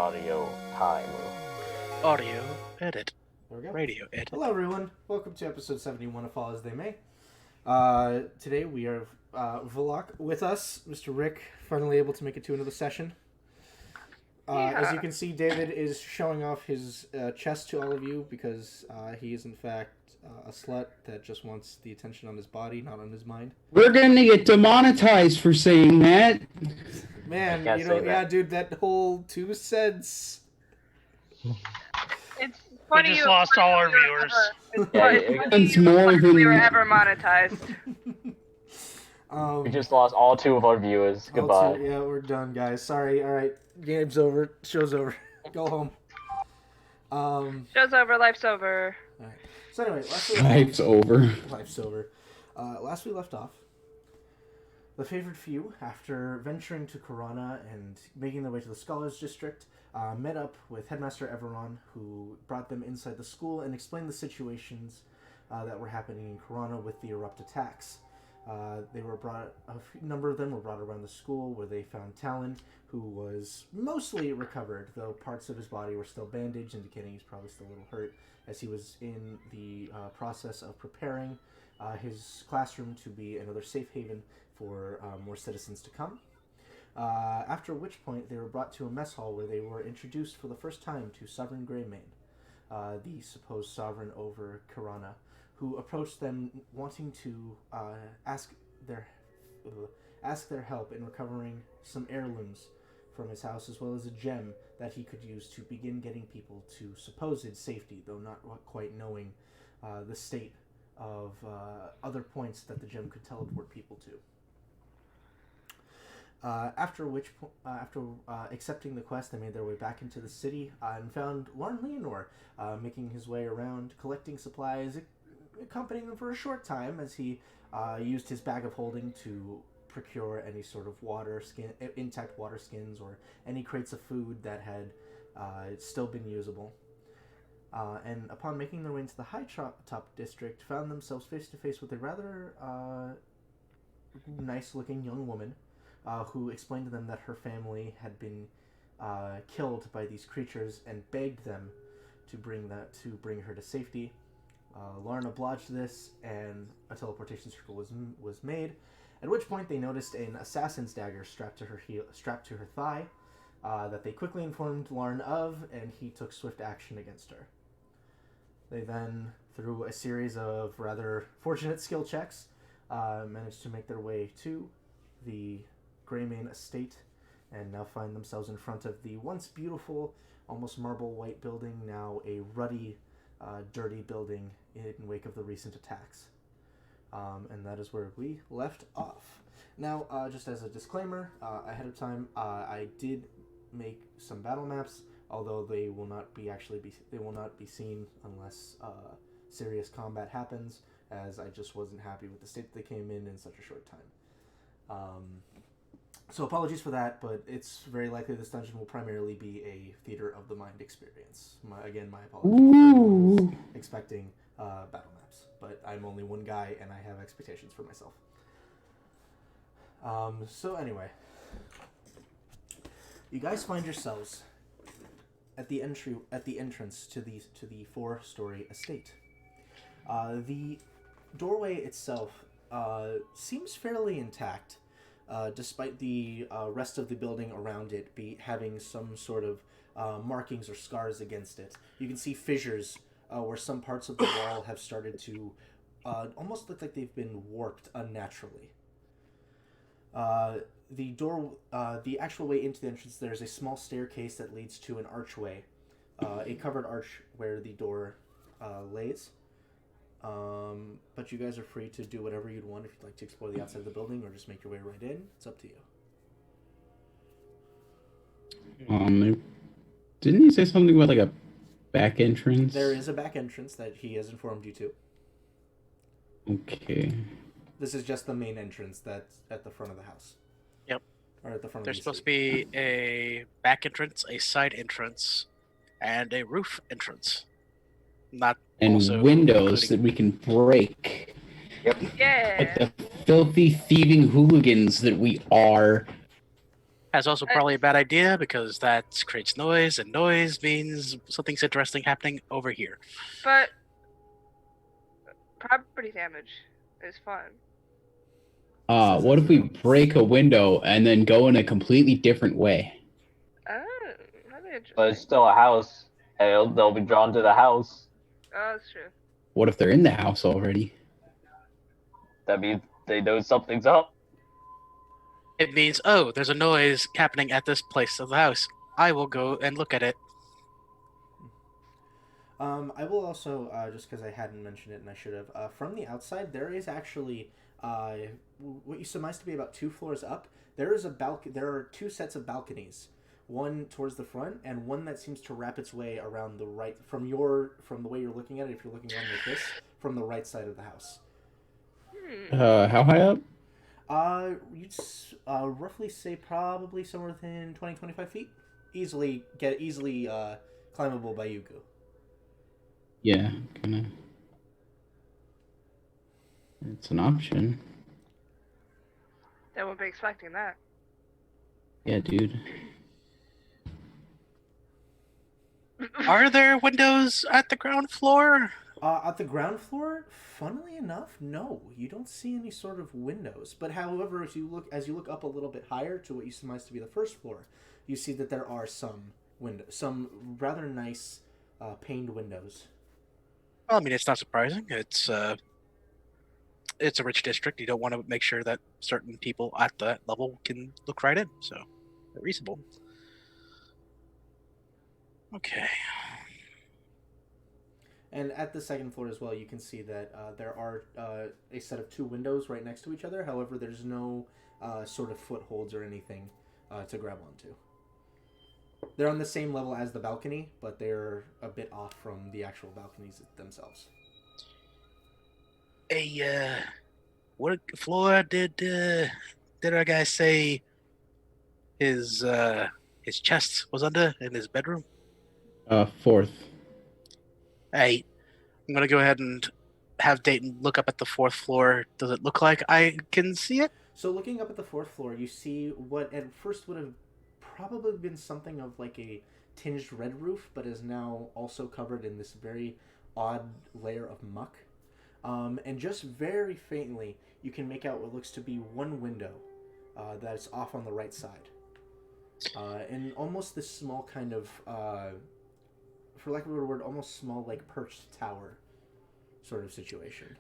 audio time. Audio edit. There we go. Radio edit. Hello, everyone. Welcome to episode 71 of Fall As They May. Today we are Vlog with us, Mr. Rick, finally able to make it to another session. As you can see, David is showing off his chest to all of you because he is in fact a slut that just wants the attention on his body, not on his mind. We're gonna get demonetized for saying that. Man, Can't you know, say yeah, that. dude, that whole 2 cents. It's funny We just you lost all our viewers. It's Yeah, funny, it's you more wonder if we than- were ever monetized. We just lost all 2 of our viewers. Goodbye. Yeah, we're done, guys. Sorry. All right, game's over. Show's over. Go home. Show's over, life's over. All right. So anyway, Life's over. Life's over. Last we left off, the favored few, after venturing to Corona and making their way to the Scholars District, met up with Headmaster Everon, who brought them inside the school and explained the situations that were happening in Corona with the erupt attacks. A number of them were brought around the school where they found Talon, who was mostly recovered, though parts of his body were still bandaged, indicating he's probably still a little hurt, as he was in the process of preparing his classroom to be another safe haven for more citizens to come. After which point, they were brought to a mess hall where they were introduced for the first time to Sovereign Greimayn, the supposed sovereign over Corona, who approached them wanting to ask their help in recovering some heirlooms from his house, as well as a gem that he could use to begin getting people to supposed safety, though not quite knowing the state of other points that the gem could teleport people to. After accepting the quest, they made their way back into the city and found Lorne Leonor making his way around, collecting supplies, accompanying them for a short time as he used his bag of holding to procure any sort of intact water skins or any crates of food that had still been usable. And upon making their way into the high top district, found themselves face to face with a rather nice-looking young woman who explained to them that her family had been killed by these creatures and begged them to bring her to safety. Lauren obliged this, and a teleportation circle was made. At which point, they noticed an assassin's dagger strapped to her thigh that they quickly informed Lauren of, and he took swift action against her. They then, through a series of rather fortunate skill checks, managed to make their way to the Greimayn Estate, and now find themselves in front of the once beautiful, almost marble white building, now a ruddy, dirty building in wake of the recent attacks. And that is where we left off. Now, just as a disclaimer, ahead of time, I did make some battle maps, although they will not be seen unless serious combat happens, as I just wasn't happy with the state that they came in such a short time. So apologies for that, but it's very likely this dungeon will primarily be a theater of the mind experience. My apologies. Ooh. Expecting battle maps, but I'm only one guy and I have expectations for myself. So anyway, you guys find yourselves at the entrance to the 4-story estate. The doorway itself seems fairly intact. Despite the rest of the building around it having some sort of markings or scars against it. You can see fissures where some parts of the wall have started to almost look like they've been warped unnaturally. The actual way into the entrance, there's a small staircase that leads to an archway, a covered arch where the door lays. But you guys are free to do whatever you'd want if you'd like to explore the outside of the building or just make your way right in. It's up to you. Didn't he say something about like a back entrance? There is a back entrance that he has informed you to. Okay. This is just the main entrance that's at the front of the house. Yep. Or at the front There's of the supposed to be a back entrance, a side entrance, and a roof entrance. Not And also windows including- that we can break. Yeah. Like the filthy thieving hooligans that we are. That's also probably a bad idea because that creates noise, and noise means something's interesting happening over here. But property damage is fun. What if we break a window and then go in a completely different way? Oh, that'd be interesting. But it's still a house, and they'll be drawn to the house. Oh, that's true. What if they're in the house already? That means they know something's up. It means, oh, there's a noise happening at this place of the house. I will go and look at it. I will also, just because I hadn't mentioned it and I should have, from the outside, there is actually what you surmise to be about 2 floors up. There is there are 2 sets of balconies, one towards the front and one that seems to wrap its way around the right from the way you're looking at it. If you're looking around like this, from the right side of the house. How high up? You'd roughly say probably somewhere within 20-25 feet. Easily climbable by Yugu. Yeah, kind of. It's an option. They won't be expecting that. Yeah, dude. Are there windows at the ground floor? At the ground floor, funnily enough, no, you don't see any sort of windows. But however, as you look up a little bit higher to what you surmise to be the first floor, you see that there are some rather nice paned windows. Well, I mean, it's not surprising. It's a rich district. You don't want to make sure that certain people at that level can look right in. So, they're reasonable. Okay. And at the second floor as well, you can see that there are a set of 2 windows right next to each other. However, there's no sort of footholds or anything to grab onto. They're on the same level as the balcony, but they're a bit off from the actual balconies themselves. Hey, what floor did our guy say his chest was under in his bedroom? 4th. Hey, I'm gonna go ahead and have Dayton look up at the 4th floor. Does it look like I can see it? So looking up at the 4th floor, you see what at first would have probably been something of like a tinged red roof, but is now also covered in this very odd layer of muck. And just very faintly, you can make out what looks to be one window that's off on the right side. And almost this small kind of, for lack of a better word, almost small, like, perched tower sort of situation.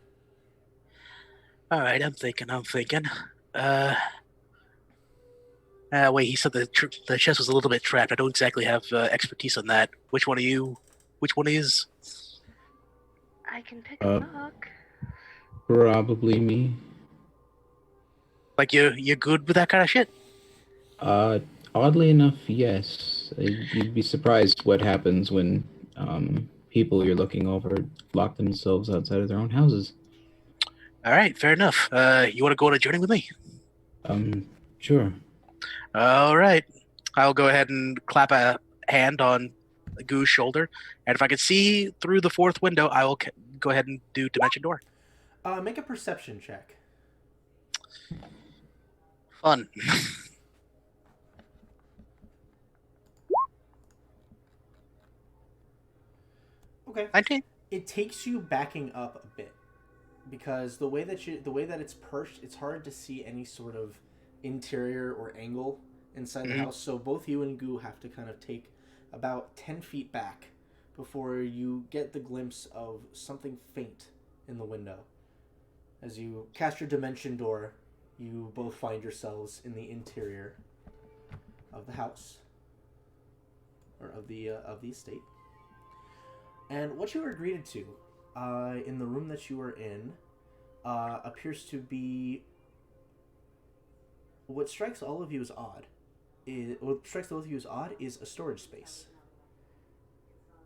All right, I'm thinking. Wait, he said the chest was a little bit trapped. I don't exactly have expertise on that. Which one is? I can pick a lock. Probably me. Like you're good with that kind of shit? Oddly enough, yes. You'd be surprised what happens when people you're looking over lock themselves outside of their own houses. All right, fair enough. You want to go on a journey with me? Sure. All right. I'll go ahead and clap a hand on Goo's shoulder, and if I can see through the 4th window, I will go ahead and do Dimension Door. Make a perception check. Fun. Okay. 19. It takes you backing up a bit because the way that it's perched, it's hard to see any sort of interior or angle inside the house. So both you and Goo have to kind of take about 10 feet back before you get the glimpse of something faint in the window. As you cast your Dimension Door, you both find yourselves in the interior of the house, or of the estate. And what you are greeted to in the room that you are in appears to be what strikes all of you as odd. Is a storage space.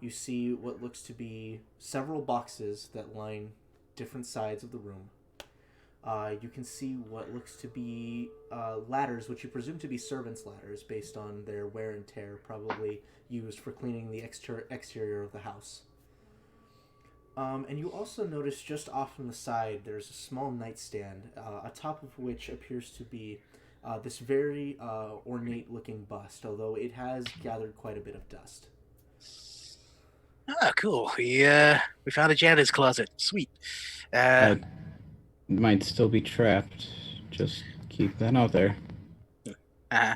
You see what looks to be several boxes that line different sides of the room. You can see what looks to be ladders, which you presume to be servants' ladders based on their wear and tear, probably used for cleaning the exterior of the house. And you also notice just off on the side there's a small nightstand, atop of which appears to be this very ornate-looking bust, although it has gathered quite a bit of dust. Ah, cool. We found a janitor's closet. Sweet. Might still be trapped. Just keep that out there. Uh,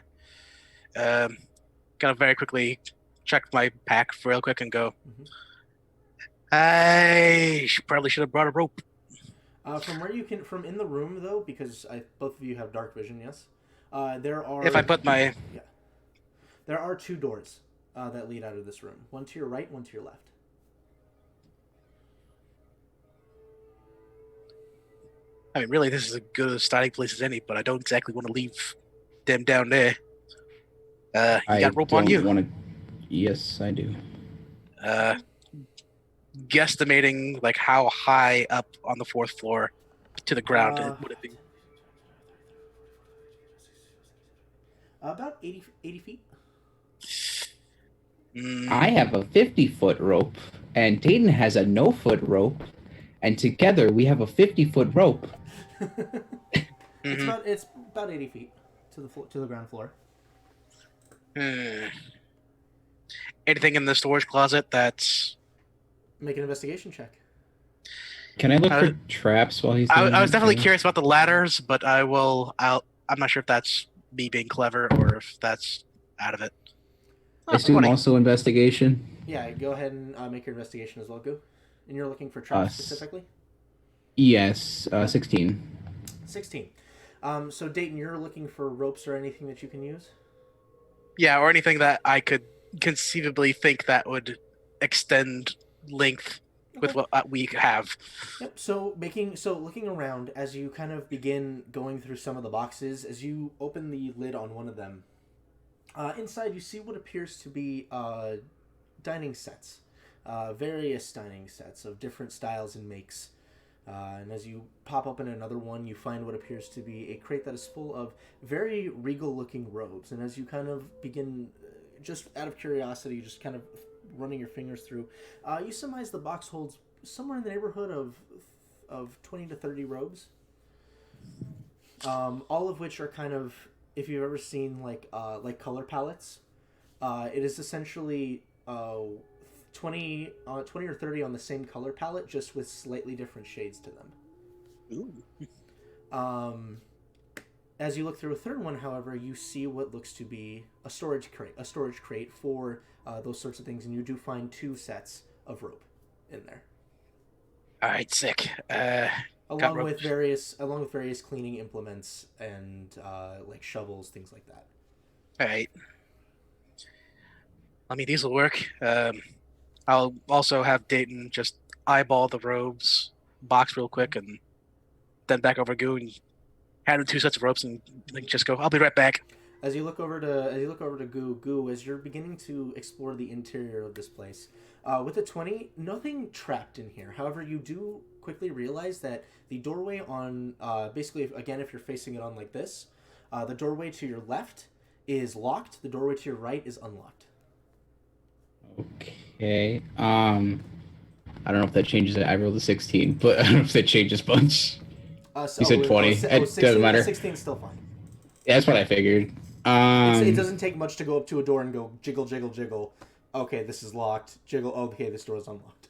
gonna very quickly check my pack real quick and go. Mhm. I probably should have brought a rope. From where you can, from in the room though, because both of you have dark vision, yes. There are. If I put my Yeah. There are 2 doors that lead out of this room. One to your right, one to your left. I mean, really, this is as good a starting place as any, but I don't exactly want to leave them down there. You got rope on you? Yes, I do. Guesstimating like how high up on the 4th floor to the ground would it be? About 80 feet. I have a 50-foot rope, and Dayton has a no-foot rope, and together we have a 50-foot rope. It's about 80 feet to the ground floor. Anything in the storage closet that's... Make an investigation check. Can I look for traps while he's doing I was that, definitely too? curious about the ladders, but I'm not sure if that's me being clever or if that's out of it. I assume 20. also investigation? Yeah, go ahead and make your investigation as well, Goo. And you're looking for traps specifically? Yes, 16. 16. So Dayton, you're looking for ropes or anything that you can use? Yeah, or anything that I could conceivably think that would extend length with what we have. Yep. So looking around as you kind of begin going through some of the boxes, as you open the lid on one of them, inside you see what appears to be dining sets, various dining sets of different styles and makes. And as you pop open another one, you find what appears to be a crate that is full of very regal-looking robes. And as you kind of begin, just out of curiosity, just kind of running your fingers through, you surmise the box holds somewhere in the neighborhood of 20 to 30 robes. All of which are kind of, if you've ever seen like color palettes, it is essentially 20 or 30 on the same color palette, just with slightly different shades to them. Ooh. As you look through a third one, however, you see what looks to be a storage crate for those sorts of things, and you do find 2 sets of rope in there. All right, sick. Along with various cleaning implements and like shovels, things like that. All right. I mean, these will work. I'll also have Dayton just eyeball the robes box real quick, and then back over Goo and hand him 2 sets of ropes, and just go. I'll be right back. As you look over to Goo, as you're beginning to explore the interior of this place, with a 20, nothing trapped in here. However, you do quickly realize that the doorway on basically, again, if you're facing it on like this, the doorway to your left is locked. The doorway to your right is unlocked. Okay. I don't know if that changes it. I rolled a 16, but I don't know if that changes much. You said 20. It doesn't matter. 16 is still fine. Yeah, that's what I figured. It doesn't take much to go up to a door and go jiggle, jiggle, jiggle. Okay, this is locked. Jiggle. Okay, this door is unlocked.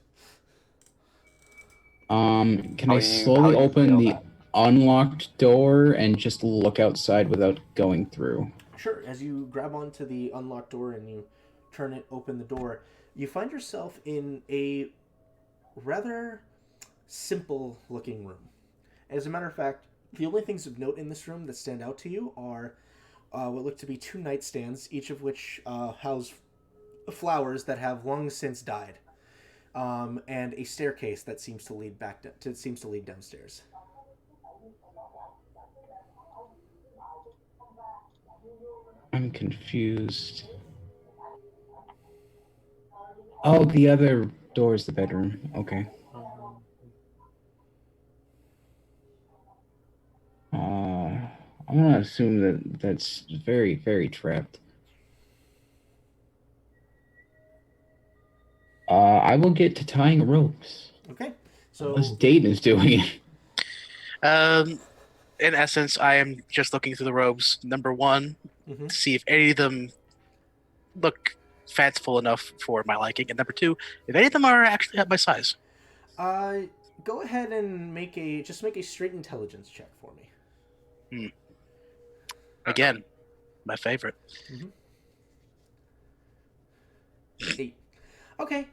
Can I slowly open the unlocked door and just look outside without going through? Sure. As you grab onto the unlocked door and you open the door, you find yourself in a rather simple-looking room. As a matter of fact, the only things of note in this room that stand out to you are what look to be 2 nightstands, each of which house flowers that have long since died, and a staircase that seems to lead downstairs. I'm confused. Oh, the other door is the bedroom. Okay. I'm gonna assume that that's very, very trapped. I will get to tying ropes. Okay, so Unless Dayton is doing it. in essence, I am just looking through the robes. Number one, Mhm. to see if any of them look fanciful enough for my liking, and number two, if any of them are actually at my size. Go ahead and make a straight intelligence check for me. Again, my favorite. Mm-hmm. 8. Okay.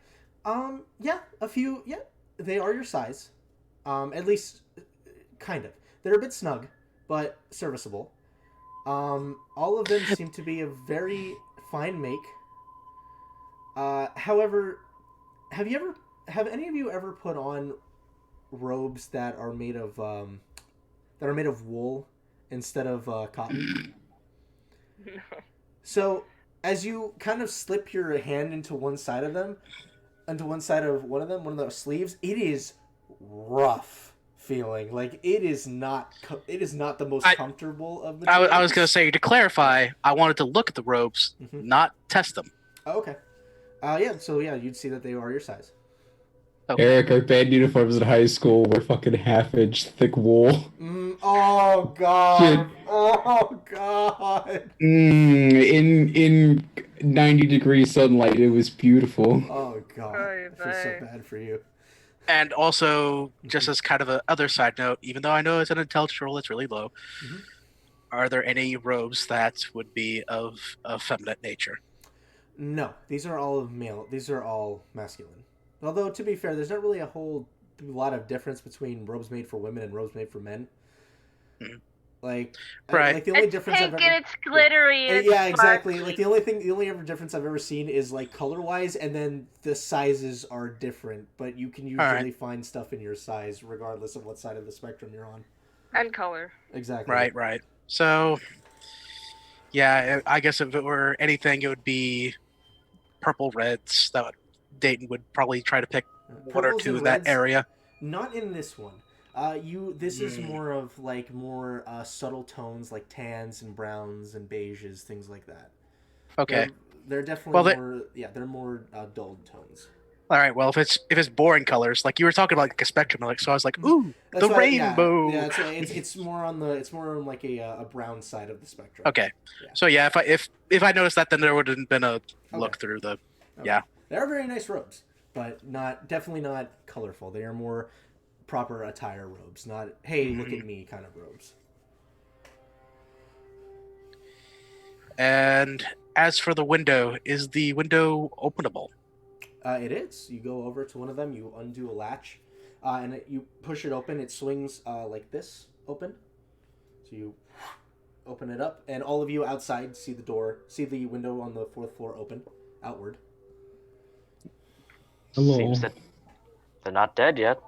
Yeah, a few. Yeah, they are your size. At least, kind of. They're a bit snug, but serviceable. All of them seem to be a very fine make. However, have any of you ever put on robes that are made of wool instead of cotton? No. So as you kind of slip your hand into one side of them, into one side of one of those sleeves, it is rough feeling. Like it is not the most comfortable of materials. I was going to say, to clarify, I wanted to look at the robes, not test them. Oh, okay. Yeah. So yeah, you'd see that they are your size. Okay. Eric, our band uniforms in high school were fucking half-inch thick wool. Oh god. Oh god. In 90-degree sunlight, it was beautiful. Oh god. Oy I feel so vey. bad for you. And also, just as kind of a other side note, even though I know it's an intelligence roll that's really low, Mhm. are there any robes that would be of feminine nature? No, these are all male. These are all masculine. Although to be fair, there's not really a whole lot of difference between robes made for women and robes made for men. Mhm. Like, Right. like the only It's difference pink I've and ever, it's glittery. And yeah, it's exactly. sparkly. Like the only ever difference I've ever seen is like color wise, and then the sizes are different. But you can usually find stuff in your size regardless of what side of the spectrum you're on. And color. Exactly. Right. So, yeah, I guess if it were anything, it would be purple reds. Dayton would probably try to pick one or Purples two and in that reds, area. not in this one. This is more of like more subtle tones like tans and browns and beiges, things like that. Okay. They're definitely Well, more. Yeah, they're more dulled tones. All right. Well, if it's boring colors, like you were talking about, like a spectrum, like so, I was like, ooh, That's the why, rainbow. Yeah. It's more on like a brown side of the spectrum. Okay. Yeah. So yeah, if I noticed that, then there would have been a look through the. Okay. Yeah. They are very nice robes, but definitely not colorful. They are more proper attire robes, not hey look at me kind of robes. And as for the window, is the window openable? It is. You go over to one of them, you undo a latch, and you push it open. It swings like this open. So you open it up, and all of you outside see the window on the 4th floor open outward. Hello. Seems that they're not dead yet.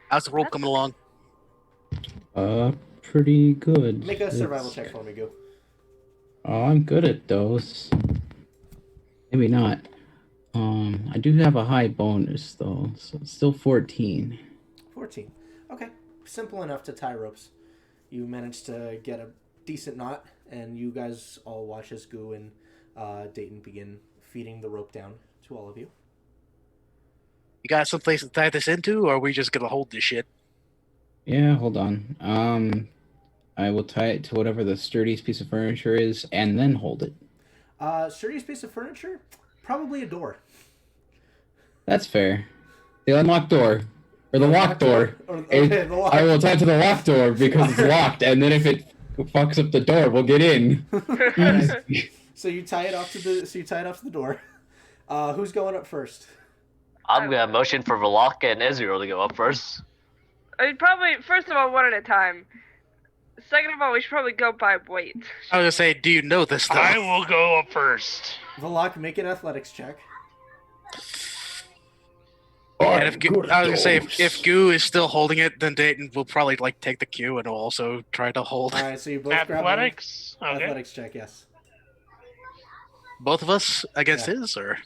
How's the rope coming along? Pretty good. Make a survival check for me, Goo. Oh, I'm good at those. Maybe not. I do have a high bonus though, so it's still 14. 14. Okay. Simple enough to tie ropes. You managed to get a decent knot, and you guys all watch as Goo and Dayton begin feeding the rope down to all of you. You got someplace to tie this into, or are we just gonna hold this shit? Yeah, hold on. I will tie it to whatever the sturdiest piece of furniture is, and then hold it. Sturdiest piece of furniture? Probably a door. That's fair. The unlocked door. Or the locked door. The lock. I will tie it to the locked door because it's locked, and then if it fucks up the door, we'll get in. Easy. So you tie it off to the door. Who's going up first? I'm gonna motion for Valak and Ezreal to go up first. I mean, probably, first of all, one at a time. Second of all, we should probably go by weight. I was gonna say, do you know this though? I will go up first. Valak, make an athletics check. And I was gonna say, if Goo is still holding it, then Dayton will probably like take the cue and will also try to hold. All right, so you both grab Athletics. one. Okay. Athletics check, yes. Both of us against Yeah. his, or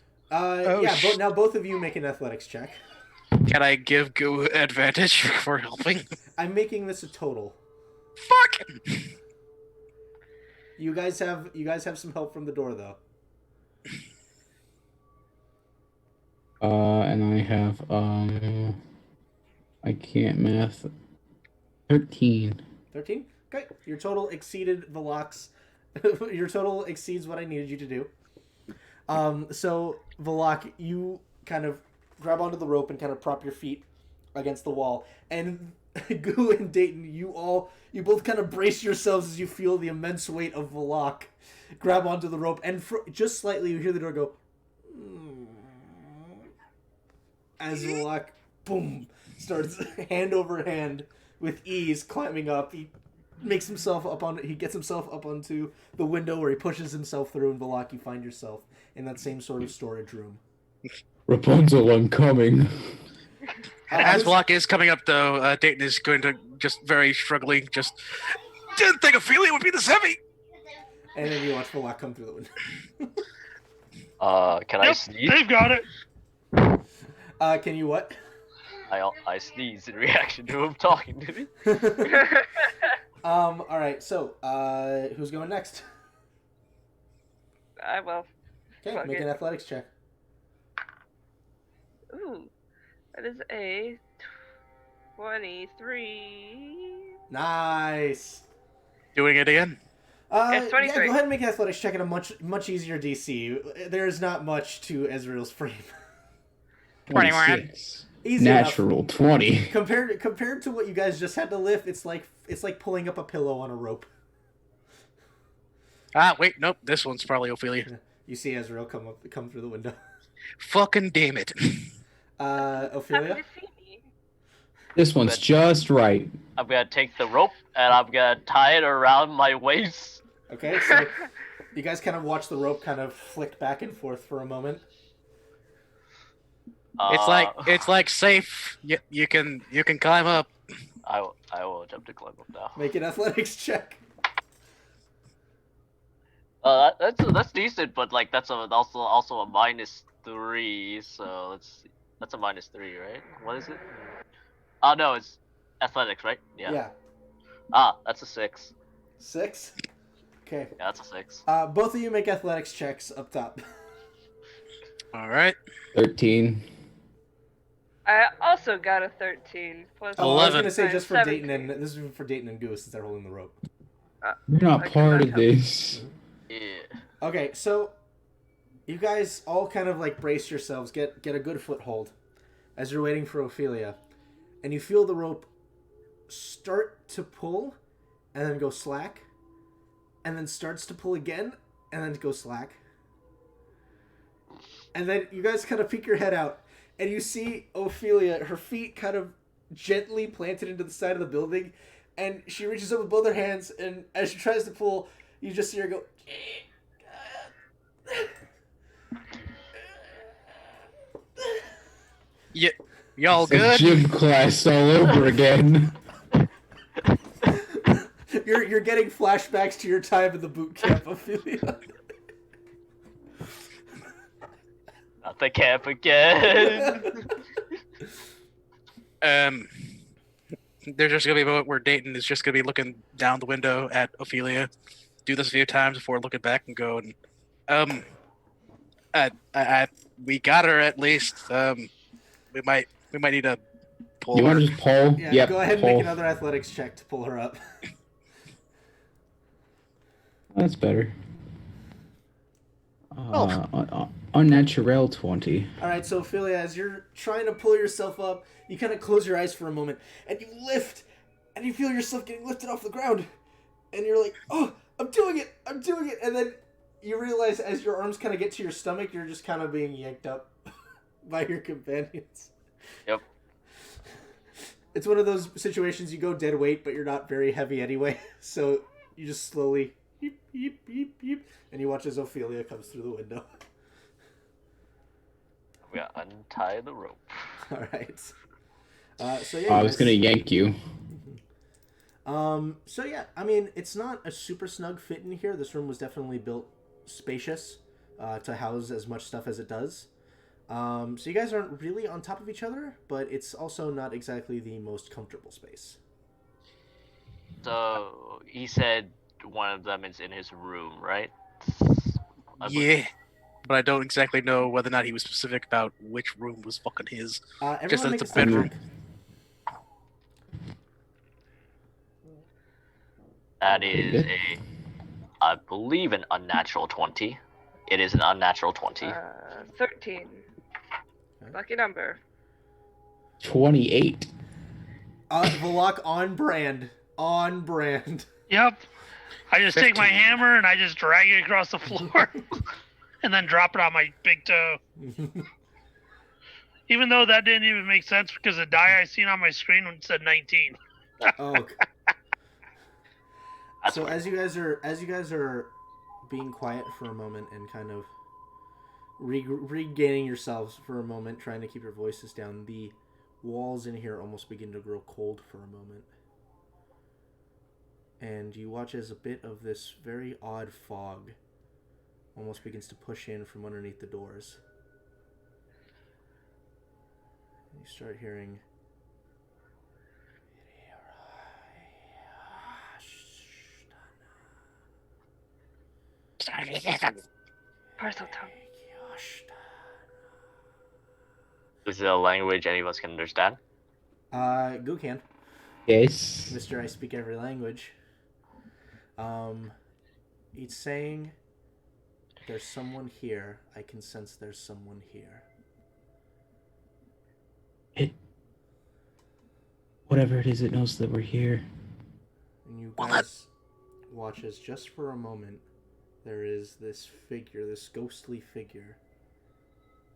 Now both of you make an athletics check. can I give Goo advantage for helping? I'm making this a total. Fuck! You guys have some help from the door though. And I have, I can't math. 13. 13? Okay. Your total exceeded Velok's. Your total exceeds what I needed you to do. So, Velok, you kind of grab onto the rope and kind of prop your feet against the wall. And Goo and Dayton, you both kind of brace yourselves as you feel the immense weight of Velok grab onto the rope. And just slightly, you hear the door go... As Velok, boom, starts hand over hand with ease climbing up. He gets himself up onto the window where he pushes himself through, and Velok, you find yourself in that same sort of storage room. Rapunzel, I'm coming. As Block is coming up, though, Dayton is going to just very struggling, didn't think Ophelia would be this heavy. And then you watch Velok come through the window. Can I sneeze? They've got it. Can you what? I sneeze in reaction to him talking to me. All right. So, who's going next? I will. Okay, Fuck make it. an athletics check. Ooh, that is a 23. Nice. Doing it again. It's Yeah, 23. go ahead and make an athletics check at a much easier DC. There's not much to Ezreal's frame. 26. Easy Natural 20. enough. Compared to what you guys just had to lift, it's like pulling up a pillow on a rope. Wait, nope. This one's probably Ophelia. You see Ezreal come through the window. Fucking damn it. Ophelia? Happy to see me. This one's just right. I'm gonna take the rope and I'm gonna tie it around my waist. Okay, so you guys kind of watch the rope kind of flick back and forth for a moment. It's like safe. You can climb up. I will attempt to climb up now. Make an athletics check. That's decent, but like that's also a -3, so that's a -3, right? What is it? Oh no, it's athletics, right? Yeah. That's a 6. 6? Okay. Yeah, that's a 6. Both of you make athletics checks up top. All right. 13. I also got a 13 plus. Oh, I was 11. gonna say just for 17. Dayton and this is for Dayton and Goose since they're holding the rope. You're not I part cannot of help. this. Yeah. Okay, so you guys all kind of like brace yourselves, get a good foothold as you're waiting for Ophelia, and you feel the rope start to pull and then go slack, and then starts to pull again and then go slack. And then you guys kind of peek your head out and you see Ophelia, her feet kind of gently planted into the side of the building, and she reaches up with both her hands, and as she tries to pull, you just see her go. Y'all It's a good? gym class all over again. You're getting flashbacks to your time in the boot camp, Ophelia. Not the camp again. There's just gonna be a moment where Dayton is just gonna be looking down the window at Ophelia. Do this a few times before looking back and going, we got her at least. We might need to pull You her. want to just pull? Yeah, Yep, go ahead and pull. make another athletics check to pull her up. That's better. Unnatural 20. Alright, so Ophelia, as you're trying to pull yourself up, you kind of close your eyes for a moment, and you lift, and you feel yourself getting lifted off the ground. And you're like, oh, I'm doing it! And then you realize as your arms kind of get to your stomach, you're just kind of being yanked up by your companions. Yep. It's one of those situations you go dead weight, but you're not very heavy anyway, so you just slowly, yeep, yeep, yeep, yeep, and you watch as Ophelia comes through the window. We gotta untie the rope. Alright. So yeah, I was gonna yank you. So yeah, I mean, it's not a super snug fit in here. This room was definitely built spacious to house as much stuff as it does. So you guys aren't really on top of each other, but it's also not exactly the most comfortable space. So he said one of them is in his room, right? Yeah, but I don't exactly know whether or not he was specific about which room was fucking his. Everyone Just that make it's a a stealth bedroom. check. That Pretty is good. I believe, an unnatural 20. It is an unnatural 20. 13. Okay. Lucky number. 28. Valak on brand. On brand. Yep. I just take my 15. hammer and I just drag it across the floor and then drop it on my big toe. Even though that didn't even make sense because the die I seen on my screen said 19. Oh. That's So weird. as you guys are being quiet for a moment and kind of regaining yourselves for a moment, trying to keep your voices down, the walls in here almost begin to grow cold for a moment. And you watch as a bit of this very odd fog almost begins to push in from underneath the doors. You start hearing... Parcel tongue. Is it a language any of us can understand? Go can. Yes. Mr. I speak every language. It's saying, there's someone here. I can sense there's someone here. Whatever it is, it knows that we're here. And you guys watch as just for a moment, there is this figure, this ghostly figure,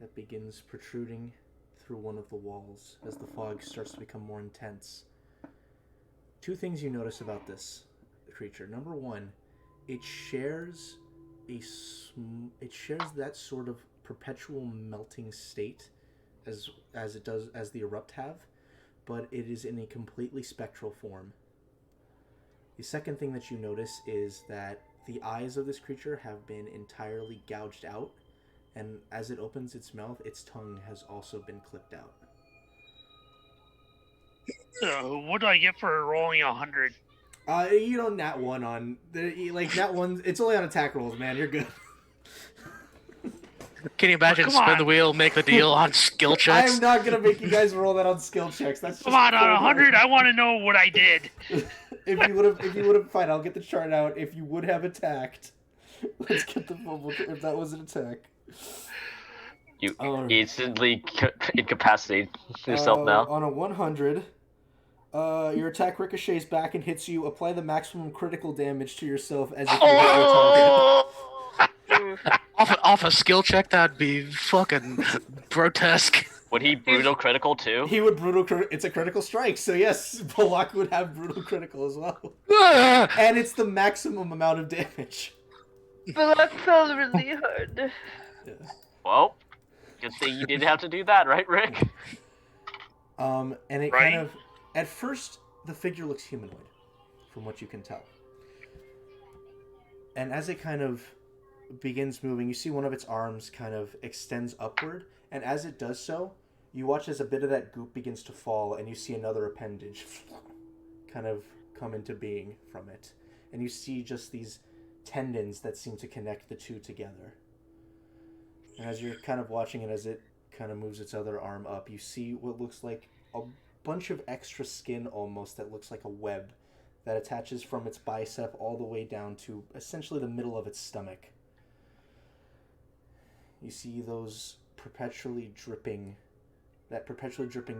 that begins protruding through one of the walls as the fog starts to become more intense. Two things you notice about this creature. Number one, it shares that sort of perpetual melting state as the erupt have, but it is in a completely spectral form. The second thing that you notice is that the eyes of this creature have been entirely gouged out, and as it opens its mouth, its tongue has also been clipped out. What do I get for rolling 100? You don't nat one on nat one. It's only on attack rolls, man. You're good. Can you imagine Come spin on. the wheel, make the deal on skill I'm checks? not gonna make you guys roll that on skill checks. That's just Come on, cold 100, I want to know what I did. if you would have, fine. I'll get the chart out. If you would have attacked, let's get the if that was an attack. You instantly incapacitate yourself now. On a 100, your attack ricochets back and hits you. Apply the maximum critical damage to yourself as if you hit your target. Off a skill check, that'd be fucking grotesque. Would he brutal critical too? He would it's a critical strike, so yes, Polak would have brutal critical as well. And it's the maximum amount of damage. But that felt really hard. Yeah. Well, good thing you didn't have to do that, right, Rick? And it Right? kind of, at first, the figure looks humanoid, from what you can tell. And as it kind of begins moving, you see one of its arms kind of extends upward, and as it does so, you watch as a bit of that goop begins to fall, and you see another appendage kind of come into being from it. And you see just these tendons that seem to connect the two together. And as you're kind of watching it as it kind of moves its other arm up, you see what looks like a bunch of extra skin almost that looks like a web that attaches from its bicep all the way down to essentially the middle of its stomach. You see those perpetually dripping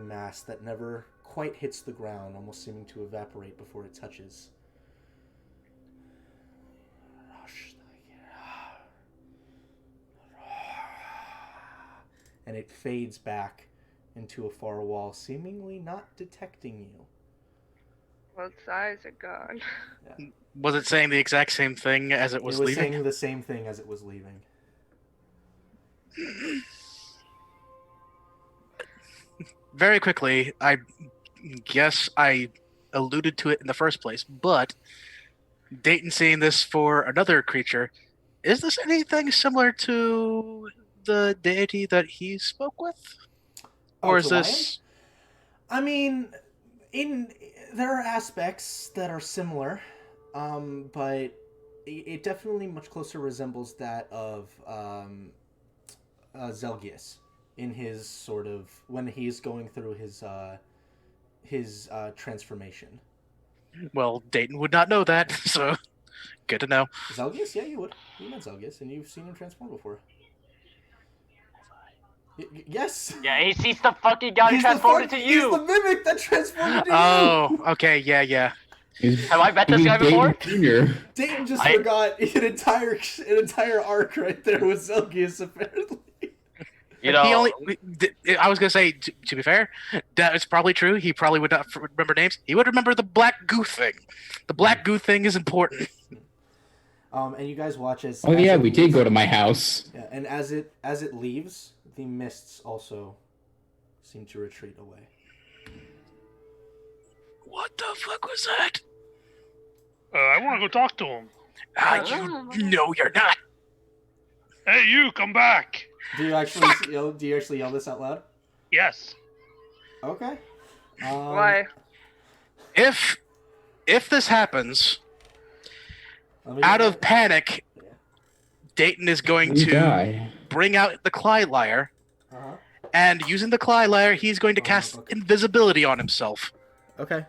mass that never quite hits the ground, almost seeming to evaporate before it touches. And it fades back into a far wall, seemingly not detecting you. Well, its eyes are gone. Was it saying the exact same thing as it was leaving? Saying the same thing as it was leaving. Very quickly, I guess I alluded to it in the first place, but Dayton seeing this for another creature, is this anything similar to the deity that he spoke with? Or is this... I mean, there are aspects that are similar, but it definitely much closer resembles that of Zelgius in his sort of when he's going through his transformation. Well, Dayton would not know that, so good to know. Zelgius? Yeah, you would. You met Zelgius, and you've seen him transform before. Yes. Yeah, he's the fucking guy who He's transformed into He's you. the mimic that transformed into you. Oh, okay, yeah. Have I met this guy before? Jr. Dayton just forgot an entire arc right there with Zelgius, apparently. You know, I was gonna say, to be fair, that is probably true. He probably would not remember names. He would remember the black goo thing. The black goo thing is important. And you guys watch as. Oh yeah, we did go to my house. Yeah, and as it leaves, the mists also seem to retreat away. What the fuck was that? I want to go talk to him. No, you're not. Hey, you, come back. Do you actually yell this out loud? Yes. Okay. Why? If this happens, out of panic, Dayton is going to bring out the Clyde Lyre, and using the Clyde Lyre, he's going to cast invisibility on himself. Okay.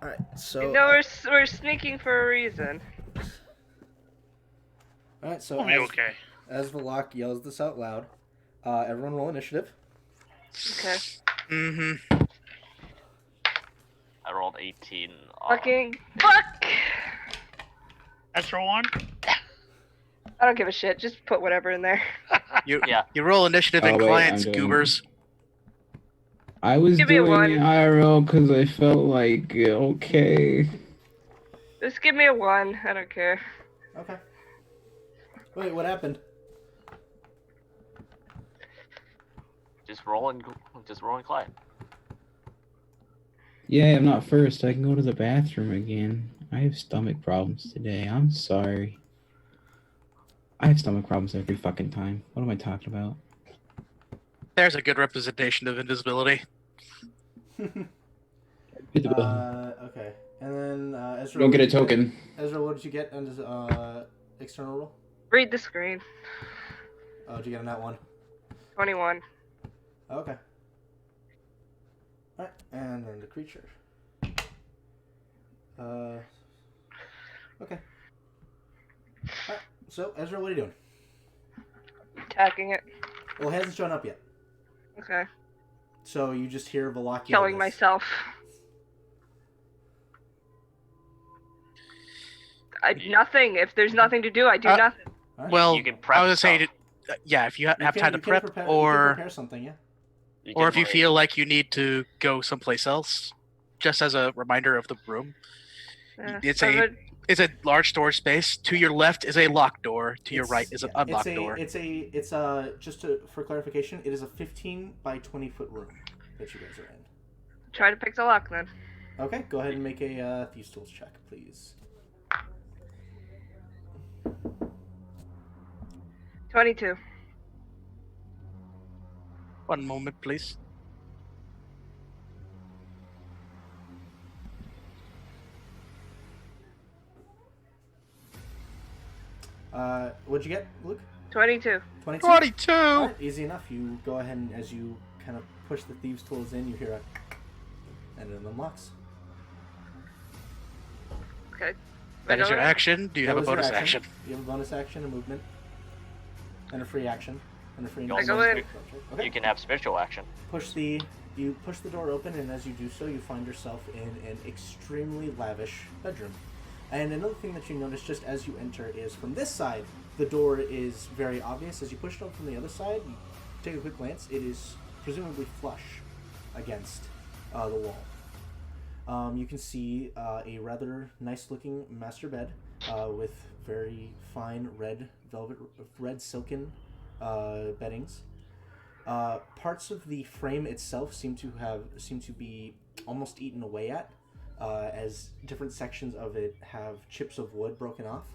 All right. So. You know we're sneaking for a reason. All right. So. We'll be okay. As Valak yells this out loud, everyone roll initiative. Okay. Mm-hmm. I rolled 18. Fucking fuck! Extra one? I don't give a shit. Just put whatever in there. You roll initiative in clients, goobers. I was Give me a doing one. IRL because I felt like okay. Just give me a 1. I don't care. Okay. Wait, what happened? Just rolling client. Yeah, I'm not first. I can go to the bathroom again. I have stomach problems today. I'm sorry. I have stomach problems every fucking time. What am I talking about? There's a good representation of invisibility. Okay. And then Ezra. Don't get a token. Ezra, what did you get on this external roll? Read the screen. Oh, did you get a nat 1? 21. Okay. Alright, and then the creature. Okay. Alright, so Ezra, what are you doing? Attacking it. Well, it hasn't shown up yet. Okay. So you just hear Valak Killing myself. Nothing. If there's nothing to do, I do nothing. Right. Well, you can prep I was going to say, if you have time to prep, you can or prepare something, yeah. or if you feel like you need to go someplace else, just as a reminder of the room. It's a large storage space. To your left is a locked door. To your right is an unlocked door. For clarification, it is a 15 by 20 foot room that you guys are in. Try to pick the lock then. Okay, go ahead and make a Thieves' Tools check, please. 22. One moment, please. What'd you get, Luke? 22. 22? 22! Right, easy enough. You go ahead and as you kind of push the Thieves' Tools in, you hear and it unlocks. Okay. That is your action. Do you have a bonus action? You have a bonus action, a movement, and a free action, and a free. You, also in. You can have spiritual action. You push the door open, and as you do so, you find yourself in an extremely lavish bedroom. And another thing that you notice just as you enter is from this side, the door is very obvious. As you push it up from the other side, you take a quick glance. It is presumably flush against the wall. You can see a rather nice-looking master bed with very fine red silken beddings. Parts of the frame itself seem to be almost eaten away at, as different sections of it have chips of wood broken off.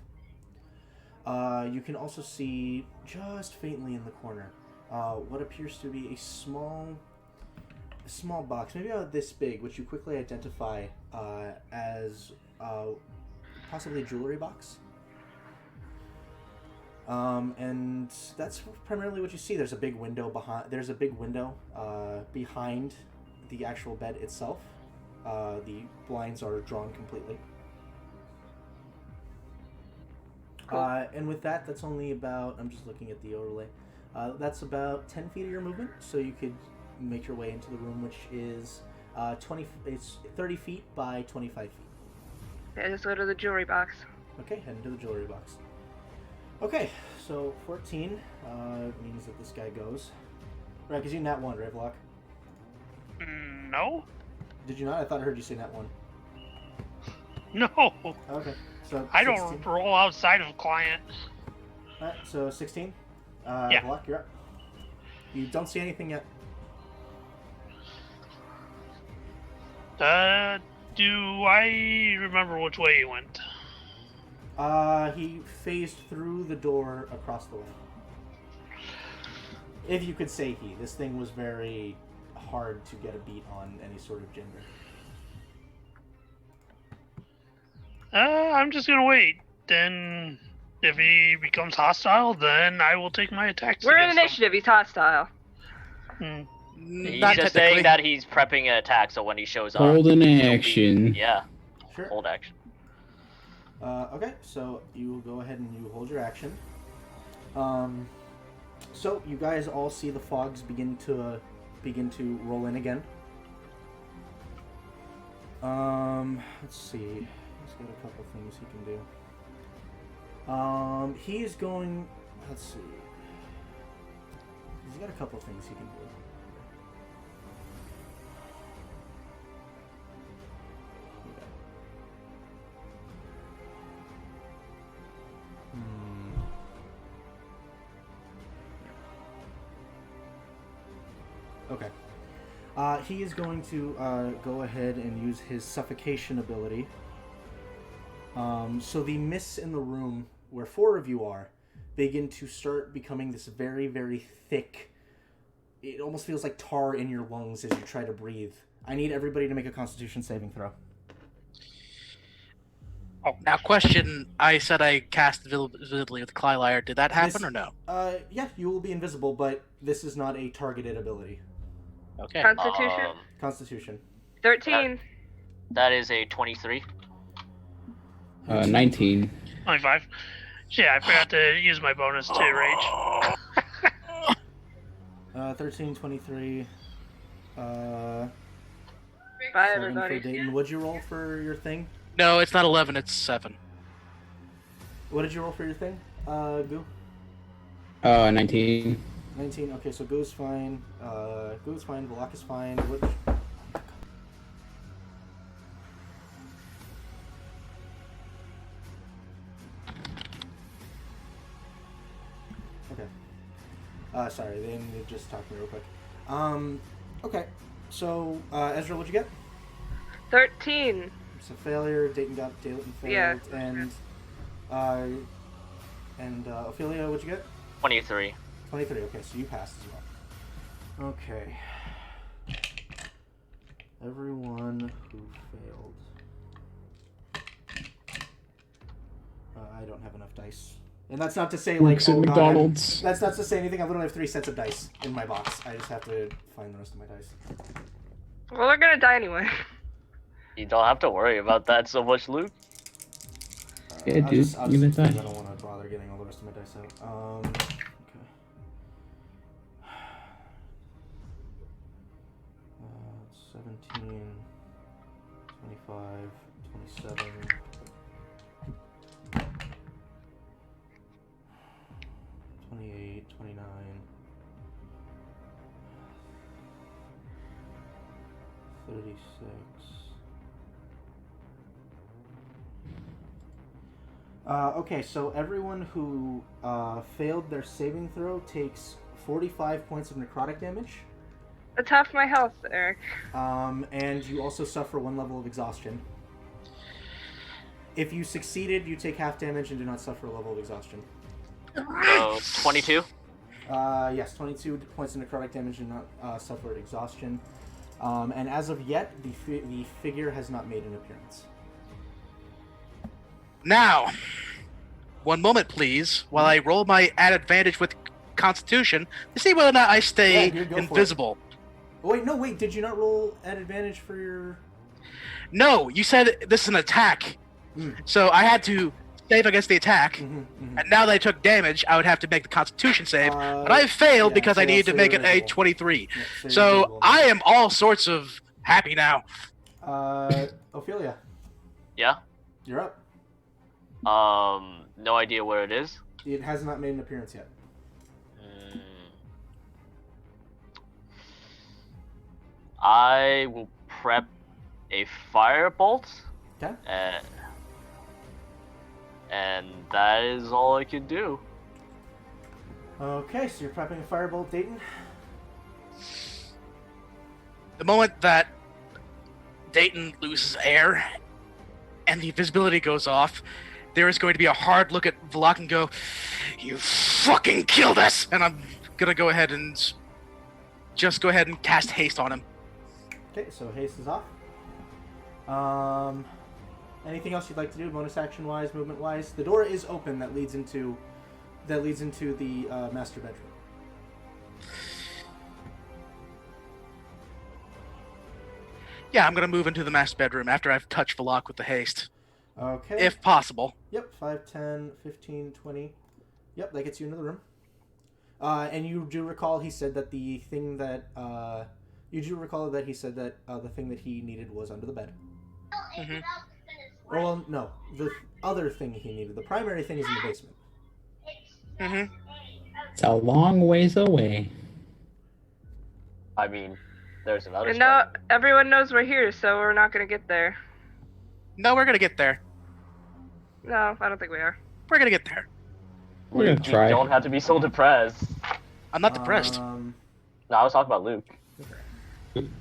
You can also see just faintly in the corner what appears to be a small box, maybe about this big, which you quickly identify as possibly a jewelry box. And that's primarily what you see. There's a big window behind the actual bed itself, The blinds are drawn completely. Cool. And with that, that's only about, I'm just looking at the overlay, that's about 10 feet of your movement, so you could make your way into the room, which is it's 30 feet by 25 feet. Yeah, just go to the jewelry box. Okay, head into the jewelry box. Okay, so 14 means that this guy goes. Right, because you nat 1, right, Block? No. Did you not? I thought I heard you say nat 1. No. Okay, so I 16. don't roll outside of client. Alright, so 16. Yeah. Block, you're up. You don't see anything yet. Do I remember which way he went? He phased through the door across the way. If you could say he. This thing was very hard to get a beat on any sort of gender. I'm just gonna wait. Then, if he becomes hostile, then I will take my attacks. We're in against him. initiative. He's hostile. He's Not just technically. saying that he's prepping an attack, so when he shows up, Hold an he'll be- action. yeah, Sure. hold action. Okay, so you will go ahead and you hold your action. So you guys all see the fogs begin to roll in again. Let's see. He's got a couple things he can do. He is going. Let's see. He's got a couple things he can do. Okay. He is going to go ahead and use his suffocation ability. So the mists in the room where 4 of you are begin to start becoming this very, very thick. It almost feels like tar in your lungs as you try to breathe. I need everybody to make a Constitution saving throw. Oh. Now, question: I said I cast visibility with Clylire. Did that happen or no? Yeah, you will be invisible, but this is not a targeted ability. Okay. Constitution. Constitution. 13. That is a 23. 19. 25. Yeah, I forgot to use my bonus to rage. 13, 23. 5, 7 for everybody. Dayton. What'd you roll for your thing? No, it's not 11. It's 7. What did you roll for your thing, Goo? 19. 19. Okay, so Goo's fine. Goo's fine. Valak is fine. What? Okay. Sorry, they just talked to me real quick. Okay. So, Ezra, what'd you get? 13. It's a failure. Dayton failed. Yeah. And Ophelia, what'd you get? 23. 23. Okay, so you passed as well. Okay. Everyone who failed. I don't have enough dice. And that's not to say, like, Works at oh, God, McDonald's. that's not to say anything. I literally have 3 sets of dice in my box. I just have to find the rest of my dice. Well, they're gonna die anyway. You don't have to worry about that so much, Luke. Yeah, I'll dude, just you bet I that. don't want to bother getting all the rest of my dice out. Okay. 17, 25, 27, 28, 29, 36. Okay, so everyone who failed their saving throw takes 45 points of necrotic damage. That's half my health, Eric. And you also suffer 1 level of exhaustion. If you succeeded, you take half damage and do not suffer a level of exhaustion. So 22. Yes, 22 points of necrotic damage and not suffer exhaustion. And as of yet, the figure has not made an appearance. Now, one moment, please, while I roll my at advantage with Constitution to see whether or not I stay Yeah, go for it. invisible. Oh, wait, no, wait, did you not roll at advantage for your... No, you said this is an attack. Mm. So I had to save against the attack. Mm-hmm. And now that I took damage, I would have to make the Constitution save. But I failed because so I needed to you're make it a invisible. 23. Yeah, so you're So invisible now. I am all sorts of happy now. Ophelia, Yeah. you're up. No idea where it is. It has not made an appearance yet. I will prep a firebolt. Okay. And that is all I can do. Okay, so you're prepping a firebolt, Dayton. The moment that Dayton loses air and the invisibility goes off, there is going to be a hard look at Vlak and go, "You fucking killed us!" And I'm gonna go ahead and just go ahead and cast haste on him. Okay, so haste is off. Anything else you'd like to do, bonus action wise, movement wise? The door is open that leads into the master bedroom. Yeah, I'm gonna move into the master bedroom after I've touched Vlak with the haste. Okay. If possible. Yep, 5, 10, 15, 20. Yep, that gets you into the room. And you do recall he said that the thing that the thing that he needed was under the bed. Mm-hmm. Well, no, the other thing he needed. The primary thing is in the basement. Mm-hmm. It's a long ways away. I mean, there's another. And now everyone knows we're here, so we're not gonna get there. No, we're gonna get there. No, I don't think we are. We're gonna get there. We're gonna try. You don't have to be so depressed. I'm not depressed. No, I was talking about Luke.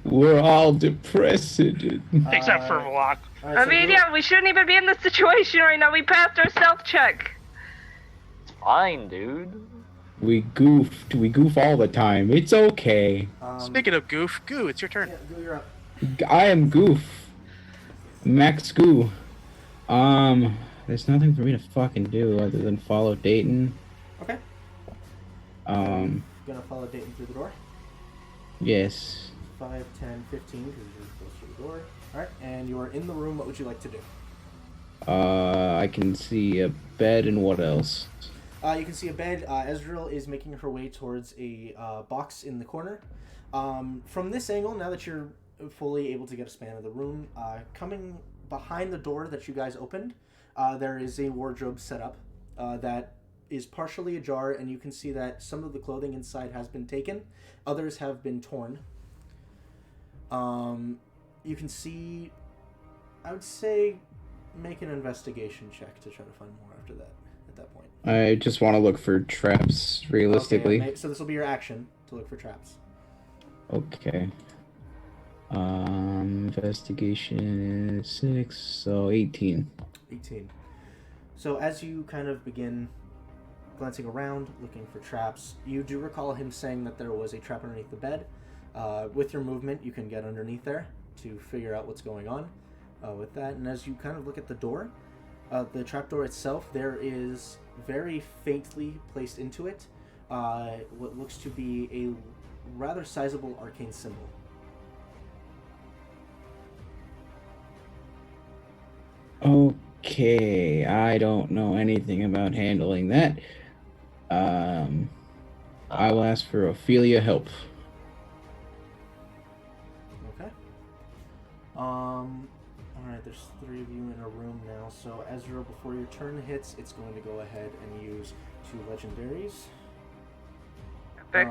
We're all depressed. Except for Vlak. Alright, I so mean, you- yeah, we shouldn't even be in this situation right now. We passed our stealth check. It's fine, dude. We goofed. We goof all the time. It's okay. Speaking of goof, Goo, it's your turn. Yeah, Goo, you're up. I am goof. Max goo. There's nothing for me to fucking do other than follow Dayton. Okay. Um, Gonna follow Dayton through the door. yes. 5, 10, 15, because you're close to the door. Alright, and you are in the room. What would you like to do? I can see a bed and what else? You can see a bed. Ezreal is making her way towards a box in the corner. From this angle, now that you're fully able to get a span of the room, coming behind the door that you guys opened, there is a wardrobe set up that is partially ajar, and you can see that some of the clothing inside has been taken. Others have been torn. You can see, I would say, make an investigation check to try to find more after that, at that point. I just want to look for traps, realistically. Okay, so this will be your action, to look for traps. Okay. Investigation is 6, so 18. 18. So as you kind of begin glancing around, looking for traps, you do recall him saying that there was a trap underneath the bed. With your movement, you can get underneath there to figure out what's going on with that. And as you kind of look at the door, the trapdoor itself, there is very faintly placed into it what looks to be a rather sizable arcane symbol. Okay, I don't know anything about handling that. I will ask for Ophelia help. Okay. Alright, there's 3 of you in a room now. So Ezra, before your turn hits, it's going to go ahead and use 2 legendaries. Epic.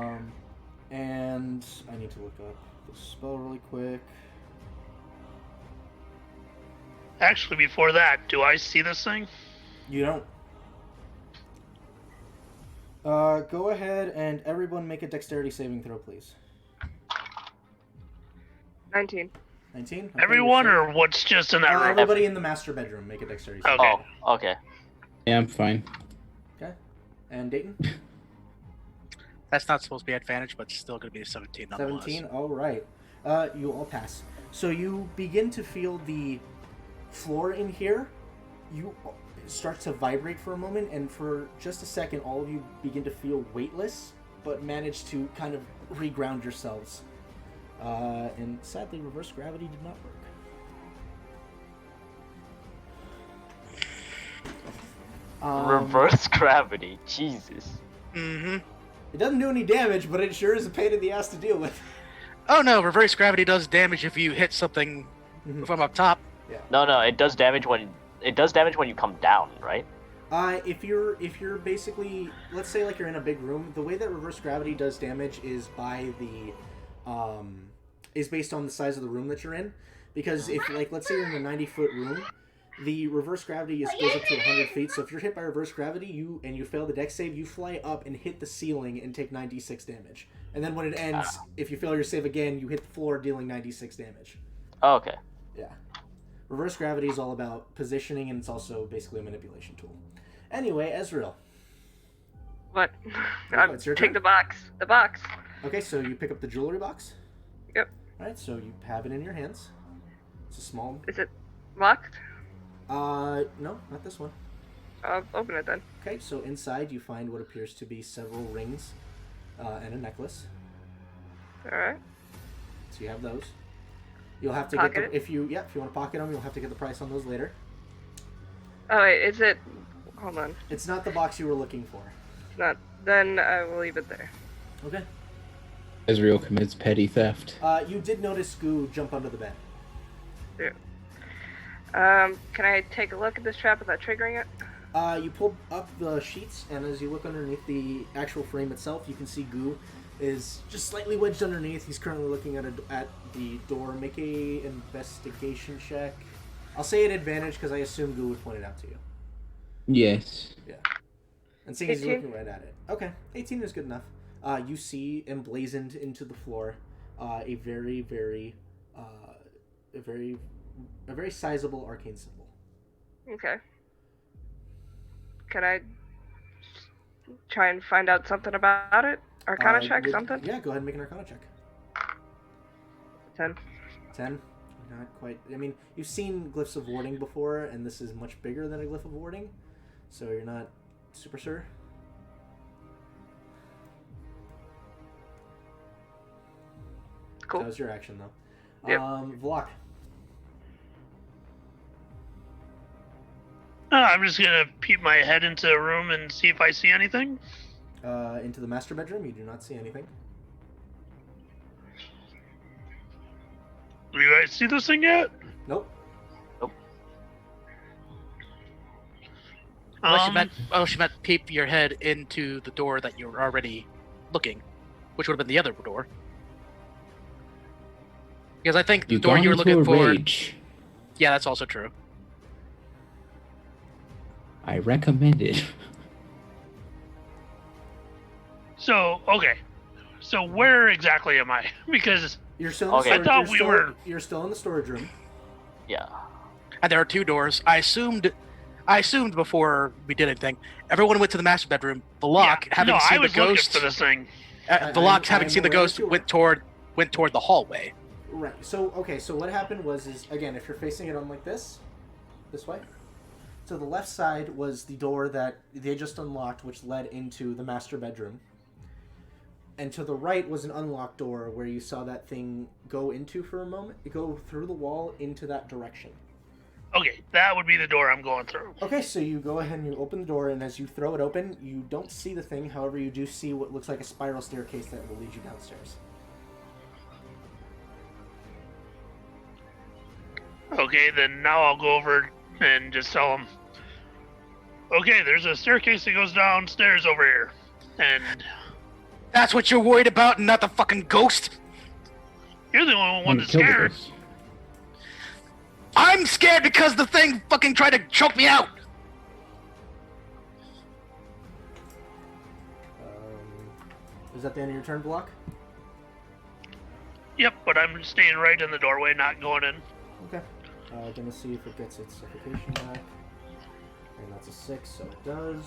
And I need to look up the spell really quick. Actually, before that, do I see this thing? You don't. Go ahead and everyone make a dexterity saving throw, please. 19. 19? Okay, Everyone, you're safe. or what's just in that room? Everybody in the master bedroom, make a dexterity saving. Okay. Oh, okay. Yeah, I'm fine. Okay. And Dayton? That's not supposed to be advantage, but it's still going to be a 17 nonetheless. 17, alright. You all pass. So you begin to feel the floor in here. You start to vibrate for a moment, and for just a second, all of you begin to feel weightless, but manage to kind of reground yourselves. And sadly, reverse gravity did not work. Reverse gravity. Jesus. Mm-hmm. It doesn't do any damage, but it sure is a pain in the ass to deal with. Oh no, reverse gravity does damage if you hit something from up top. Yeah. No, it does damage when you come down, right? If you're basically, let's say like you're in a big room, the way that reverse gravity does damage is by the, is based on the size of the room that you're in. Because if, like, let's say you're in a 90-foot room, the reverse gravity goes up to 100 feet. So if you're hit by reverse gravity, you fail the dex save, you fly up and hit the ceiling and take 96 damage. And then when it ends, if you fail your save again, you hit the floor, dealing 96 damage. Oh, okay. Yeah. Reverse gravity is all about positioning, and it's also basically a manipulation tool. Anyway, Ezreal. What? It's your Take turn. the box. The box. Okay, so you pick up the jewelry box. Yep. Alright, so you have it in your hands. It's a small... Is it locked? No, not this one. I'll open it then. Okay, so inside you find what appears to be several rings and a necklace. Alright. So you have those. You'll have to Pocket get it? if you want to pocket them, you'll have to get the price on those later. Oh wait, is it... Hold on. It's not the box you were looking for. It's not... Then I will leave it there. Okay. Ezreal commits petty theft. You did notice Goo jump under the bed. Yeah. Can I take a look at this trap without triggering it? You pull up the sheets, and as you look underneath the actual frame itself, you can see Goo is just slightly wedged underneath. He's currently looking at the door. Make a investigation check. I'll say an advantage because I assume Goo would point it out to you. Yes. Yeah. And seeing he's 18? looking right at it. Okay, 18 is good enough. You see emblazoned into the floor a very, very, a very sizable arcane symbol. Okay. Can I try and find out something about it? Arcana check, something? Yeah, go ahead and make an Arcana check. 10. 10? Not quite. I mean, you've seen glyphs of warding before, and this is much bigger than a glyph of warding, so you're not super sure. Cool. That was your action, though. Yep. Vlok. I'm just gonna peep my head into a room and see if I see anything. Into the master bedroom, you do not see anything. Do you guys see this thing yet? Nope. Unless you meant peep your head into the door that you were already looking, which would have been the other door. Because I think the You've door gone you were into looking a for. rage. Yeah, that's also true. I recommend it. So, okay. So where exactly am I? Because You're still in the Okay. storage. I thought You're still in the storage room. Yeah. And there are two doors. I assumed before we did anything, everyone went to the master bedroom. The lock, having I seen the was looking ghost, for this thing. the lock, I'm having seen the aware ghost, that you went toward the hallway. Right. So, okay, so what happened was, again, if you're facing it on like this way, so the left side was the door that they just unlocked, which led into the master bedroom. And to the right was an unlocked door where you saw that thing go into for a moment, go through the wall into that direction. Okay, that would be the door I'm going through. Okay, so you go ahead and you open the door, and as you throw it open, you don't see the thing. However, you do see what looks like a spiral staircase that will lead you downstairs. Okay, then now I'll go over and just tell them, okay, there's a staircase that goes downstairs over here. And That's what you're worried about, and not the fucking ghost. you're the only one that's Kill the scared. ghost. I'm scared because the thing fucking tried to choke me out. Is that the end of your turn, Block? Yep, but I'm staying right in the doorway, not going in. Okay. Gonna see if it gets its suffocation back. And that's a 6, so it does.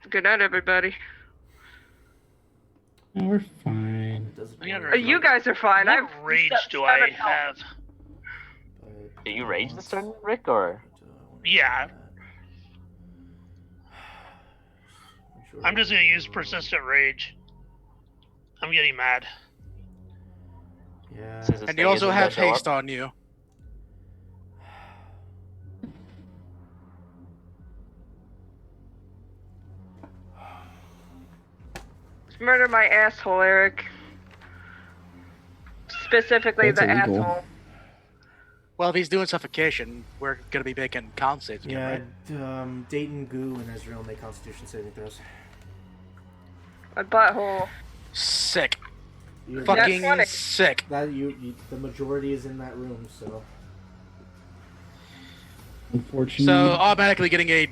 Good night, everybody. No, we're fine. It doesn't I gotta work, You guys are fine. What I've rage set- do I set it out. have? but- Do you rage this turn, Rick, or? Yeah. I'm just gonna use persistent rage. I'm getting mad. Yeah. Since this And thing you also isn't have gonna show haste up? on you. Murder my asshole, Eric. Specifically That's the illegal. asshole. Well, if he's doing suffocation, we're gonna be making con saves again, right? Dayton, Goo, and Ezreal make Constitution saving throws. My butthole. Sick. You're- Fucking That's funny. sick. That the majority is in that room, so Unfortunately. So automatically getting a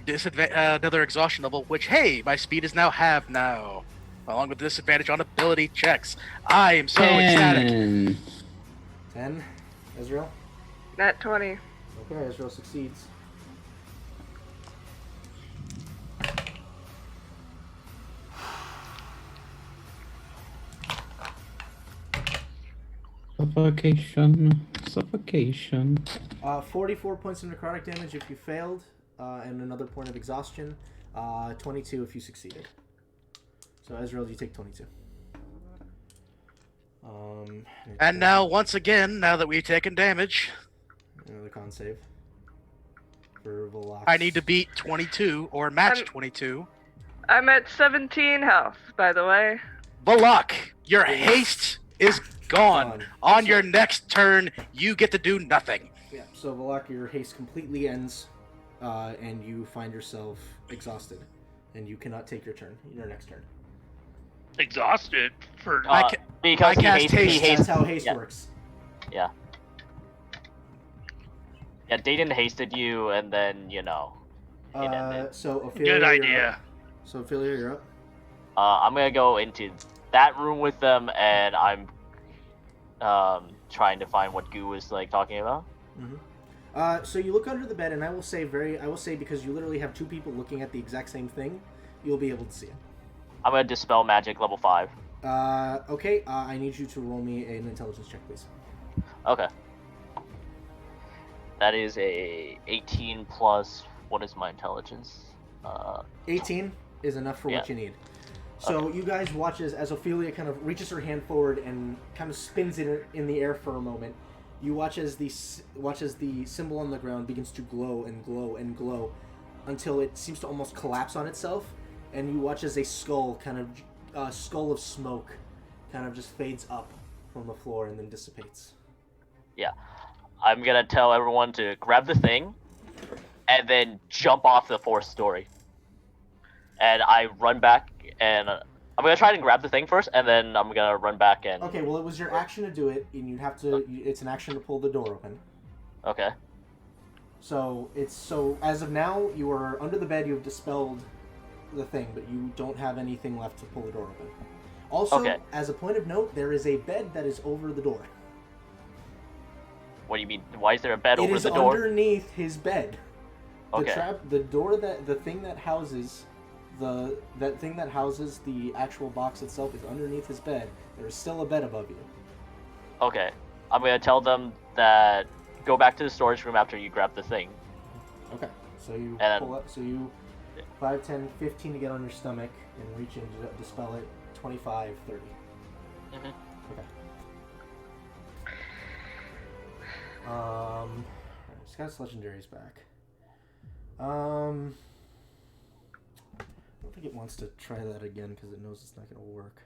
another exhaustion level, which hey, my speed is now half now, along with disadvantage on ability checks. I am so ecstatic. 10. Ezreal. Nat 20. Okay, Ezreal succeeds. Suffocation. 44 points of necrotic damage if you failed, and another point of exhaustion. 22 if you succeeded. So Ezreal, you take 22. And now, once again, now that we've taken damage, another con save for Velox. I need to beat 22 or match Um, 22. I'm at 17 health, by the way. Balak, your haste is gone. Gone. On your next turn, you get to do nothing. Yeah, so Velox, your haste completely ends, and you find yourself exhausted, and you cannot take your next turn. Exhausted for. Because I he cast hates, haste. he hates. That's how haste yeah. works. Yeah. Yeah, Dayton hasted you, and then So Ophelia, Good you're idea. up. So Ophelia, you're up. I'm gonna go into that room with them, and I'm trying to find what Goo is like talking about. Mm-hmm. So you look under the bed, and I will say because you literally have two people looking at the exact same thing, you'll be able to see it. I'm gonna dispel magic level 5. Okay. I need you to roll me an intelligence check, please. Okay. That is a 18 plus. What is my intelligence? 18 is enough for what you need. So you guys watch as Ophelia kind of reaches her hand forward and kind of spins it in the air for a moment. You watch as the symbol on the ground begins to glow and glow and glow until it seems to almost collapse on itself, and you watch as a skull skull of smoke kind of just fades up from the floor and then dissipates. Yeah. I'm gonna tell everyone to grab the thing and then jump off the 4th story. And I run back, and I'm gonna try and grab the thing first, and then I'm gonna run back and. Okay, well, it was your action to do it, and you'd have to. It's an action to pull the door open. Okay. So as of now, you are under the bed. You have dispelled the thing, but you don't have anything left to pull the door open. Also, as a point of note, there is a bed that is over the door. What do you mean? Why is there a bed over the door? It is underneath his bed. Okay. The thing that houses the actual box itself is underneath his bed. There is still a bed above you. Okay. I'm gonna tell them that go back to the storage room after you grab the thing. Okay. So you and pull up. So you 5, 10, 15 to get on your stomach and reach in to dispel it. 25, 30. Mm-hmm. Okay. Scout's Legendary is back. I don't think it wants to try that again because it knows it's not going to work.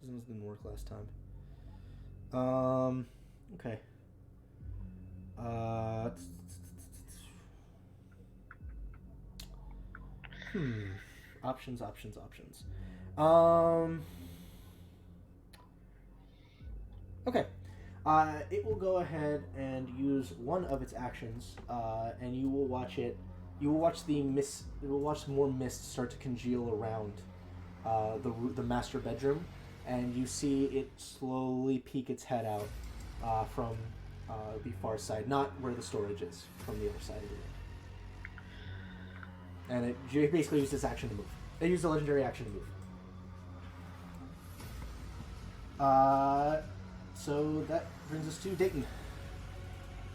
This didn't work last time. Okay. Options. Okay. It will go ahead and use one of its actions, and you will watch it. You will watch the mist. You will watch more mist start to congeal around the master bedroom, and you see it slowly peek its head out from the far side, not where the storage is, from the other side of the room. And it basically used its action to move. It used a legendary action to move. So that brings us to Dayton.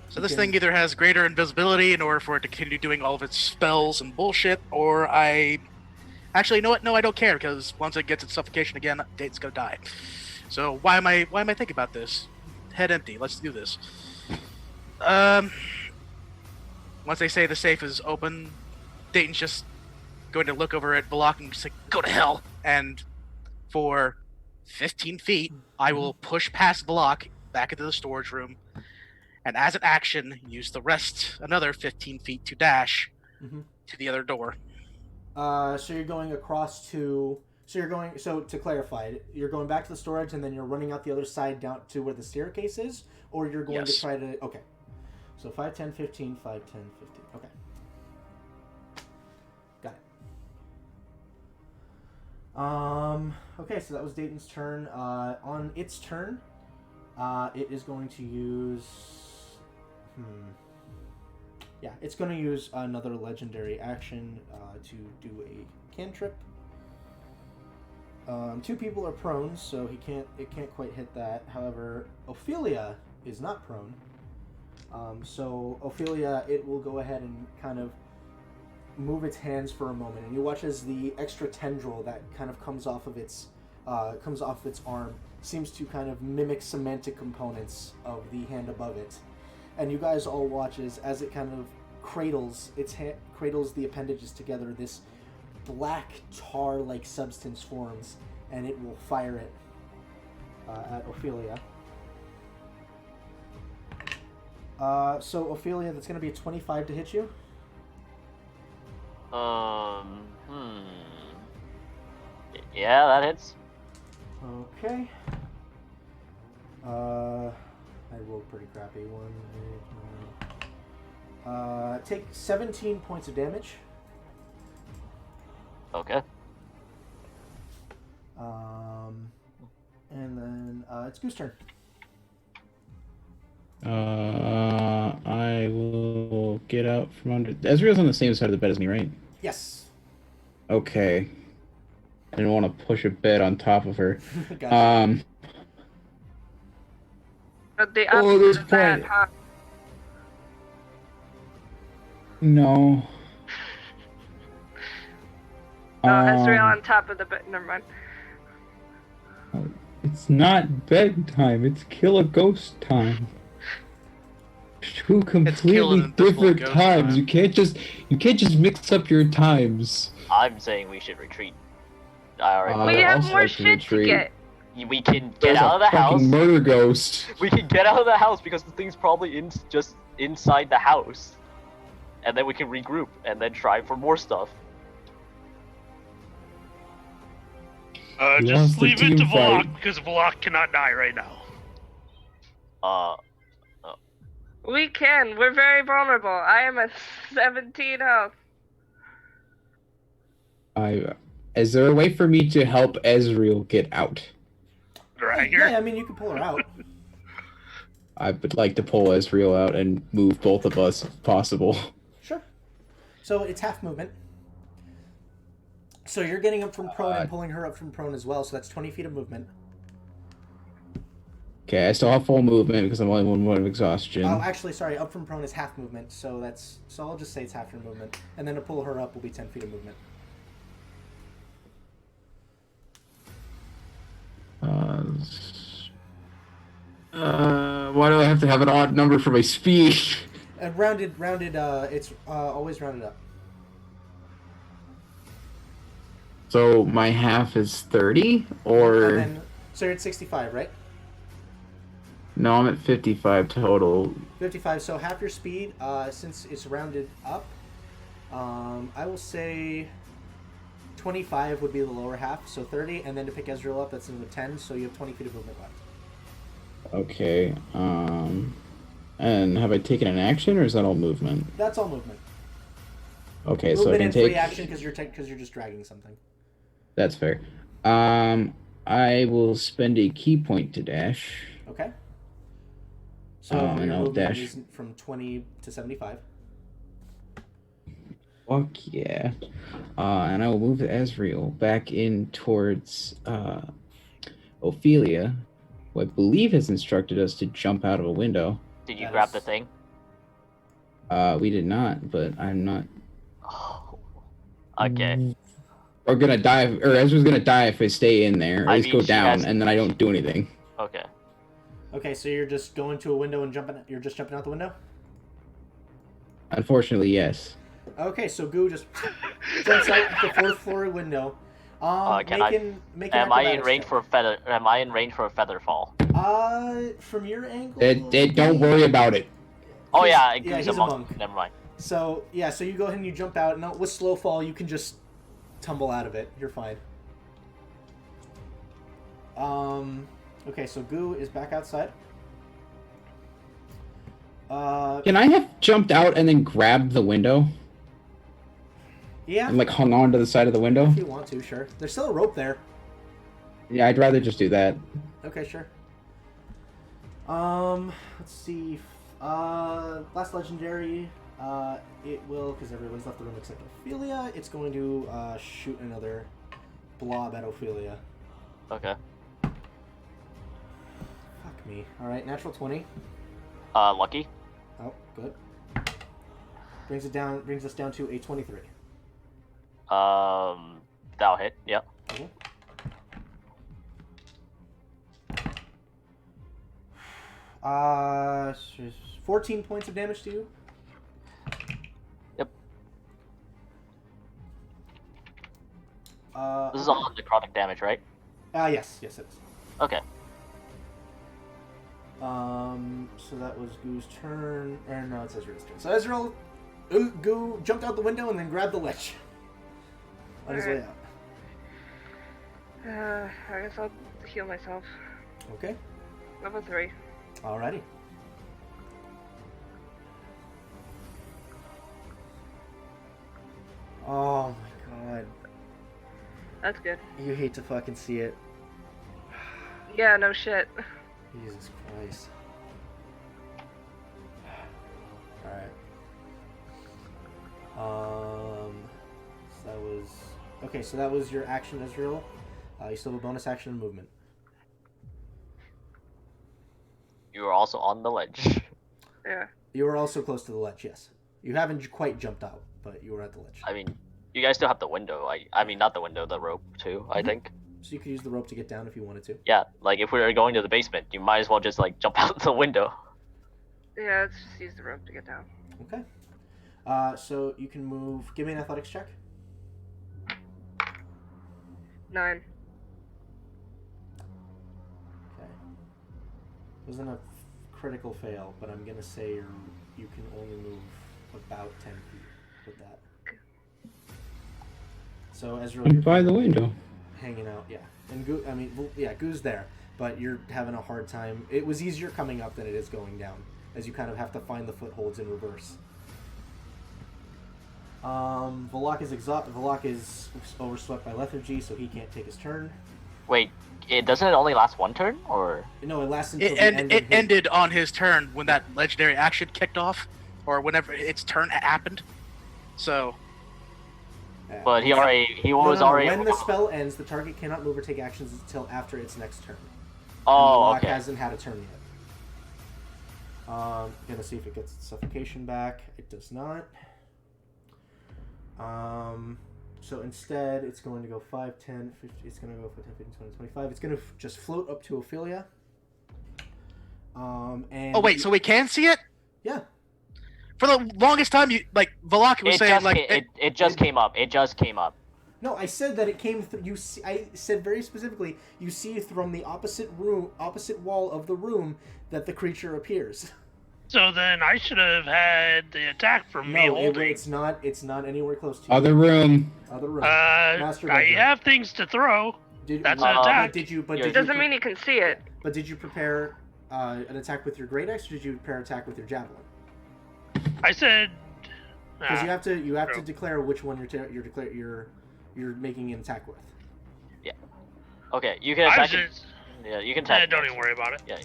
So this thing either has greater invisibility in order for it to continue doing all of its spells and bullshit, or actually, you know what? No, I don't care, because once it gets its suffocation again, Dayton's gonna die. So why am I thinking about this? Head empty. Let's do this. Once they say the safe is open, Dayton's just going to look over at Balak and just like, go to hell. And for 15 feet, I will push past block back into the storage room, and as an action, use the rest, another 15 feet to dash to the other door. So you're going across to... So to clarify, you're going back to the storage and then you're running out the other side down to where the staircase is? Or you're going to try to... Okay. So 5, 10, 15, 5, 10, 15. Okay. Got it. Okay, so that was Dayton's turn. On its turn, it is going to use... Yeah, it's going to use another legendary action to do a cantrip. 2 people are prone, so it can't quite hit that. However, Ophelia is not prone. So Ophelia, it will go ahead and kind of move its hands for a moment, and you watch as the extra tendril that kind of comes off its arm seems to kind of mimic semantic components of the hand above it. And you guys all watch as it kind of cradles the appendages together. This black tar-like substance forms, and it will fire it at Ophelia. So Ophelia, that's going to be a 25 to hit you. Yeah, that hits. Okay. I rolled pretty crappy. 1, 8, 9. Take 17 points of damage. Okay. And then it's Goose turn. I will get out from under... Ezreal's on the same side of the bed as me, right? Yes. Okay. I didn't want to push a bed on top of her. Gotcha. But the opposite of that, huh? No. Ezreal on top of the bed. Never mind. It's not bedtime. It's kill a ghost time. 2 completely different times. You can't just mix up your times. I'm saying we should retreat. We have more shit to get. We can get out of the house. Murder ghost. We can get out of the house because the thing's probably just inside the house, and then we can regroup and then try for more stuff. Just leave it to Vlok because Vlok cannot die right now. We can. We're very vulnerable. I am at 17 health. Is there a way for me to help Ezreal get out? Drag her? Yeah, I mean, you can pull her out. I would like to pull Ezreal out and move both of us if possible. Sure. So it's half movement. So you're getting up from prone and pulling her up from prone as well, so that's 20 feet of movement. Okay, I still have full movement because I'm only 1 point of exhaustion. Oh, actually, sorry, up from prone is half movement, so I'll just say it's half your movement. And then to pull her up will be 10 feet of movement. Why do I have to have an odd number for my speed? Rounded, it's always rounded up. So my half is 30, or... So you're at 65, right? No, I'm at 55 total. 55, so half your speed, since it's rounded up, I will say 25 would be the lower half, so 30, and then to pick Ezreal up, that's in the 10, so you have 20 feet of movement left. Okay, and have I taken an action, or is that all movement? That's all movement. Okay, movement so I can take... free action because you're just dragging something. That's fair. I will spend a key point to dash. Okay. So your movement dash is from 20 to 75. Fuck yeah. And I will move Ezreal back in towards Ophelia, who I believe has instructed us to jump out of a window. Did you grab the thing? We did not, but I'm not... Oh. Okay. Or gonna die, or Ezra's gonna die if I stay in there. Or at least go down, and then I don't do anything. Okay. Okay, so you're just going to a window and you're just jumping out the window? Unfortunately, yes. Okay, so Goo just jumps out the 4th floor window. Am I in range for a feather? Am I in range for a feather fall? From your angle. Don't worry about it. Oh yeah, he's a monk. Never mind. So yeah, so you go ahead and you jump out. No, with slow fall, you can just tumble out of it. You're fine. Okay, so Goo is back outside. Can I have jumped out and then grabbed the window? Yeah. And like hung on to the side of the window? If you want to, sure. There's still a rope there. Yeah, I'd rather just do that. Okay, sure. Let's see. Last legendary. It will, because everyone's left the room except Ophelia. It's going to shoot another blob at Ophelia. Okay. Fuck me. All right, natural 20. Lucky. Oh, good. Brings us down to a 23. That'll hit. Yep. Okay. 14 points of damage to you. Yep. This is Okay. all necrotic damage, right? Yes, it is. Okay. So that was Goo's turn, or no, it's Ezreal's turn. So Ezreal, Goo jumped out the window and then grabbed the lich on his way out. I guess I'll heal myself. Okay. Level 3. Alrighty. Oh my god. That's good. You hate to fucking see it. Yeah, no shit. Jesus Christ. Alright. So that was... Okay, so that was your action, Ezreal. You still have a bonus action and movement. You are also on the ledge. Yeah. You were also close to the ledge, yes. You haven't quite jumped out, but you were at the ledge. I mean, you guys still have the window. I mean, not the window, the rope too. I think. So you could use the rope to get down if you wanted to. Yeah, like if we were going to the basement, you might as well just like jump out the window. Yeah, let's just use the rope to get down. Okay. So you can move. Give me an athletics check. 9. Okay. Wasn't a critical fail, but I'm gonna say you can only move about 10 feet with that. So Ezreal, I'm by the window. hanging out, yeah. And Goo's there, but you're having a hard time. It was easier coming up than it is going down, as you kind of have to find the footholds in reverse. Volok is overswept by lethargy, so he can't take his turn. Wait, doesn't it only last one turn, or? No, it lasts until It ended on his turn when that legendary action kicked off, or whenever its turn happened. So. But he was already. When the spell ends, the target cannot move or take actions until after its next turn. Oh, okay. okay. Hasn't had a turn yet. Gonna see if it gets suffocation back. It does not. So instead, it's going to go 5, 10, 50. It's going to go 5, 10, 15, 20, 25. It's going to just float up to Ophelia. And Oh wait, so we can see it? Yeah. For the longest time, Volok was saying it just came up. It just came up. No, I said that it came through. I said very specifically, you see from the opposite wall of the room that the creature appears. So then I should have had the attack from me holding. It's not anywhere close to you. Other room. Master bedroom. I have things to throw. That's an attack. It doesn't mean you can see it. But did you prepare an attack with your great axe, or did you prepare an attack with your javelin? I said. Because you have to declare which one you're making an attack with. Yeah. Okay, you can attack. Yeah, you can attack. Don't even worry about it. Yeah.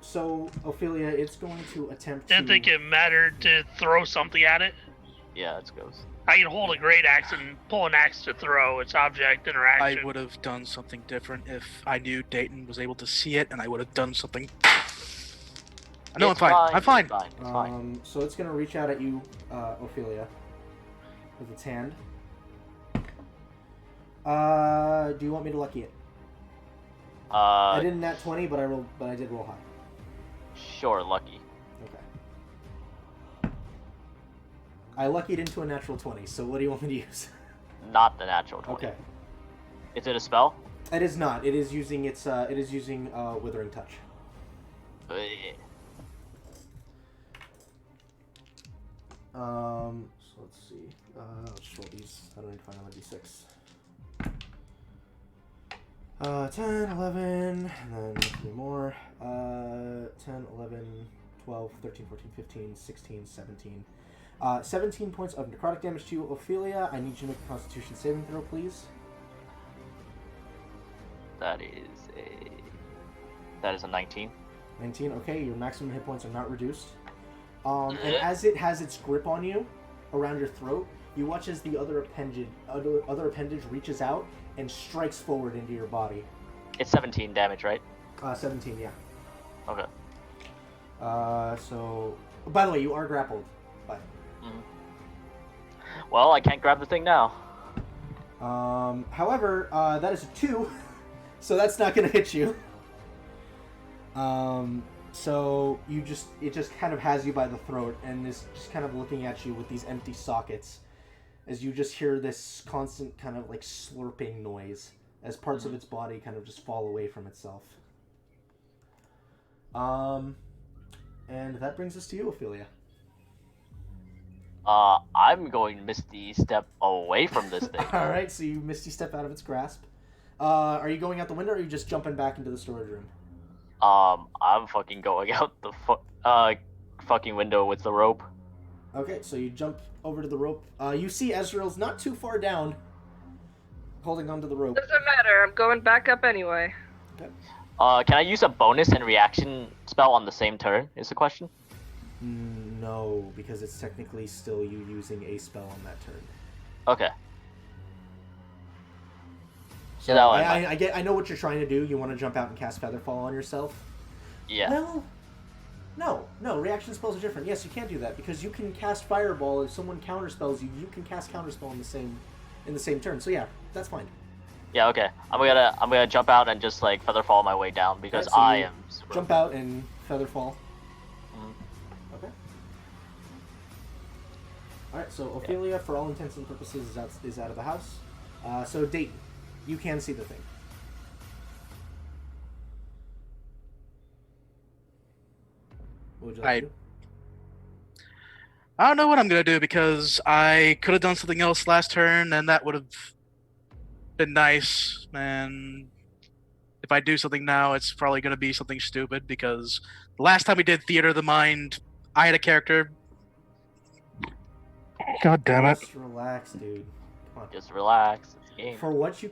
So Ophelia, it's going to attempt. Didn't think it mattered to throw something at it. Yeah, it goes. I can hold a great axe and pull an axe to throw. It's object interaction. I would have done something different if I knew Dayton was able to see it, and I would have done something. No, I'm fine. I'm fine. It's fine. So it's going to reach out at you, Ophelia, with its hand. Do you want me to lucky it? I didn't nat 20, but I did roll high. Sure, lucky. Okay. I luckied into a natural 20, so what do you want me to use? not the natural 20. Okay. Is it a spell? It is not. It is using its. It is using Withering Touch. So let's see. Let's just roll these. I don't need to find another d6. 10, 11, and then 3 more. 10, 11, 12, 13, 14, 15, 16, 17. 17 points of necrotic damage to you, Ophelia. I need you to make a Constitution saving throw, please. That is a 19. 19. Okay, your maximum hit points are not reduced. And as it has its grip on you, around your throat, you watch as the other appendage reaches out and strikes forward into your body. It's 17 damage, right? 17, yeah. Okay. So, by the way, you are grappled. But. Well, I can't grab the thing now. However, that is a 2, so that's not going to hit you. So it just kind of has you by the throat and is just kind of looking at you with these empty sockets as you just hear this constant kind of like slurping noise as parts of its body kind of just fall away from itself. And that brings us to you, Ophelia. I'm going to Misty Step away from this thing. Alright, so you Misty Step out of its grasp. Are you going out the window or are you just jumping back into the storage room? I'm fucking going out the fucking window with the rope. Okay, so you jump over to the rope. You see Ezreal's not too far down, holding onto the rope. Doesn't matter, I'm going back up anyway. Okay. Can I use a bonus and reaction spell on the same turn, is the question? No, because it's technically still you using a spell on that turn. Okay. So I know what you're trying to do. You want to jump out and cast Featherfall on yourself? Yeah. Well, no. Reaction spells are different. Yes, you can't do that because you can cast Fireball. If someone counterspells you, you can cast Counterspell in the same turn. So yeah, that's fine. Yeah. Okay. I'm gonna jump out and just like Featherfall my way down because right, so I am. Jump out and Featherfall. Okay. All right. So Ophelia, for all intents and purposes, is out of the house. So Dayton. You can see the thing. What would you like to do? I don't know what I'm going to do because I could have done something else last turn and that would have been nice. And if I do something now, it's probably going to be something stupid because the last time we did Theater of the Mind, I had a character. God damn it. Just relax, dude. Come on. Just relax. From what you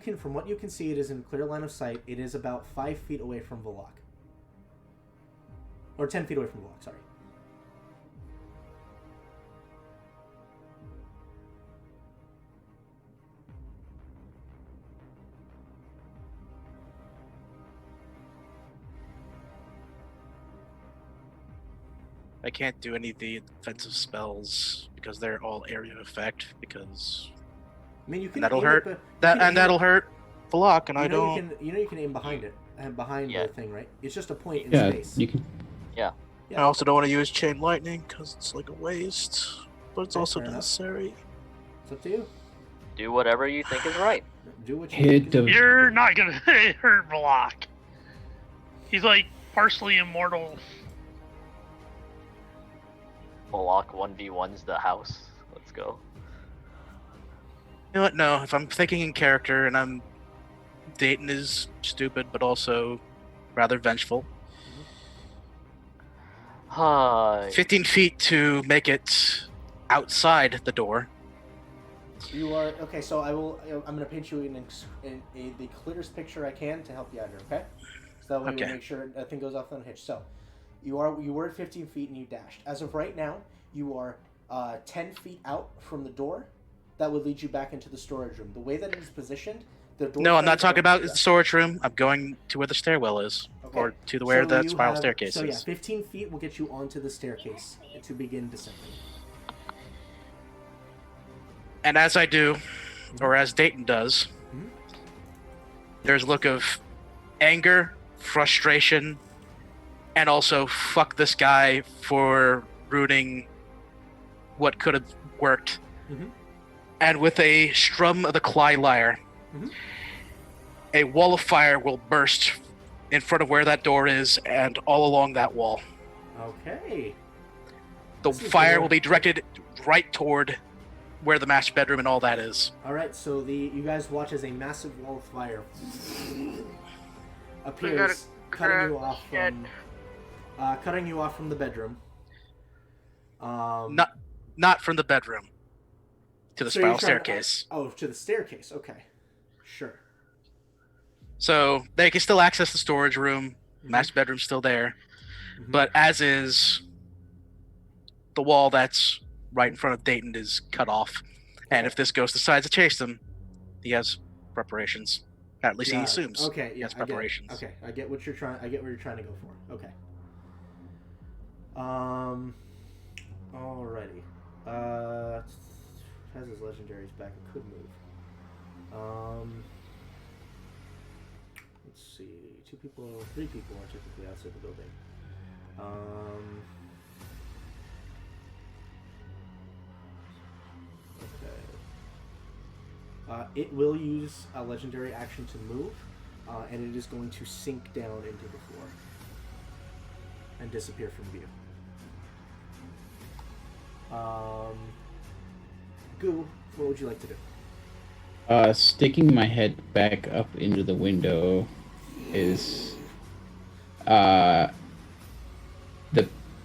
can see, it is in clear line of sight. It is about 5 feet away from Volok. Or 10 feet away from Volok, sorry. I can't do any of the defensive spells because they're all area effect because I mean, you can that'll hurt. That'll hurt Block, and I don't. You can aim behind it and behind the thing, right? It's just a point in space. You can. Yeah. I also don't want to use Chain Lightning because it's like a waste, but it's also necessary. It's up to you. Do whatever you think is right. Do what you think is right. You're not gonna hurt Block. He's like partially immortal. Block 1v1's the house. Let's go. You know what? No, if I'm thinking in character and I'm Dayton is stupid, but also rather vengeful. 15 feet to make it outside the door. You are okay. So I'm going to paint you in the clearest picture I can to help you out here. Okay. So that way we make sure nothing goes off unhitched. So you were at 15 feet and you dashed. As of right now, you are 10 feet out from the door. That would lead you back into the storage room. The way that it is positioned, the door. No, I'm not talking about the storage room. I'm going to where the stairwell is, or to where the spiral staircase is. So 15 feet will get you onto the staircase to begin descending. And as I do, or as Dayton does, there's a look of anger, frustration, and also fuck this guy for ruining what could have worked. And with a strum of the Cly lyre, a wall of fire will burst in front of where that door is and all along that wall. Okay. The fire will be directed right toward where the master bedroom and all that is. All right, so you guys watch as a massive wall of fire appears, cutting you off from the bedroom. Not from the bedroom to the spiral staircase. To the staircase. Okay, sure. So they can still access the storage room. Master bedroom's still there, but as is the wall that's right in front of Dayton is cut off. And if this ghost decides to chase them, he has preparations. At least he assumes. Okay, he has preparations. I get what you're trying. I get what you're trying to go for. Okay. Alrighty. Has his legendaries back and could move. Let's see. 3 people are typically outside the building. Okay. It will use a legendary action to move, and it is going to sink down into the floor and disappear from view. Goo, what would you like to do? Sticking my head back up into the window is... the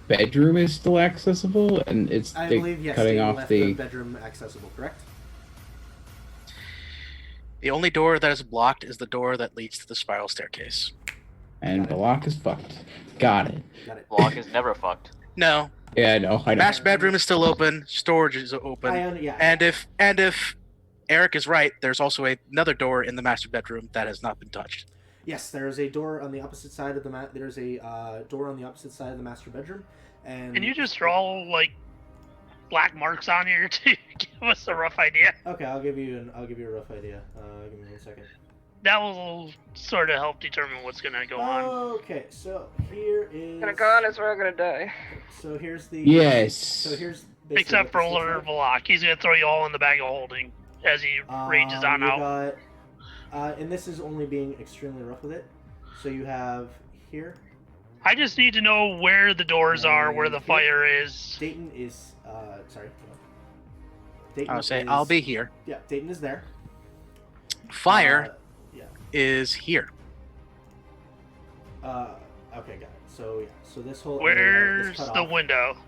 bedroom is still accessible, and it's cutting off the bedroom accessible, correct? The only door that is blocked is the door that leads to the spiral staircase. And the lock is fucked. Got it. Block is never fucked. No. Yeah, I know. Master bedroom is still open. Storage is open. And if Eric is right, there's also another door in the master bedroom that has not been touched. Yes, there is a door on the opposite side of the door on the opposite side of the master bedroom. And can you just draw like black marks on here to give us a rough idea? Okay, I'll give you a rough idea. Give me 1 second. That will sort of help determine what's gonna go on. Okay, so here is gonna go on is we're gonna die. So here's the So here's except for Verloc, he's gonna throw you all in the bag of holding as he rages on out. And this is only being extremely rough with it. So you have here. I just need to know where the doors are, where the fire is. Dayton is sorry. I'll be here. Yeah, Dayton is there. Fire is here. Okay, got it. So so this whole where's the window?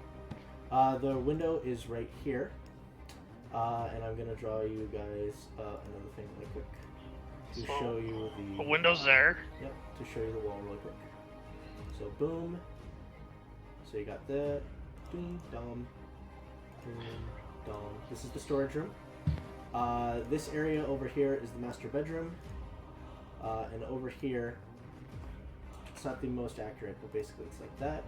The window is right here. And I'm gonna draw you guys another thing really quick to show you the window's there. Yep, to show you the wall really quick. So boom. So you got that. Boom, dom. Boom, dom. This is the storage room. This area over here is the master bedroom. And over here, it's not the most accurate, but basically it's like that.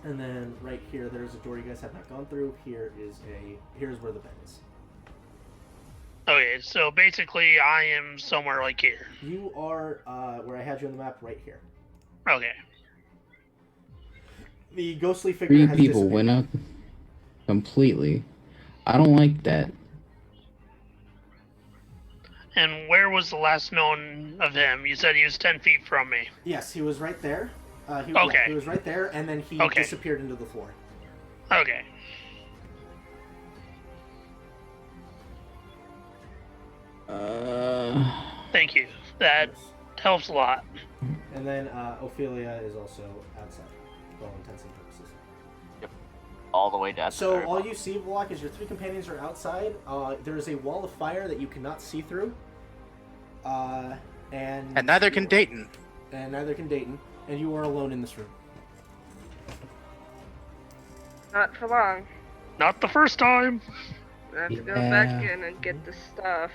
And then right here, there's a door you guys have not gone through. Here's where the bed is. Okay, so basically I am somewhere like here. You are where I had you on the map, right here. Okay. The ghostly figure has 3 people went up completely. I don't like that. And where was the last known of him? You said he was 10 feet from me. Yes, he was right there. He was right there, and then he disappeared into the floor. Okay. Thank you. That helps a lot. And then Ophelia is also outside, for all intents and purposes. Yep. All the way down. So all you see, Vlok, is your 3 companions are outside. There is a wall of fire that you cannot see through. And neither can Dayton. And neither can Dayton. And you are alone in this room. Not for long. Not the first time. I have to go back in and get the stuff.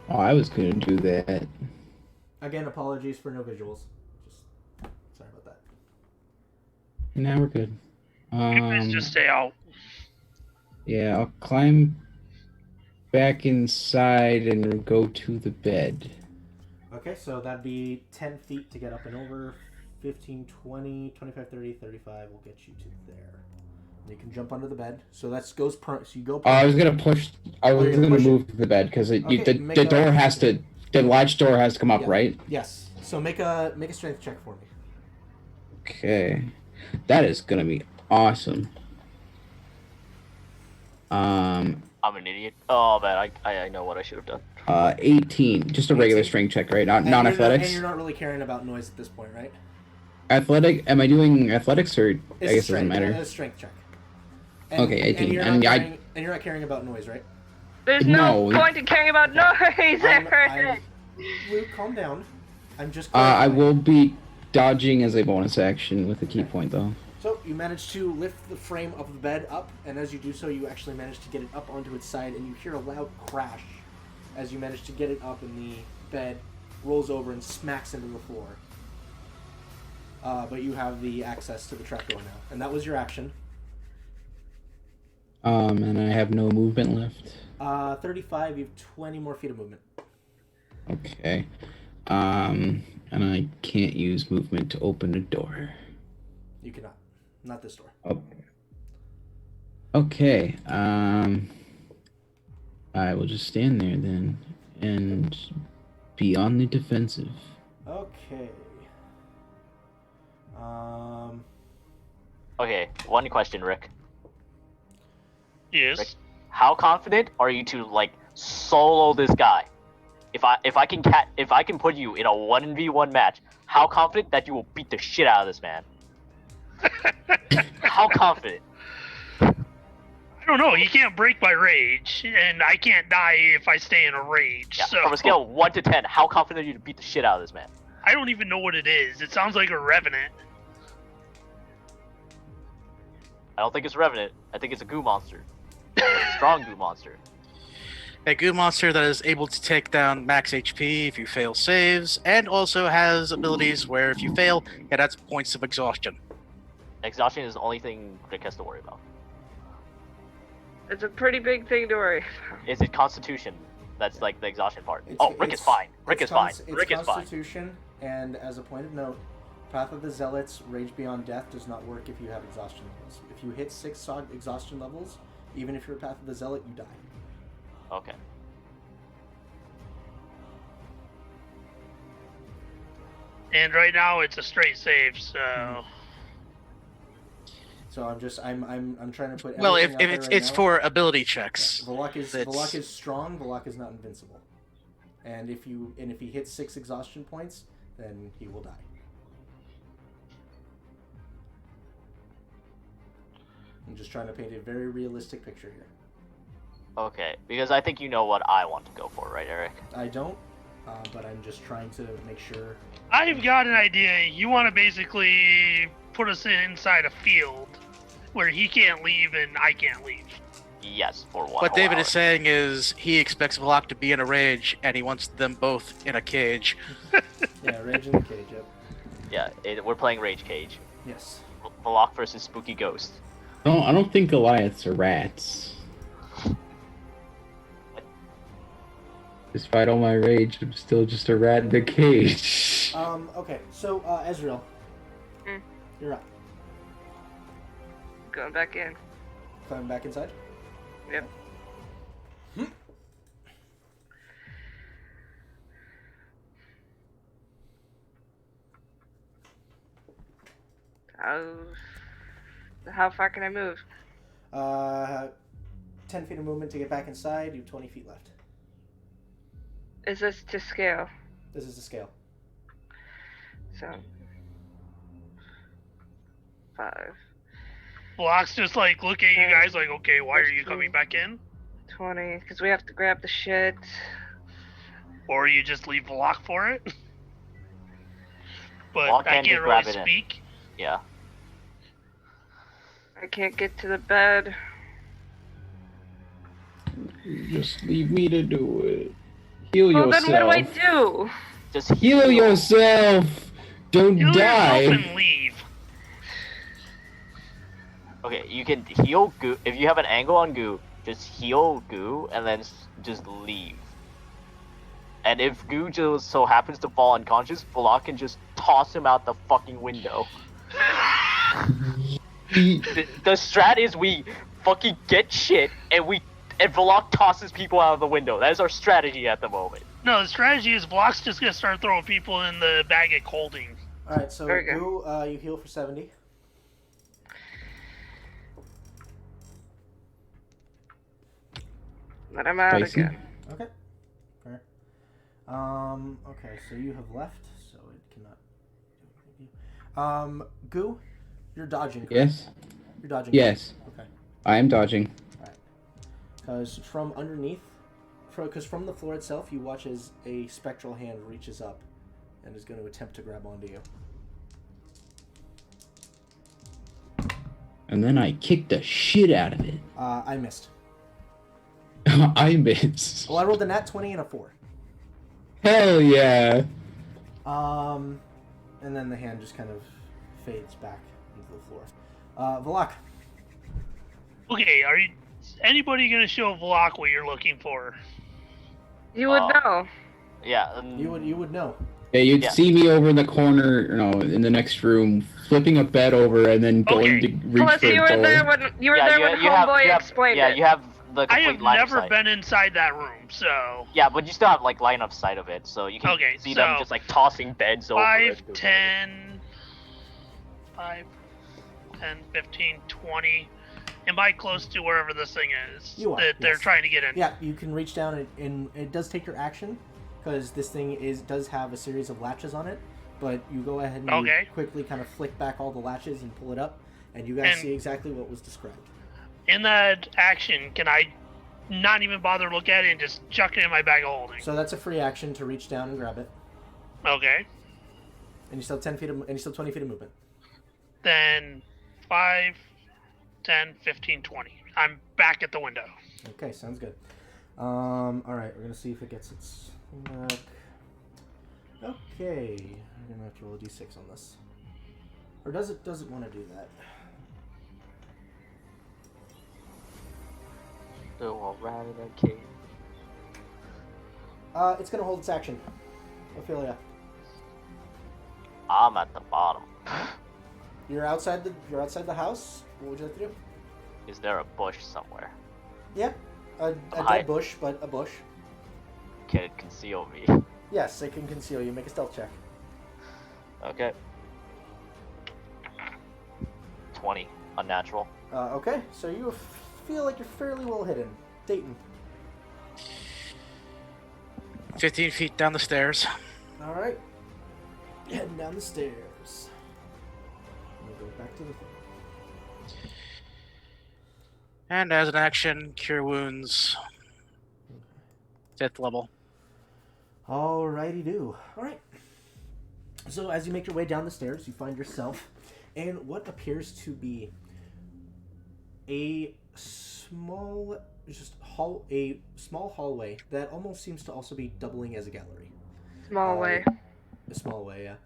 Oh, I was gonna do that. Again, apologies for no visuals. Just sorry about that. Now we're good. You guys just stay out. Yeah, I'll climb back inside and go to the bed. Okay, so that'd be 10 feet to get up and over. 15, 20, 25, 30, 35 will get you to there. You can jump under the bed. So that's goes so you go. I was gonna push. I was gonna move the bed because the door has to. The latch door has to come up, right? Yes. So make a strength check for me. Okay, that is gonna be awesome. I'm an idiot. Oh man, I know what I should have done. 18. Just a regular strength check, right? Not athletics. And you're not really caring about noise at this point, right? Athletic? Am I doing athletics or? It's I guess it doesn't matter. It's a strength check. And, okay, 18. And you're not caring about noise, right? There's no point in caring about noise. Luke, calm down. I'm just. I will be dodging as a bonus action with a key point, though. So you manage to lift the frame of the bed up, and as you do so, you actually manage to get it up onto its side, and you hear a loud crash as you manage to get it up, and the bed rolls over and smacks into the floor. But you have the access to the trapdoor now, and that was your action. And I have no movement left. 35. You have 20 more feet of movement. Okay. And I can't use movement to open a door. You cannot. Not this door. Okay. I will just stand there then and be on the defensive. Okay. Okay, one question, Rick. Yes. Rick, how confident are you to like solo this guy? If I can put you in a 1v1 match, how confident that you will beat the shit out of this man? How confident? I don't know. He can't break my rage, and I can't die if I stay in a rage. Yeah, so from a scale of 1 to 10, how confident are you to beat the shit out of this man? I don't even know what it is. It sounds like a revenant. I don't think it's Revenant. I think it's a goo monster. A strong goo monster. A goo monster that is able to take down max HP if you fail saves, and also has abilities where if you fail, it adds points of exhaustion. Exhaustion is the only thing Rick has to worry about. It's a pretty big thing to worry about. Is it Constitution? That's like the exhaustion part. Rick is fine. Rick is Constitution, and as a point of note, Path of the Zealots, Rage Beyond Death does not work if you have exhaustion levels. If you hit 6 exhaustion levels, even if you're a Path of the Zealot, you die. Okay. And right now it's a straight save, so. So I'm trying to put. Well, if it's for ability checks. Yeah. Volok is strong. Volok is not invincible. And if he hits 6 exhaustion points, then he will die. I'm just trying to paint a very realistic picture here. Okay, because I think you know what I want to go for, right, Eric? I don't, but I'm just trying to make sure. I've got an idea. You want to basically put us inside a field where he can't leave and I can't leave. Yes, for one. What David is saying is he expects Vlach to be in a rage, and he wants them both in a cage. Yeah, rage in the cage. Yep. Yeah, we're playing Rage Cage. Yes. Vlach versus Spooky Ghost. No, I don't think Goliaths are rats. Despite all my rage, I'm still just a rat in the cage. Okay, so, Ezreal. You're up. Going back in. Climbing back inside? Yep. How far can I move? 10 feet of movement to get back inside. You have 20 feet left. Is this to scale? This is the scale. So 5. Block's just like looking at you guys like, okay, why are you coming back in? 20, because we have to grab the shit. Or you just leave Block for it. But Block I can't really speak. Yeah. I can't get to the bed. Just leave me to do it. Heal well, yourself. Then what do I do? Just heal yourself. Don't heal die. Yourself and leave. Okay, you can heal Goo. If you have an angle on Goo, just heal Goo and then just leave. And if Goo just so happens to fall unconscious, Vlach can just toss him out the fucking window. The strat is we fucking get shit and Vlog tosses people out of the window. That is our strategy at the moment. No, the strategy is Block's just gonna start throwing people in the bag of holding. Alright, so Goo, you heal for 70. Let him out again. Okay. Fair. Okay, so you have left, so it cannot do anything. Goo, you're dodging, correct? Yes. You're dodging. Yes. Okay. I am dodging. Alright. Because from underneath, because from the floor itself, you watch as a spectral hand reaches up and is going to attempt to grab onto you. And then I kicked the shit out of it. I missed. I missed. Well, I rolled a nat 20 and a 4. Hell yeah. And then the hand just kind of fades back into the floor. Valak. Okay, are you? Anybody gonna show Vlog what you're looking for? You would know. Yeah. You would know. Yeah, you'd see me over in the corner, in the next room, flipping a bed over and then going to reach Plus, for a you were door. there when Homeboy explained it. Yeah, you have the I complete have line of never sight. been inside that room, so. Yeah, but you still have like line of sight of it, so you can see them just like tossing beds over. 5, 10, 15, 20. Am I close to wherever this thing is? You are. That they're trying to get in. Yeah, you can reach down and it does take your action because this thing does have a series of latches on it. But you go ahead and you quickly kind of flick back all the latches and pull it up, and you guys see exactly what was described. In that action, can I not even bother to look at it and just chuck it in my bag of holding? So that's a free action to reach down and grab it. Okay. And you still have 10 feet and you still have 20 feet of movement. Then 5, 10, 15, 20. I'm back at the window. Okay, sounds good. Alright, we're gonna see if it gets its thing back. Okay. I'm gonna have to roll a d6 on this. Or does it want to do that? It's gonna hold its action. Ophelia. I'm at the bottom. You're outside the house. What would you like to do? Is there a bush somewhere? Yeah, a dead bush, but a bush. Can it conceal me? Yes, it can conceal you. Make a stealth check. Okay. 20, unnatural. Okay, so you feel like you're fairly well hidden. Dayton. 15 feet down the stairs. All right. Heading down the stairs. We'll go back to the thing. And as an action, cure wounds. 5th level. Alrighty do. Alright. So as you make your way down the stairs, you find yourself in what appears to be a small hallway that almost seems to also be doubling as a gallery. Small way. A small way, yeah.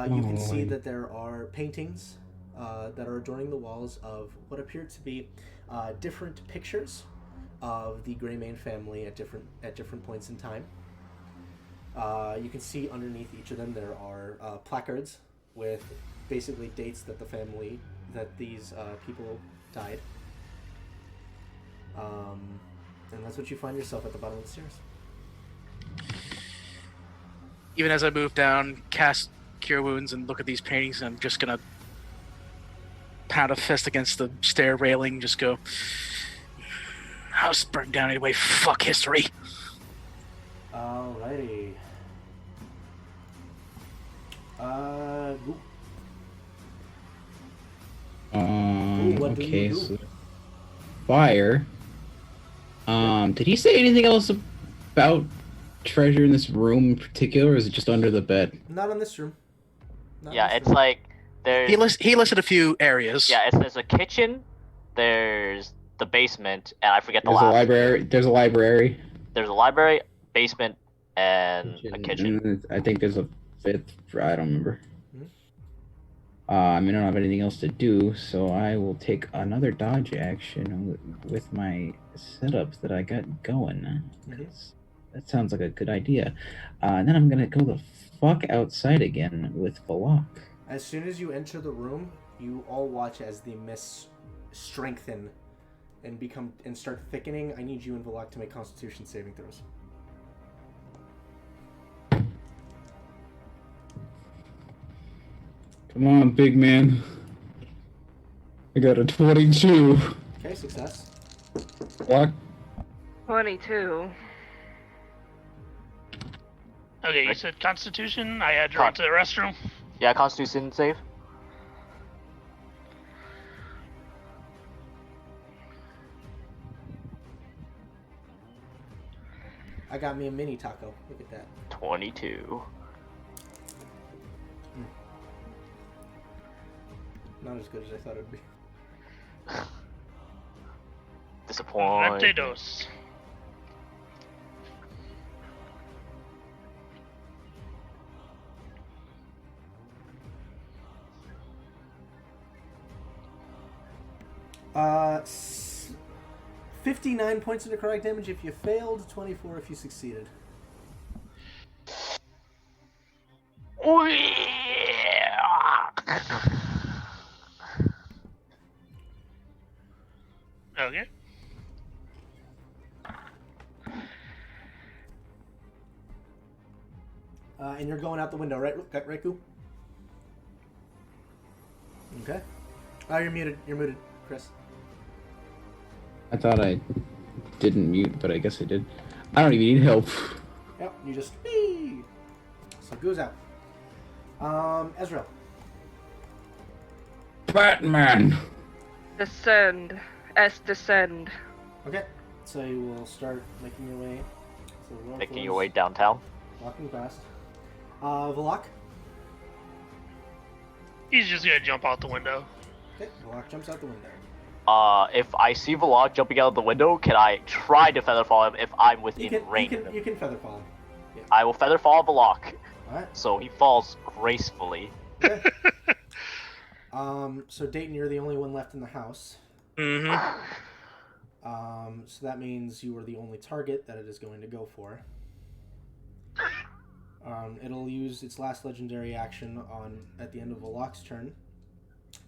You can see that there are paintings that are adorning the walls of what appear to be different pictures of the Greimayn family at different points in time. You can see underneath each of them there are placards with basically dates that these people died. And that's what you find yourself at the bottom of the stairs. Even as I move down, cast cure wounds and look at these paintings, I'm just gonna pound a fist against the stair railing, just go, house burned down anyway, fuck history. Alrighty. Okay, so fire. Did he say anything else about treasure in this room in particular, or is it just under the bed? Not in this room. It's like there's. He listed a few areas. Yeah, there's a kitchen, there's the basement, and I forget the last. There's a library. There's a library, basement, and a kitchen. I think there's a 5th. I don't remember. I don't have anything else to do, so I will take another dodge action with my setups that I got going. That sounds like a good idea. And then I'm gonna go the fuck outside again with Valak. As soon as you enter the room, you all watch as the mists strengthen and start thickening. I need you and Valak to make Constitution saving throws. Come on, big man. I got a 22. Okay, success. What? 22. Okay, you said Constitution. I had to run to the restroom. Yeah, Constitution save. I got me a mini taco. Look at that. 22. Not as good as I thought it would be. Disappointed. Potatoes. Uh, 59 points of necrotic damage if you failed, 24 if you succeeded. Okay. And you're going out the window, right, Riku? Okay. Oh, you're muted. You're muted, Chris. I thought I didn't mute, but I guess I did. I don't even need help. Yep, you just... So goes out. Ezreal. Batman! Descend. Descend. Okay, so you will start making your way. So roll Making for your us. way downtown. Walking fast. Valak. He's just gonna jump out the window. Okay, Valak jumps out the window. If I see Valak jumping out of the window, can I try to feather fall him if I'm within range of him? You can feather fall him. Yeah. I will feather fall Valak, Alright. so he falls gracefully. Okay. So Dayton, you're the only one left in the house. Mm-hmm. So that means you are the only target that it is going to go for. It'll use its last legendary action at the end of Valak's turn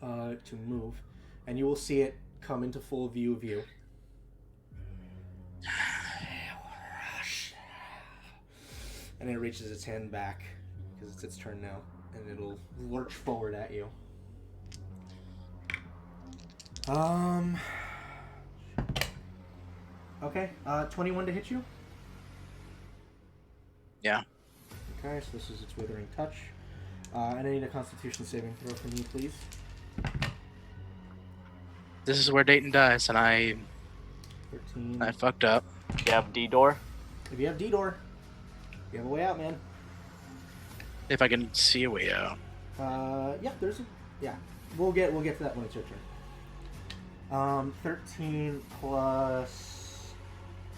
to move, and you will see it come into full view of you. And it reaches its hand back because it's its turn now, and it'll lurch forward at you. Okay, 21 to hit you? Yeah. Okay, so this is its Withering Touch. And I need a Constitution saving throw from you, please. This is where Dayton dies, and I 13. fucked up. You have D-Door? If you have D-Door, you have a way out, man. If I can see a way out. Yeah, yeah. We'll get to that when it's your turn. 13 plus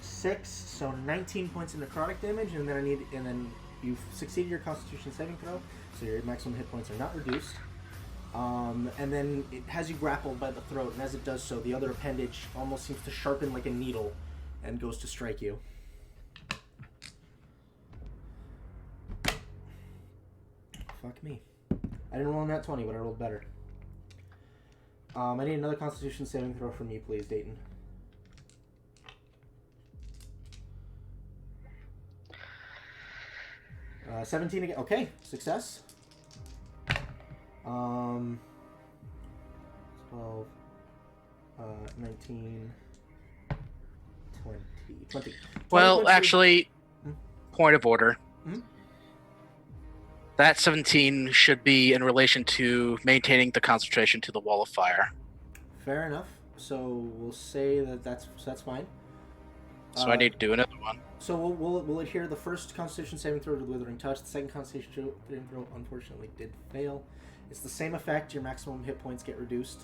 6, so 19 points of necrotic damage, and then you've succeeded your Constitution saving throw, so your maximum hit points are not reduced. And then it has you grappled by the throat, and as it does so, the other appendage almost seems to sharpen like a needle and goes to strike you. Fuck me. I didn't roll on that 20, but I rolled better. I need another Constitution saving throw from you, please, Dayton. Uh, 17 again. Okay, success. 12, 19, 20. Well, actually, point of order. Hmm? That 17 should be in relation to maintaining the concentration to the wall of fire. Fair enough. So we'll say that's fine. So I need to do another one. So we'll adhere the first Constitution saving throw to the Withering Touch. The second Constitution saving throw unfortunately did fail. It's the same effect. Your maximum hit points get reduced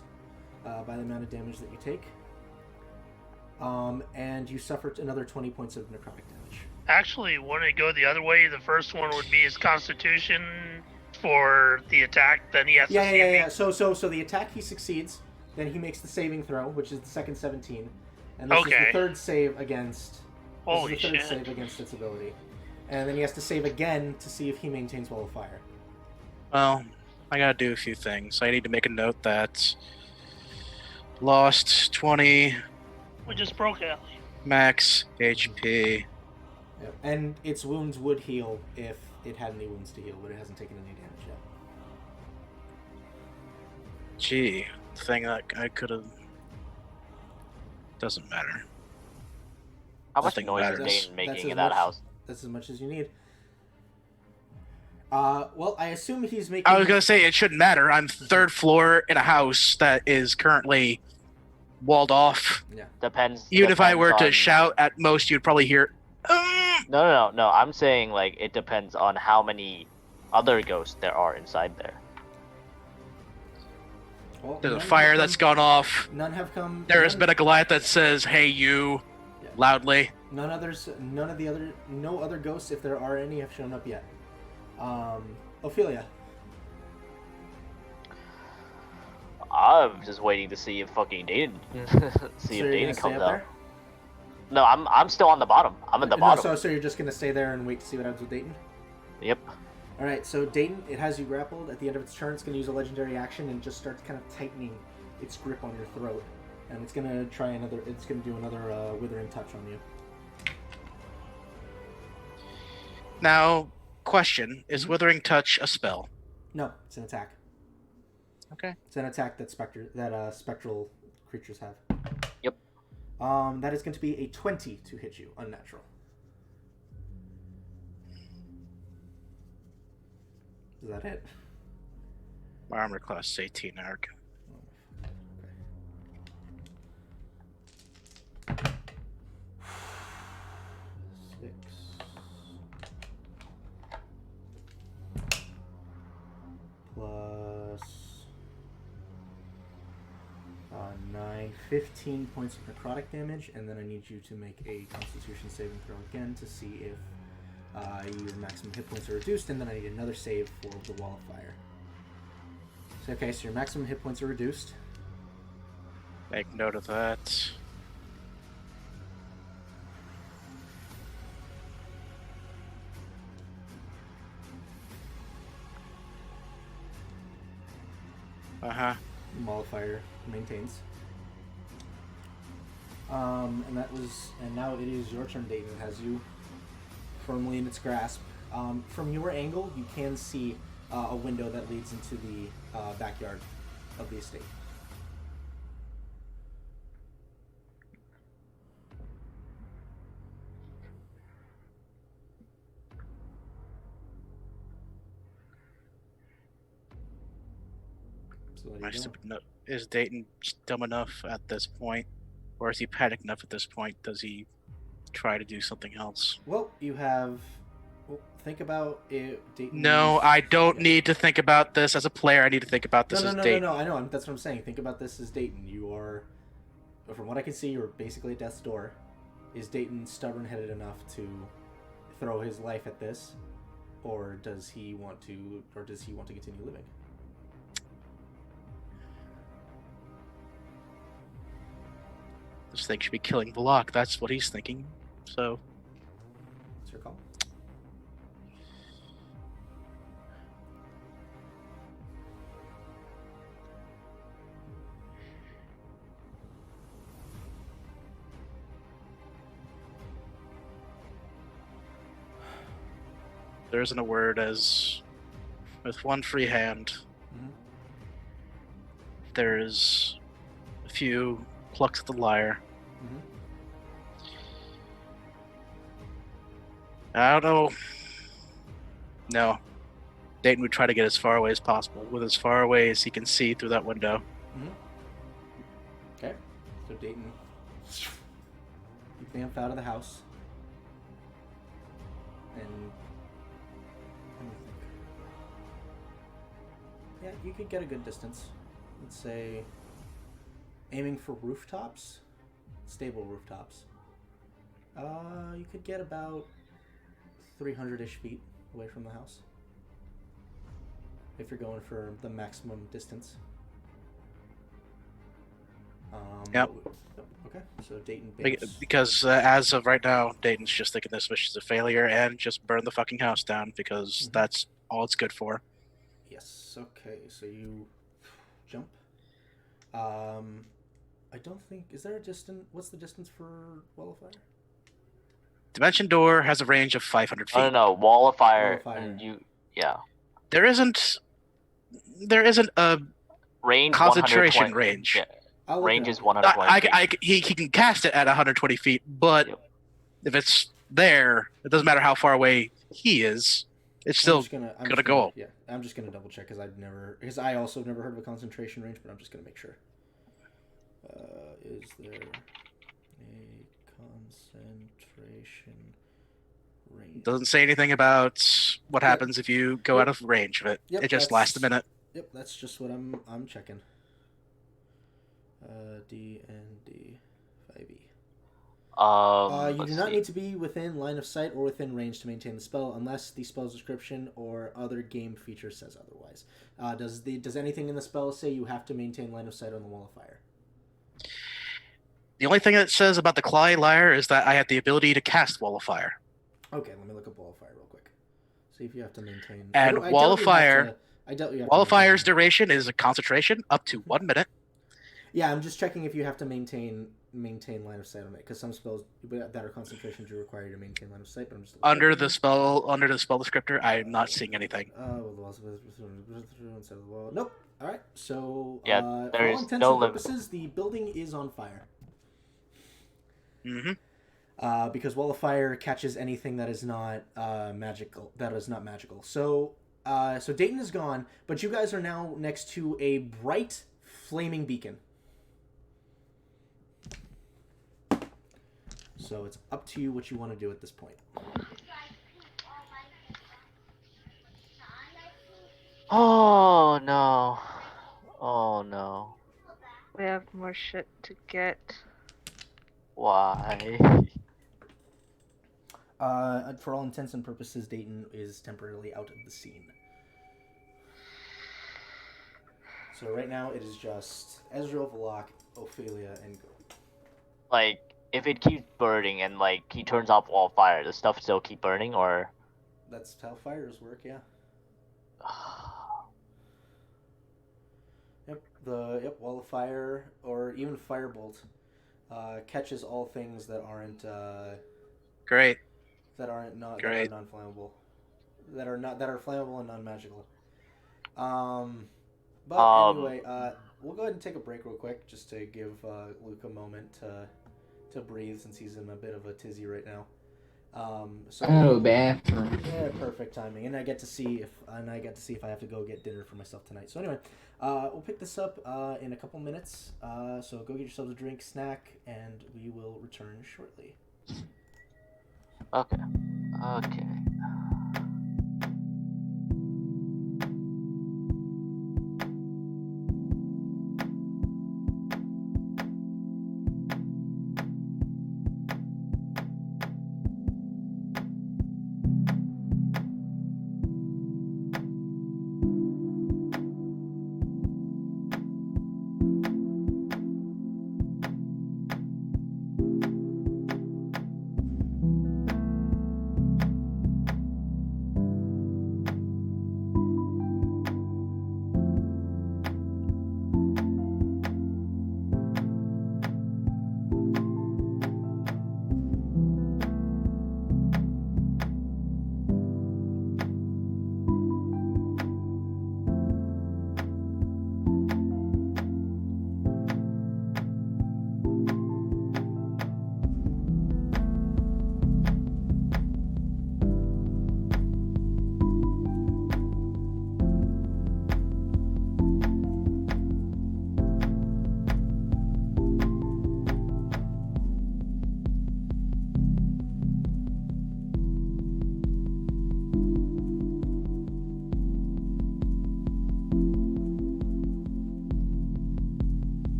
by the amount of damage that you take. And you suffer another 20 points of necrotic damage. Actually, wouldn't it go the other way? The first one would be his Constitution for the attack, then he has to see Yeah. So the attack he succeeds, then he makes the saving throw, which is the second 17. And this is the third save against... Holy this is the third shit. save against its ability. And then he has to save again to see if he maintains Wall of Fire. Well, I gotta do a few things. I need to make a note that lost 20 We just broke Allie. max HP. Yep. And its wounds would heal if it had any wounds to heal, but it hasn't taken any damage yet. Gee, thing that I could have. Doesn't matter. How much Nothing noise is matters. Dayton making as in that much- house? That's as much as you need. Well, I assume he's making. I was gonna say it shouldn't matter. I'm third floor in a house that is currently walled off. Depends. Even if I depends were to on- shout, at most you'd probably hear. No. I'm saying like it depends on how many other ghosts there are inside there. Well, There's a none fire have that's come- gone off. None have come. There has none- been a Goliath that says, "Hey, you," Yeah. loudly. No other ghosts, if there are any, have shown up yet. Ophelia. I'm just waiting to see if fucking Dayton, So see you're if gonna Dayton stay comes up out. there? No, I'm still on the bottom. I'm at the No, bottom. so you're just gonna stay there and wait to see what happens with Dayton? Yep. Alright, so Dayton, it has you grappled. At the end of its turn, it's gonna use a legendary action and just start kind of tightening its grip on your throat. And it's gonna do another withering touch on you. Now, question: is Withering Touch a spell? No, it's an attack. Okay. It's an attack that spectral creatures have. Yep. That is going to be a 20 to hit you, unnatural. Is that it? My armor class is 18 arc. Six. Plus 9, 15 points of necrotic damage, and then I need you to make a Constitution saving throw again to see if your maximum hit points are reduced, and then I need another save for the Wall of Fire. So, okay, so your maximum hit points are reduced. Make note of that. Uh-huh. Wall of Fire maintains. And now it is your turn, Dayton. It has you firmly in its grasp. From your angle, you can see a window that leads into the backyard of the estate. So what are My you doing? stupid no- is Dayton dumb enough at this point? Or is he panicked enough at this point? Does he try to do something else? Well, you have. Well, think about it. Dayton. No, I don't need to think about this as a player. I need to think about this No, as no, no, Dayton. no, no. I know. That's what I'm saying. Think about this as Dayton. You are, from what I can see, you're basically at death's door. Is Dayton stubborn-headed enough to throw his life at this, or does he want to continue living? This thing should be killing Block. That's what he's thinking. So, It's your call. there isn't a word as with one free hand. Mhm. There's a few plucks of the lyre. Mhm. I don't know. No. Dayton would try to get as far away as possible, with as far away as he can see through that window. Okay. So Dayton, you vamp out of the house, and let me think. Yeah, you could get a good distance. Let's say aiming for rooftops, stable rooftops. You could get about 300-ish feet away from the house if you're going for the maximum distance. Yep. Okay, so Dayton base. Because as of right now, Dayton's just thinking this mission's a failure and just burn the fucking house down because Mhm. that's all it's good for. Yes. Nice. Okay, so you jump. I don't think... Is there a distance... What's the distance for Wall of Fire? Dimension Door has a range of 500 feet. No. Wall of Fire. Wall of Fire. And you... Yeah. There isn't a Range concentration 120. range. Yeah. Range is 120 feet. He can cast it at 120 feet, but Yep. if it's there, it doesn't matter how far away he is. It's still gonna go. Yeah, I'm just gonna double check because I also have never heard of a concentration range, but I'm just gonna make sure. Is there a concentration range? Doesn't say anything about what happens if you go out of range of it. Yep, It just lasts a minute. Yep, that's just what I'm checking. D and D 5e. You do not need to be within line of sight or within range to maintain the spell, unless the spell's description or other game feature says otherwise. Does anything in the spell say you have to maintain line of sight on the Wall of Fire? The only thing that says about the Clay Lyre is that I have the ability to cast Wall of Fire. Okay, let me look up Wall of Fire real quick. See if you have to maintain. And Wall of Fire. Wall of Fire's duration is a concentration up to 1 minute. Yeah, I'm just checking if you have to maintain line of sight on it, because some spells that are concentrations do require you to maintain line of sight. But I'm just under the spell descriptor, I'm not seeing anything. Nope. All right. So yeah, for all intents and purposes, the building is on fire. Mm-hmm. Because Wall of Fire catches anything that is not magical. So Dayton is gone, but you guys are now next to a bright, flaming beacon. So it's up to you what you want to do at this point. Oh no. Oh no. We have more shit to get. Why? For all intents and purposes, Dayton is temporarily out of the scene. So right now it is just Ezreal, Valak, Ophelia, and Go. Like, if it keeps burning and like he turns off Wall of Fire, does stuff still keep burning, or? That's how fires work, yeah. Yep, Wall of Fire or even Firebolt catches all things that aren't Great. That are non-flammable. That are flammable and non-magical. But anyway, we'll go ahead and take a break real quick just to give Luke a moment to breathe, since he's in a bit of a tizzy right now. Bathroom. Yeah, perfect timing. And I get to see if I have to go get dinner for myself tonight. So anyway, we'll pick this up in a couple minutes. So go get yourselves a drink, snack, and we will return shortly. Okay.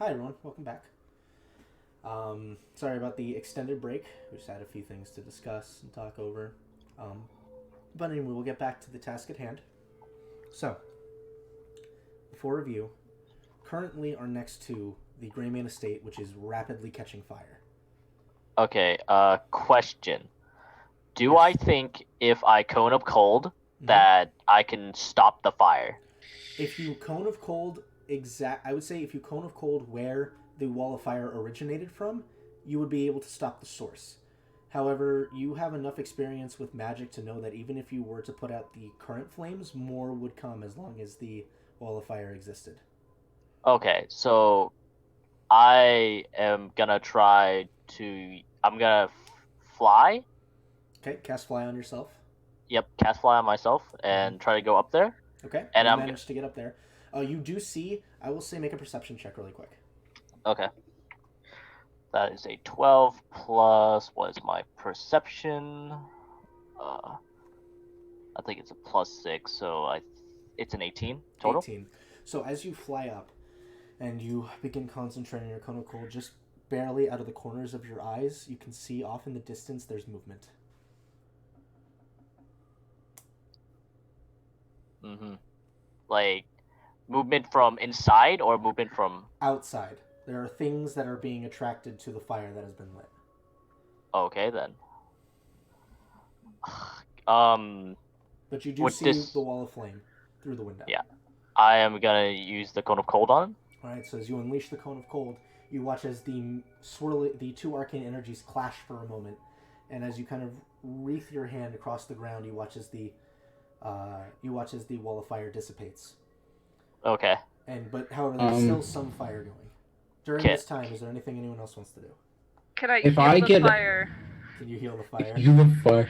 Hi everyone, welcome back. Sorry about the extended break. We just had a few things to discuss and talk over. But anyway, we'll get back to the task at hand. So, the four of you currently are next to the Greimayn Estate, which is rapidly catching fire. Okay, question. Do Yes. I think if I cone up cold that I can stop the fire? If you cone of cold I would say if you cone of cold where the wall of fire originated from, you would be able to stop the source. However, you have enough experience with magic to know that even if you were to put out the current flames, more would come as long as the wall of fire existed. Okay, so I am gonna try to. I'm gonna fly. Okay, cast fly on yourself. Yep, cast fly on myself and try to go up there. Okay, and you I'm managed to get up there. You do see, I will say make a perception check really quick. Okay. That is a 12 plus, what is my perception? I think it's a +6, so it's an 18 total. 18. So as you fly up and you begin concentrating your cone of cold, just barely out of the corners of your eyes, you can see off in the distance there's movement. Like, movement from inside or movement from... Outside. There are things that are being attracted to the fire that has been lit. Okay, then. But you do see the wall of flame through the window. Yeah. I am gonna use the cone of cold on him. Alright, so as you unleash the cone of cold, you watch as the two arcane energies clash for a moment, and as you kind of wreath your hand across the ground, you watch as the wall of fire dissipates. Okay. But however, there's still some fire going. During this time, is there anything anyone else wants to do? Can I heal the fire? Can you heal the fire? Heal the fire.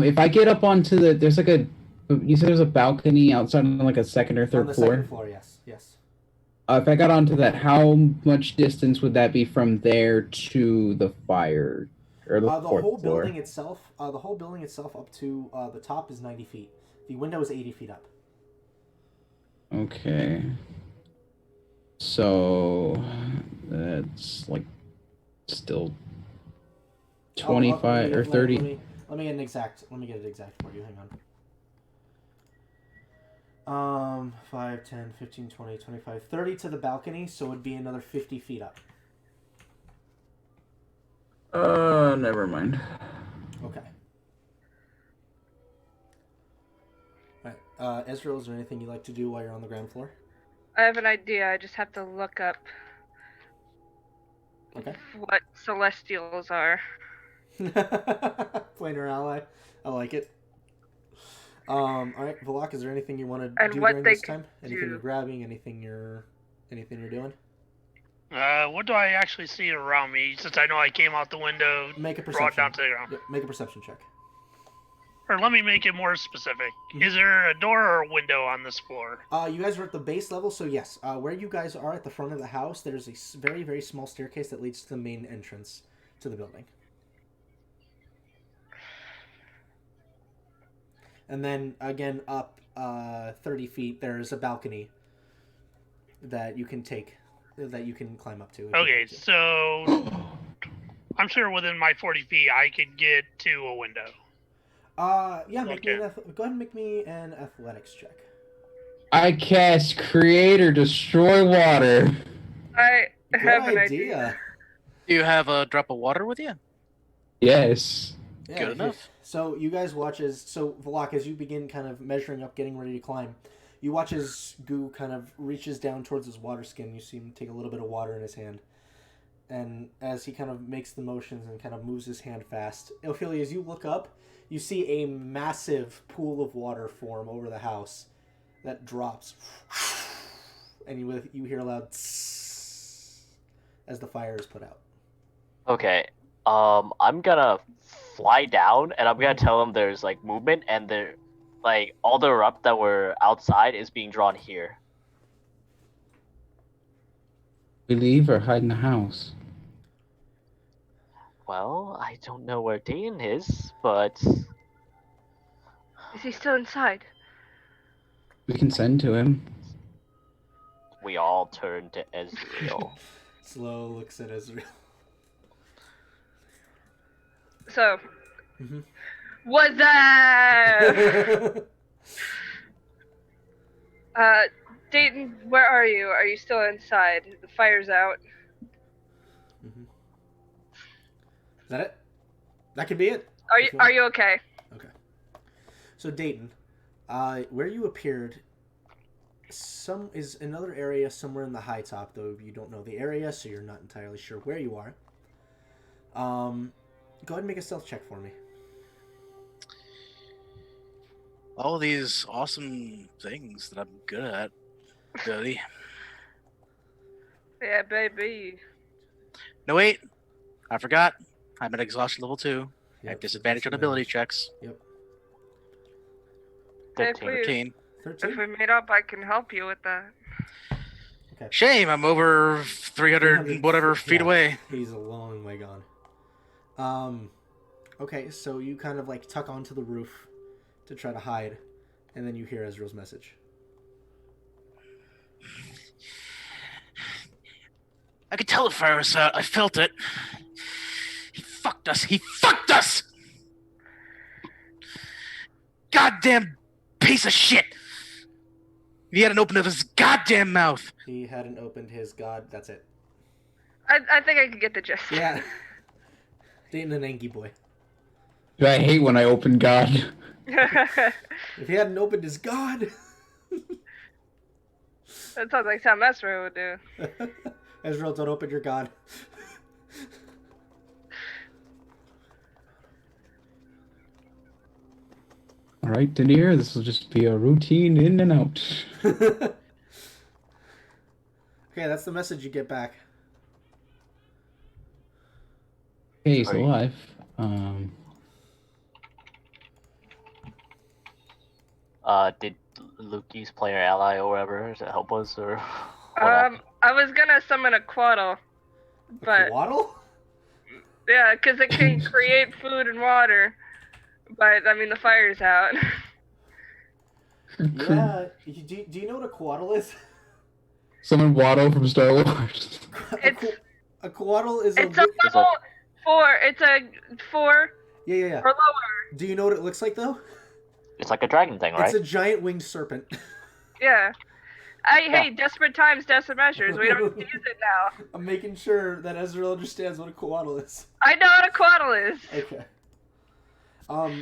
If I get up onto there's like you said there's a balcony outside on like a second or third on the floor? Second floor, yes. If I got onto that, how much distance would that be from there to the fire? Or the whole building itself, up to the top is 90 feet. The window is 80 feet up. Okay. So that's like still 25 or 30. Let me get it exact for you. Hang on. 5, 10, 15, 20, 25, 30 to the balcony, so it would be another 50 feet up. Never mind. Okay. Alright. Ezreal, is there anything you'd like to do while you're on the ground floor? I have an idea. I just have to look up what celestials are. Planar ally. I like it. Alright, Valak, is there anything you want to do what during they this time? Anything you're grabbing? Anything you're doing? What do I actually see around me? Since I know I came out the window, make a brought perception. down to the ground. Yep, make a perception check. Or let me make it more specific. Is there a door or a window on this floor? You guys are at the base level, so yes. Where you guys are at the front of the house, there's a very, very small staircase that leads to the main entrance to the building. And then, again, up 30 feet, there's a balcony that you can climb up to. Okay, so I'm sure within my 40 feet I could get to a window. Yeah, go ahead and make me an athletics check. I cast Create or Destroy Water. I have Good an idea. Do you have a drop of water with you? Yes. Yeah, Good enough. So you guys watch Valak, as you begin kind of measuring up, getting ready to climb, you watch as Goo kind of reaches down towards his water skin. You see him take a little bit of water in his hand. And as he kind of makes the motions and kind of moves his hand fast, Ophelia, as you look up, you see a massive pool of water form over the house that drops. And you hear a loud tss as the fire is put out. Okay. I'm gonna fly down and I'm gonna tell them there's like movement and all the erupt that were outside is being drawn here. We leave or hide in the house? Well, I don't know where Dayton is, but... Is he still inside? We can send to him. We all turn to Ezreal. Slow looks at Ezreal. So, what's that? Dayton, where are you? Are you still inside? The fire's out. Is that it? That could be it. Are you okay? Okay. So Dayton, where you appeared, is another area somewhere in the high top, though you don't know the area, so you're not entirely sure where you are. Go ahead and make a stealth check for me. All these awesome things that I'm good at, Billy. Yeah, baby. No, wait. I forgot. I'm at exhaustion level 2. Yep, I have disadvantage on ability checks. Yep. 13. If we meet up, I can help you with that. Okay. Shame, I'm over 300 whatever feet away. He's a long way gone. Okay, so you kind of like tuck onto the roof to try to hide, and then you hear Ezreal's message. I could tell the fire was out. I felt it. He fucked us. He fucked us! Goddamn piece of shit! He hadn't opened up his goddamn mouth. He hadn't opened his god. That's it. I think I can get the gist. Yeah. Dayton an Angie boy. I hate when I open God. If he hadn't opened his god. That sounds like something Ezreal would do. Ezreal, don't open your god. Alright, Denier, this will just be a routine in and out. Okay, that's the message you get back. Okay, he's alive. Did Luki's player ally or whatever help us or? I was gonna summon a Quaddle, but Waddle? yeah, because it can create food and water. But I mean, the fire's out. Yeah. Do you know what a Quaddle is? Someone Waddle from Star Wars. A Quaddle is it's a level 4. It's a 4. Yeah. Or lower. Do you know what it looks like though? It's like a dragon thing, right? It's a giant winged serpent. Yeah. Hey, desperate times, desperate measures. We don't use it now. I'm making sure that Ezreal understands what a Quaddle is. I know what a Quaddle is. Okay.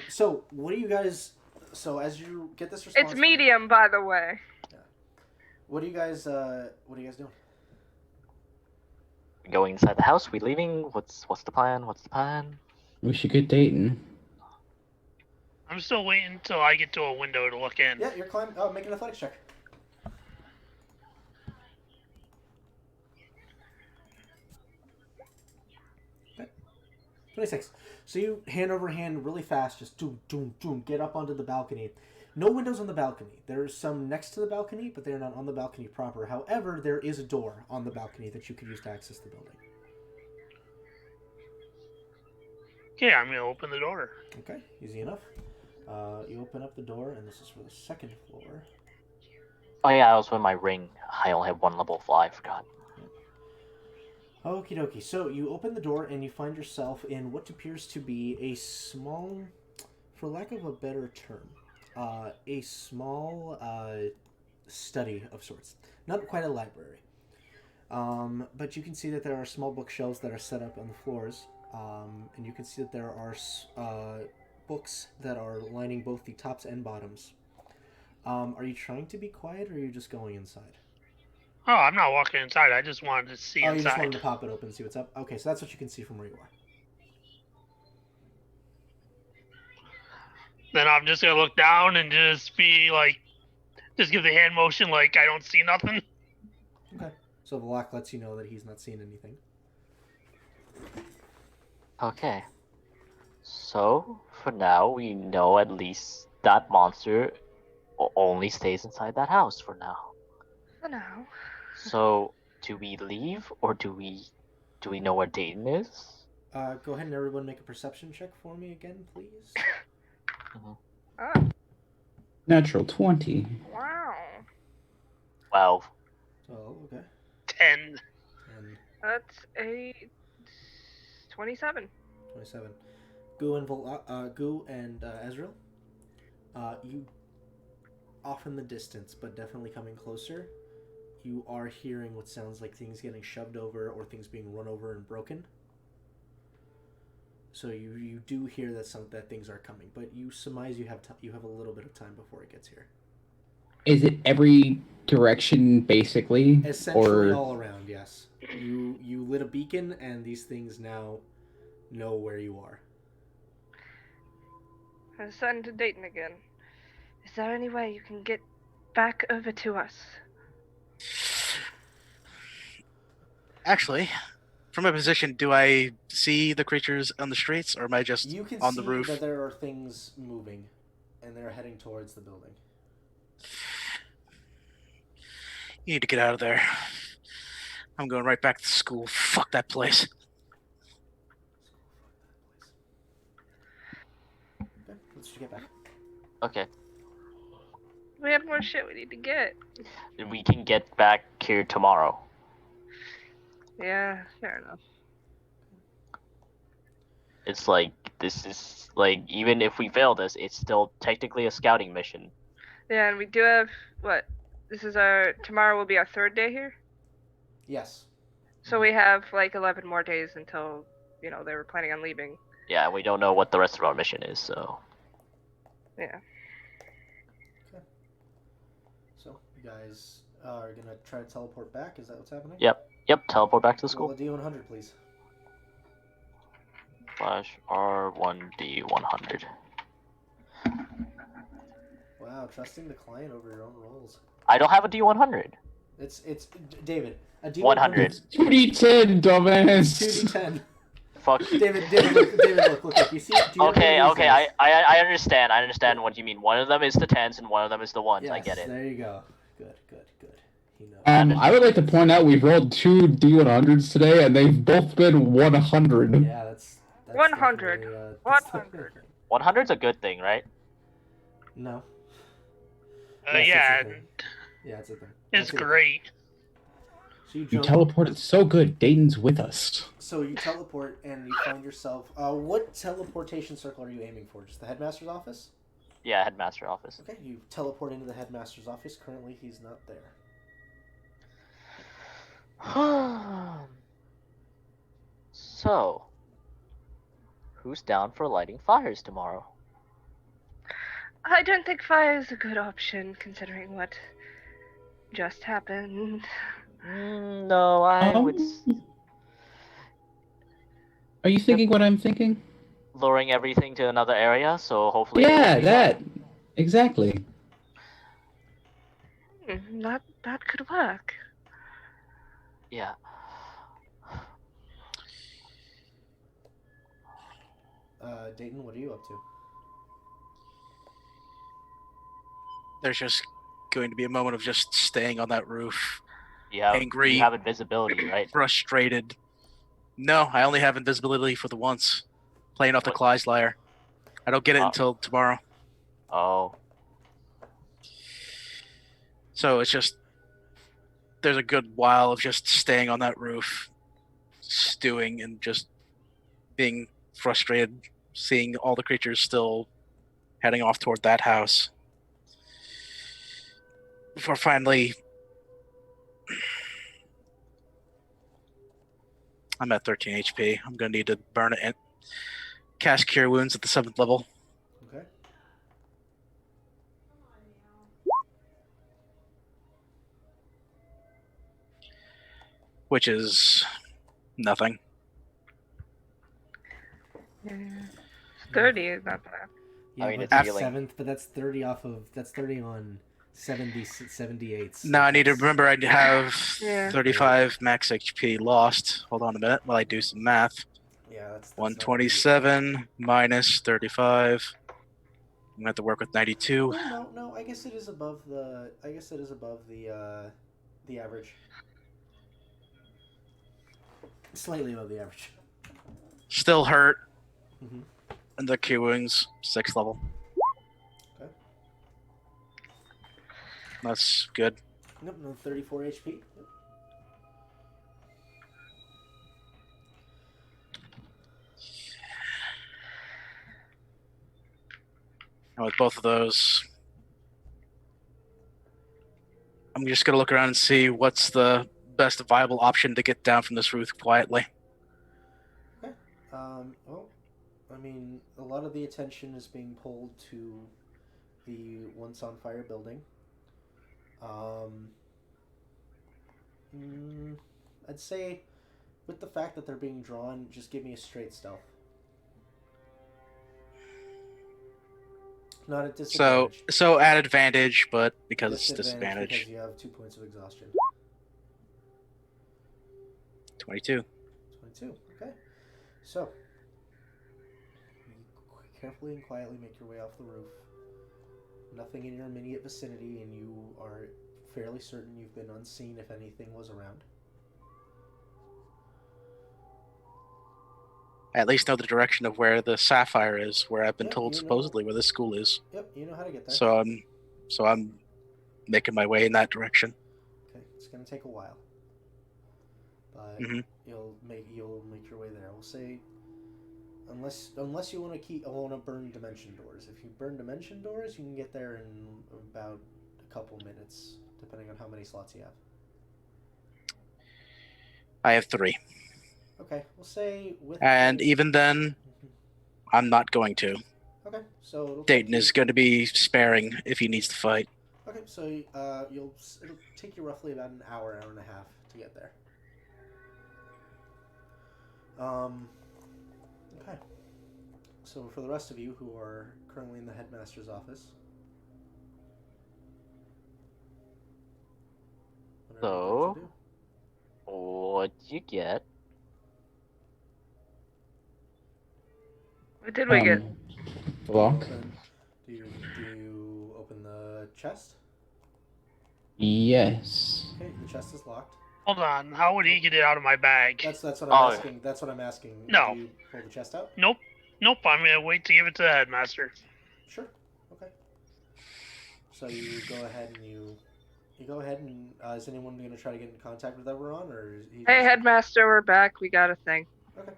So what do you guys? So as you get this response, it's medium, by the way. Yeah. What are you guys doing? Going inside the house? We leaving? What's the plan? We should get Dayton. I'm still waiting until I get to a window to look in. Yeah, you're climbing. Make an athletics check. Okay. 26. So you hand over hand really fast, just doom, doom, doom, get up onto the balcony. No windows on the balcony. There's some next to the balcony, but they're not on the balcony proper. However, there is a door on the balcony that you could use to access the building. Okay, I'm gonna open the door. Okay, easy enough. You open up the door, and this is for the second floor. Oh yeah, I was with my ring. I only have 1 level 5, I forgot. Okie dokie. So you open the door, and you find yourself in what appears to be a small, for lack of a better term, a small study of sorts. Not quite a library. But you can see that there are small bookshelves that are set up on the floors. And you can see that there are books that are lining both the tops and bottoms. Are you trying to be quiet, or are you just going inside? Oh, I'm not walking inside. I just wanted to see inside. You just wanted to pop it open and see what's up? Okay, so that's what you can see from where you are. Then I'm just gonna look down and just be like, just give the hand motion like I don't see nothing. Okay, so the lock lets you know that he's not seeing anything. Okay. So, for now, we know at least that monster only stays inside that house for now. For now. So, do we leave, or do we know where Dayton is? Go ahead and everyone make a perception check for me again, please. Oh. Natural 20. Wow. 12. Oh, okay. 10. And That's a 27. 27. Goo and Ezreal, you off in the distance, but definitely coming closer, you are hearing what sounds like things getting shoved over or things being run over and broken. So you do hear that things are coming, but you surmise you have a little bit of time before it gets here. Is it every direction basically? Essentially all around, yes. You lit a beacon and these things now know where you are. I'm sending to Dayton again. Is there any way you can get back over to us? Actually, from my position, do I see the creatures on the streets, or am I just You can on see the roof? that there are things moving, and they're heading towards the building. You need to get out of there. I'm going right back to school. Fuck that place. Okay, let's get back. Okay. We have more shit we need to get. We can get back here tomorrow. Yeah, fair enough. It's like, this is, like, even if we fail this, it's still technically a scouting mission. Yeah, and we do have, what? Tomorrow will be our 3rd day here? Yes. So we have, like, 11 more days until, they were planning on leaving. Yeah, we don't know what the rest of our mission is, so. Yeah. Okay. So, you guys are gonna try to teleport back? Is that what's happening? Yep, teleport back to the school. Roll a D100, please. Slash R1D100. Wow, trusting the client over your own rolls. I don't have a D100. It's David. A D100. 100. 2d10, dumbass. 2d10. Fuck. David, look. You see? Okay, I understand what you mean. One of them is the 10s and one of them is the 1s. Yes, I get it. There you go. Good. He knows. I would like to point out we've rolled 2 D100s today, and they've both been 100. Yeah, that's 100. 100. 100's a good thing, right? No. Yeah. Yeah, it's a thing. It's great. So you You teleported so good. Dayton's with us. So you teleport and you find yourself. What teleportation circle are you aiming for? Just the headmaster's office? Yeah, headmaster office. Okay, you teleport into the headmaster's office. Currently, he's not there. So, who's down for lighting fires tomorrow? I don't think fire is a good option, considering what just happened. No, I would. Are you thinking what I'm thinking? Luring everything to another area, so hopefully. Yeah, that. Exactly. That could work. Yeah. Dayton, what are you up to? There's just going to be a moment of just staying on that roof. Yeah. Angry. You have invisibility, right? Frustrated. No, I only have invisibility for the once. Playing off the Clyde's Lyre. I don't get it until tomorrow. Oh. So it's just... There's a good while of just staying on that roof, stewing and just being frustrated, seeing all the creatures still heading off toward that house. Before finally... I'm at 13 HP. I'm going to need to burn it and cast Cure Wounds at the 7th level. Okay. Which is nothing. 30 is not bad. Yeah, I mean, but it's that's healing. 7th, but that's 30 that's 30 on 78. Now I need to remember I have Yeah. 35 max HP lost. Hold on a minute while I do some math. Yeah, that's 127 minus 35. I'm gonna have to work with 92. No. I guess it is above the. The average. Slightly above the average. Still hurt. Mm-hmm. And the Q wounds, 6th level. Okay. That's good. Nope, no 34 HP. with both of those, I'm just gonna look around and see what's the best viable option to get down from this roof quietly. Okay. Well, I mean, a lot of the attention is being pulled to the once on fire building. I'd say, with the fact that they're being drawn, just give me a straight stealth. Not at disadvantage. So at advantage, but because it's disadvantage. Because you have 2 points of exhaustion. 22. 22. Okay. So, you carefully and quietly make your way off the roof. Nothing in your immediate vicinity, and you are fairly certain you've been unseen if anything was around. At least know the direction of where the Sapphire is, where I've been told supposedly where the school is. Yep, you know how to get there. So I'm making my way in that direction. Okay, it's gonna take a while, but you'll make your way there. I will say, unless you want to burn dimension doors. If you burn dimension doors, you can get there in about a couple minutes, depending on how many slots you have. I have 3. Okay, we'll say with. And even then, I'm not going to. Okay, so Dayton is going to be sparing if he needs to fight. Okay, so it'll take you roughly about an hour and a half to get there. Okay. So for the rest of you who are currently in the headmaster's office. So, what'd you get? What did we get? Block. Do you open the chest? Yes. Okay, the chest is locked. Hold on. How would he get it out of my bag? That's what I'm asking. That's what I'm asking. No. Do you pull the chest out? Nope. I'm gonna wait to give it to the headmaster. Sure. Okay. So you go ahead and you go ahead and is anyone going to try to get in contact with Everon, or is he Hey, headmaster, we're back. We got a thing. Okay.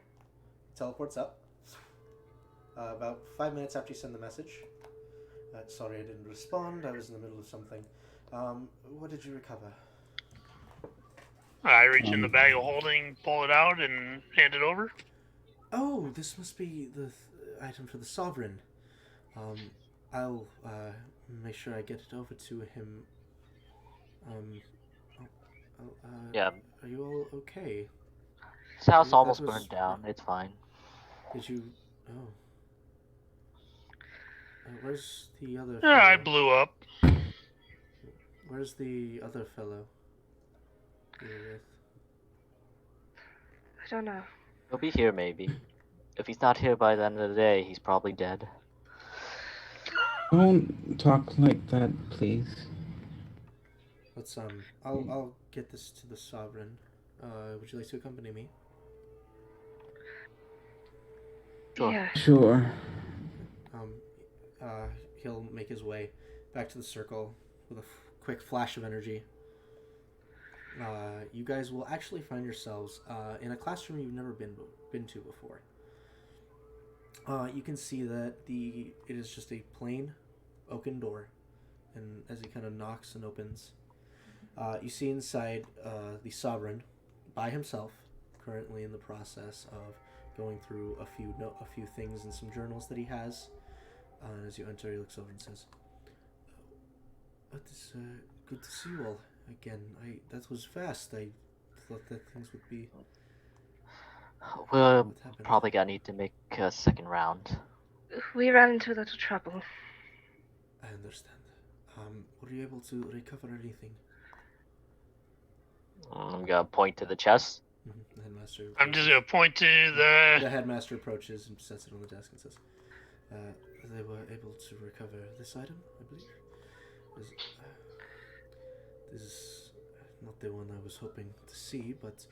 Teleports up. About 5 minutes after you send the message. Sorry I didn't respond. I was in the middle of something. What did you recover? I reach in the bag of holding, pull it out, and hand it over. Oh, this must be the item for the Sovereign. I'll make sure I get it over to him. Yeah. Are you all okay? This house almost burned down. It's fine. Did you? Oh. Where's the other? Yeah, I blew up. Where's the other fellow you were with? I don't know. He'll be here maybe. If he's not here by the end of the day, he's probably dead. Don't talk like that, please. Let's I'll get this to the Sovereign. Would you like to accompany me? Sure. Yeah. Sure. He'll make his way back to the circle with a quick flash of energy. You guys will actually find yourselves in a classroom you've never been to before. You can see that it is just a plain oaken door, and as he kind of knocks and opens, you see inside the Sovereign by himself, currently in the process of going through a few things and some journals that he has. And as you enter, he looks over and says, "It's good to see you all again. That was fast. I thought that things would be." We're probably gonna need to make a second round. We ran into a little trouble. I understand. Were you able to recover anything? I'm gonna point to the chest. The headmaster. I'm just gonna point to The headmaster approaches and sets it on the desk and says, "They were able to recover this item, I believe. This is not the one I was hoping to see, but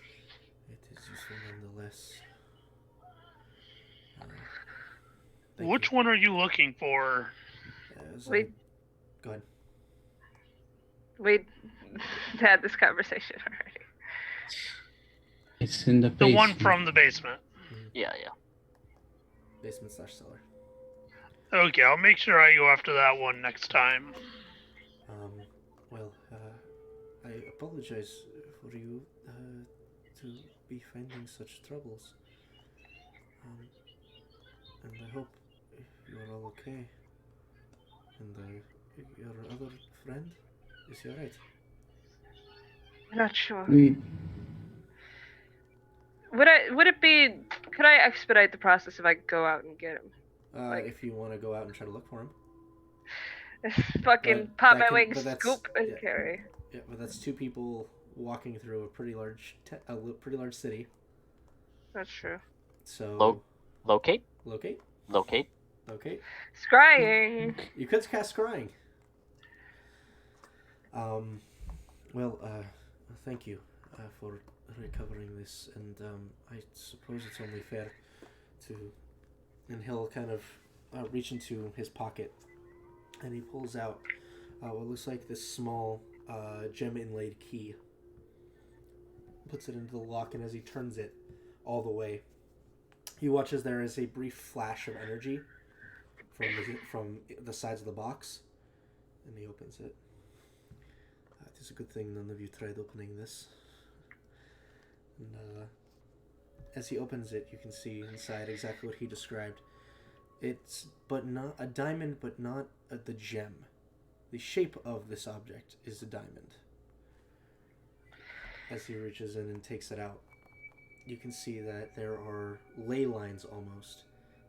it is useful nonetheless." Which one are you looking for? Wait. Go ahead. We had this conversation already. It's in the basement. The one from the basement. Yeah. Basement / cellar. Okay, I'll make sure I go after that one next time. Well, I apologize for you to be finding such troubles. And I hope you are all okay. And your other friend, is he alright? I'm not sure. We Would it be? Could I expedite the process if I go out and get him? If you want to go out and try to look for him. Fucking But pop that my wings, but that's- scoop and yeah. carry. Yeah, but that's two people walking through a pretty large city. That's true. So Locate? locate. Locate? Scrying. You could cast scrying. Well, thank you for recovering this, and I suppose it's only fair to. And he'll kind of reach into his pocket, and he pulls out what looks like this small gem inlaid key. Puts it into the lock, and as he turns it all the way, he watches there is a brief flash of energy from the sides of the box, and he opens it. It is a good thing none of you tried opening this. And as he opens it, you can see inside exactly what he described. It's not a diamond, but not the gem. The shape of this object is a diamond. As he reaches in and takes it out, you can see that there are ley lines almost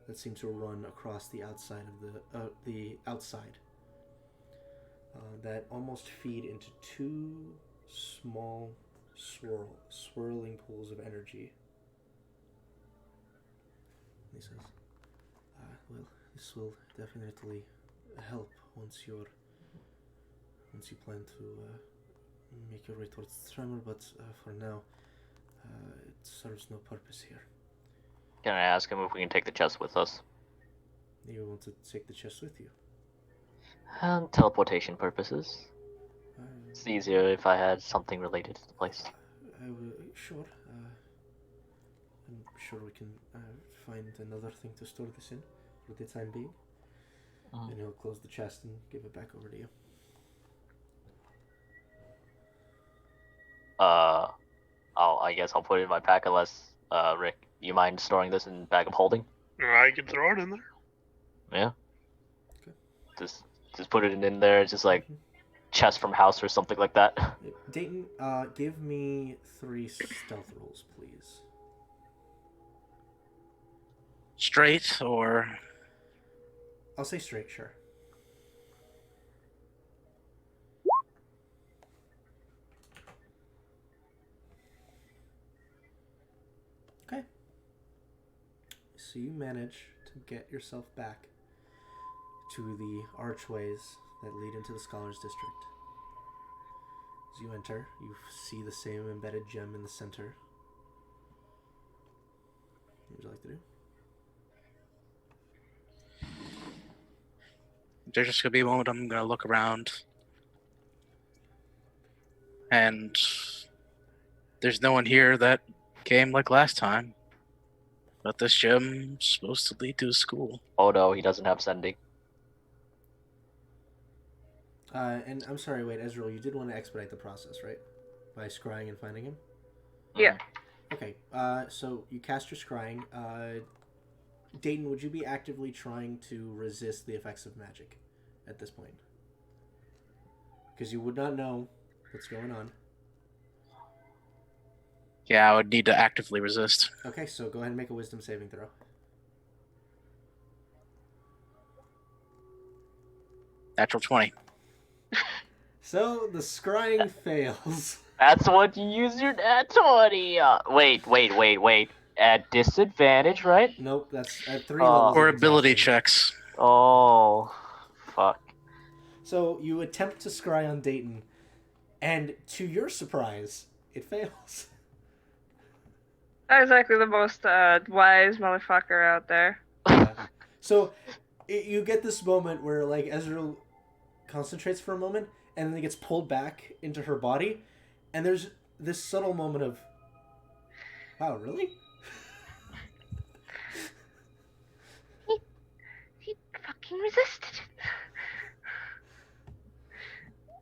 that seem to run across the outside of the outside. That almost feed into two small swirling pools of energy. He says, well, this will definitely help once you plan to make your way towards the tremor, but for now, it serves no purpose here. Can I ask him if we can take the chest with us? You want to take the chest with you? Teleportation purposes. It's easier if I had something related to the place. Sure. I'm sure we can find another thing to store this in for the time being. And he'll close the chest and give it back over to you. I guess I'll put it in my pack unless, Rick, you mind storing this in bag of holding? I can throw it in there. Yeah. Okay. Just put it in there. It's just like chest from house or something like that. Dayton, give me 3 stealth rolls, please. Straight or I'll say straight, sure. Okay. So you manage to get yourself back to the archways that lead into the Scholars District. As you enter, you see the same embedded gem in the center. What would you like to do? there's just gonna be a moment I'm gonna look around, and there's no one here that came like last time. But this gem's supposed to lead to a school. Oh no, he doesn't have sending. And I'm sorry, wait, Ezreal, you did want to expedite the process, right? By scrying and finding him? Yeah. Okay, so you cast your scrying. Dayton, would you be actively trying to resist the effects of magic at this point? Because you would not know what's going on. Yeah, I would need to actively resist. Okay, so go ahead and make a wisdom saving throw. Natural 20. So the scrying fails. That's what you use your nat 20. Wait. At disadvantage, right? Nope, that's at 3 levels. Or of ability exhaustion. checks. Oh, fuck. So you attempt to scry on Dayton, and to your surprise, it fails. Not exactly the most wise motherfucker out there. Yeah. So you get this moment where like Ezreal concentrates for a moment, and then it gets pulled back into her body, and there's this subtle moment of, wow, really? He fucking resisted it.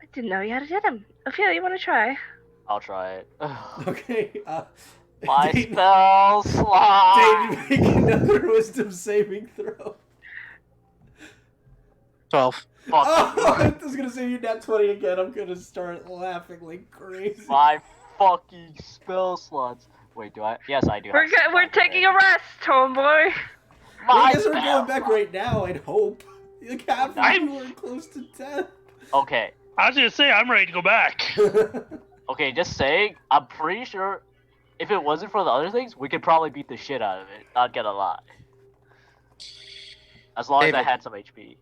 I didn't know you had it in him. Ophelia, you want to try? I'll try it. Okay. My Dayton, spell slot. Dayton, make another wisdom saving throw. 12. Fuck Oh, you. I was gonna say you nat 20 again. I'm gonna start laughing like crazy. My fucking spell slots. Wait, do I? Yes, I do. We're taking a rest, homeboy. Well, I guess we're going back right now. I'd hope. Like half of I'm- you are close to death. Okay. I was gonna say I'm ready to go back. Okay, just saying. I'm pretty sure if it wasn't for the other things, we could probably beat the shit out of it. Not gonna lie. As long as I David. had some HP.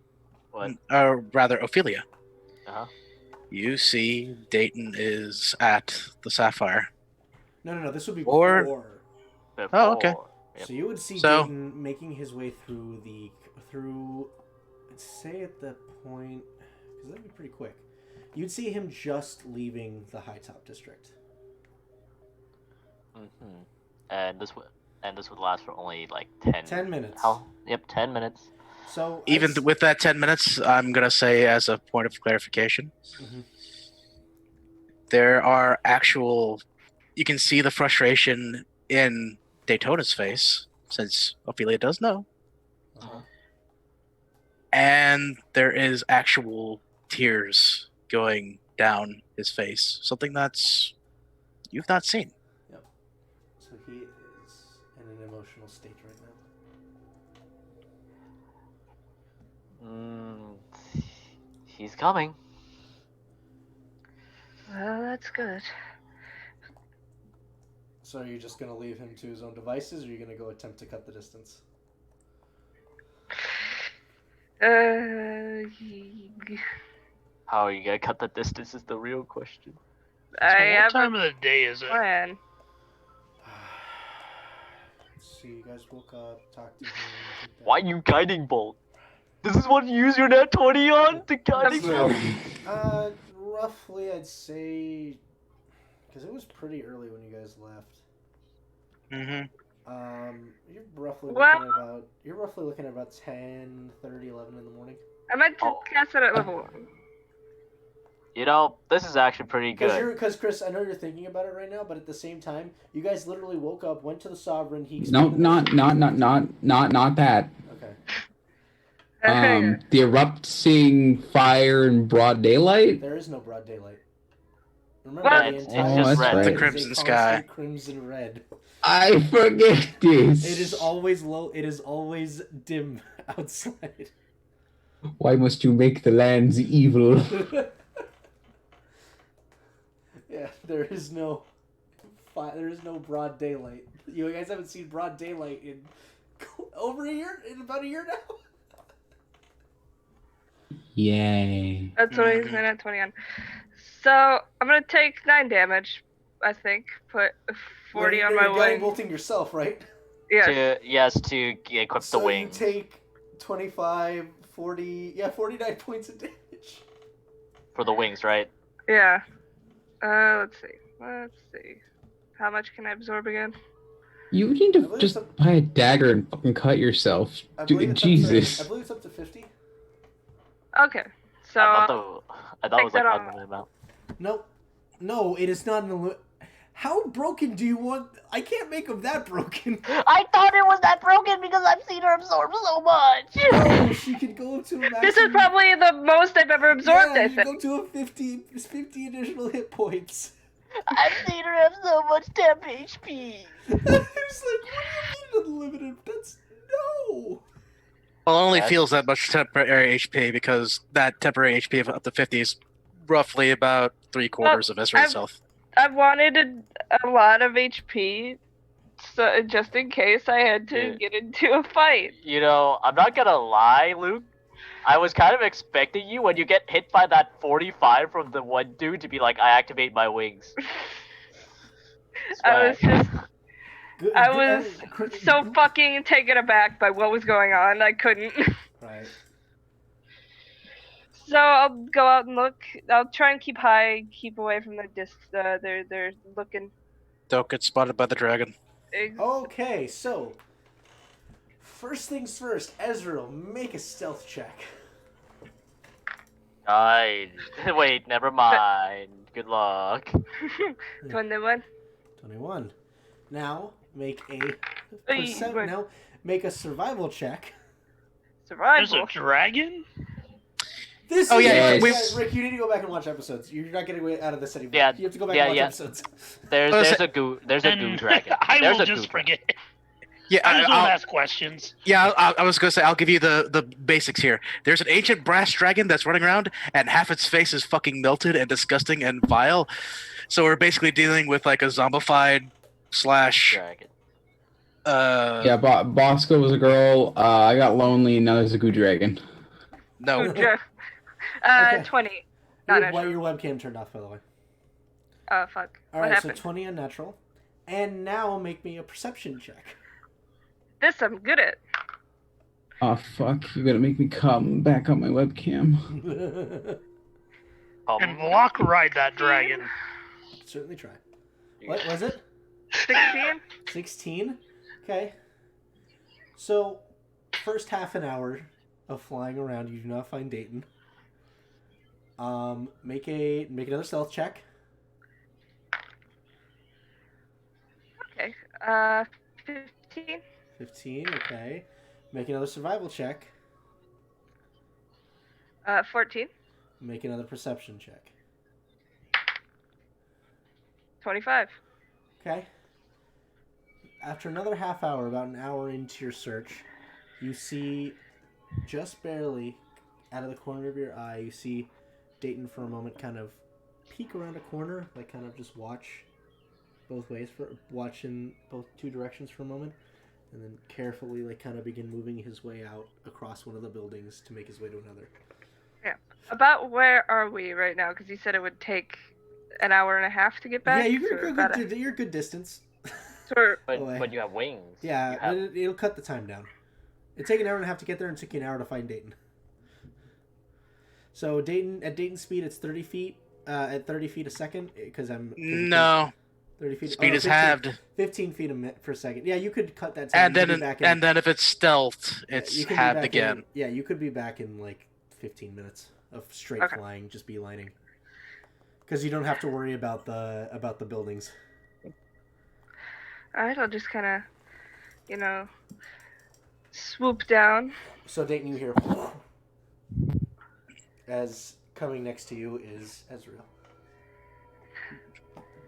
What? Or rather, Ophelia. Uh-huh. You see Dayton is at the Sapphire. No. This would be Or- before. Oh, okay. Yep. So you would see So- Dayton making his way through. Let's say at the point, because that'd be pretty quick. You'd see him just leaving the High Top District. Mm-hmm. And this would last for only like 10. 10 minutes. How? Yep, 10 minutes. So Even with that 10 minutes, I'm going to say as a point of clarification, Mhm. there are actual... You can see the frustration in Daytona's face, since Ophelia does know. Uh-huh. And there is actual tears going down his face. Something that's you've not seen. So he is in an emotional state right now. He's coming. Well, that's good. So are you just gonna leave him to his own devices, or are you gonna go attempt to cut the distance? How are you gonna cut the distance is the real question. I So have what time a of the day is it? plan. So you guys woke up, talked to him. did that. Why you guiding bolt? This is what you use your nat 20 on? The guiding bolt? Roughly, I'd say, because it was pretty early when you guys left. Mm-hmm. You're roughly Well- looking at about 10, 30, 11 in the morning. I meant to Oh. cast it at level 1. You know, this is actually pretty good. Because Chris, I know you're thinking about it right now, but at the same time, you guys literally woke up, went to the Sovereign. He No, explained not that. Okay. The erupting fire in broad daylight. There is no broad daylight. Remember, Well, the it's entire just sky red. The is a crimson constant sky. Crimson red. I forget this. It is always low. It is always dim outside. Why must you make the lands evil? Yeah, there is no broad daylight. You guys haven't seen broad daylight in over a year, in about a year now. Yay. That's what he's made at 20 on. So, I'm gonna take 9 damage, I think. Put 40 on my You're guiding wing. bolting yourself, right? Yes. To equip So the wing. you take 25, 40, 49 points of damage. For the wings, right? Yeah. Let's see. How much can I absorb again? You need I to believe just some- buy a dagger and fucking cut yourself. I believe it's up to- Jesus. I believe it's up to 50. Okay. So, I thought it was that like off. unlimited amount. Nope. No, it is not an How broken do you want? I can't make them that broken. I thought it was that broken because I've seen her absorb so much. No, she could go up to a maximum. this is probably the most I've ever absorbed, Yeah, I you think. go to a 50 additional hit points. I've seen her have so much temp HP. I was like, what do you mean unlimited? That's no. Well, it only That's- feels that much temporary HP because that temporary HP of up to 50 is roughly about 3/4 of Ezra's health. I wanted a lot of HP, so just in case I had to Yeah. get into a fight. You know, I'm not gonna lie, Luke. I was kind of expecting you when you get hit by that 45 from the one dude to be like, I activate my wings. I was just Good, I was so fucking taken aback by what was going on. I couldn't. Right. So I'll go out and look. I'll try and keep away from the discs. They're looking. Don't get spotted by the dragon. Okay, so First things first, Ezreal, make a stealth check. Wait, never mind. Good luck. 21. 21. Now make a Wait. now make a survival check. There's Survival. a dragon? This Oh, is yeah, Rick, you need to go back and watch episodes. You're not getting away out of this anymore. Yeah, You have to go back and watch yeah. episodes. There's a goo dragon. I There's will a just goo dragon. forget. Yeah, I just don't I'll- ask questions. Yeah, I was gonna say I'll give you the basics here. There's an ancient brass dragon that's running around, and half its face is fucking melted and disgusting and vile. So we're basically dealing with like a zombified slash. Dragon. Yeah, Bosco was a girl. I got lonely. Now there's a goo dragon. No, Okay. 20. Not natural. Your webcam turned off, by the way. Oh, fuck. All What right, happened? so 20 unnatural. And now make me a perception check. This I'm good at. Oh fuck! You're gonna make me come back on my webcam. And block ride that dragon. Certainly try. What was it? 16? 16? Okay. So, first half an hour of flying around, you do not find Dayton. Make another stealth check. Okay. 15? 15, okay. Make another survival check. 14? Make another perception check. 25. Okay. After another half hour, about an hour into your search, you see, just barely, out of the corner of your eye, you see Dayton for a moment kind of peek around a corner, like kind of just watch both ways, watch in both two directions for a moment, and then carefully like kind of begin moving his way out across one of the buildings to make his way to another. Yeah. About where are we right now? Because you said it would take an hour and a half to get back. Yeah, so you're a good distance. But you have wings. Yeah, You have... but it'll cut the time down. It'd take an hour and a half to get there, and it took you an hour to find Dayton. So at Dayton's speed, it's 30 feet. At 30 feet a second, because no. 30 feet. Speed is halved. 15 feet per second. Yeah, you could cut that And time. then if it's stealth, it's halved again. You could be back in like 15 minutes of straight flying, just beelining. Because you don't have to worry about the buildings. Alright, I'll just kind of, swoop down. So Dayton, you hear as coming next to you is Ezreal.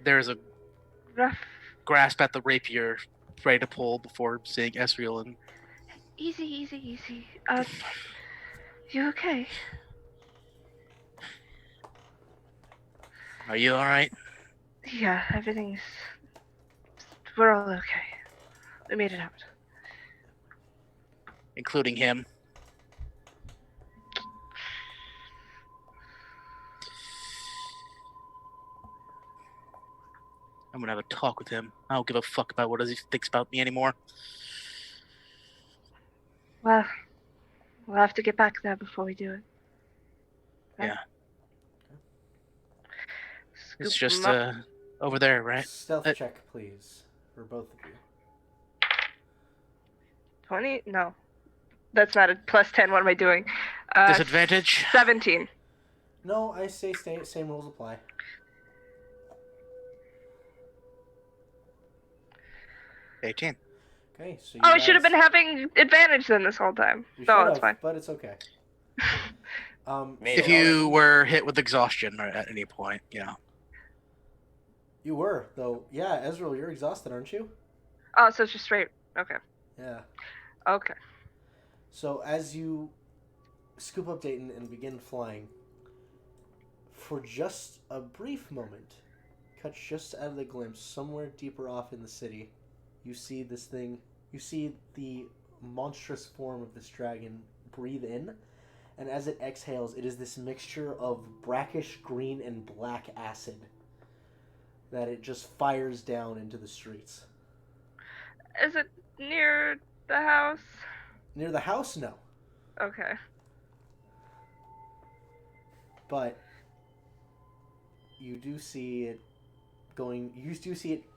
There's a Rough. grasp at the rapier, ready to pull before seeing Ezreal and. Easy. You okay? Are you all right? Yeah, we're all okay. We made it out. Including him. I'm gonna have a talk with him. I don't give a fuck about what he thinks about me anymore. Well, we'll have to get back there before we do it. Yeah. Scoop It's just 'em up. over there, right? Stealth check, please, for both of you. 20? No. That's not a plus 10. What am I doing? Disadvantage? 17. No, I say same rules apply. $18. Okay, so I should have been having advantage then this whole time. No, it's fine. But it's okay. If you were hit with exhaustion at any point, You were, though. Yeah, Ezreal, you're exhausted, aren't you? Oh, so it's just straight. Okay. Yeah. Okay. So as you scoop up Dayton and begin flying, for just a brief moment, cut just out of the glimpse, somewhere deeper off in the city, you see this thing, you see the monstrous form of this dragon breathe in, and as it exhales, it is this mixture of brackish green and black acid that it just fires down into the streets. Is it near the house? Near the house, no. Okay. But you do see it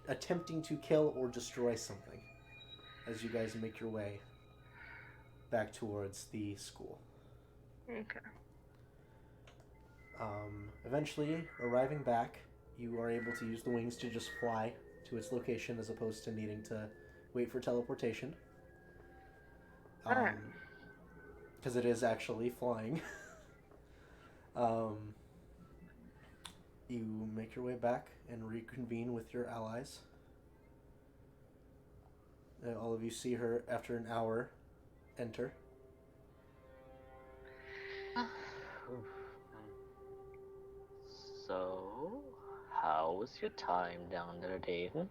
attempting to kill or destroy something as you guys make your way back towards the school. Okay. Eventually, arriving back, you are able to use the wings to just fly to its location as opposed to needing to wait for teleportation. Alright. Because it is actually flying. You make your way back and reconvene with your allies. All of you see her after an hour enter. So, how was your time down there, Dayton?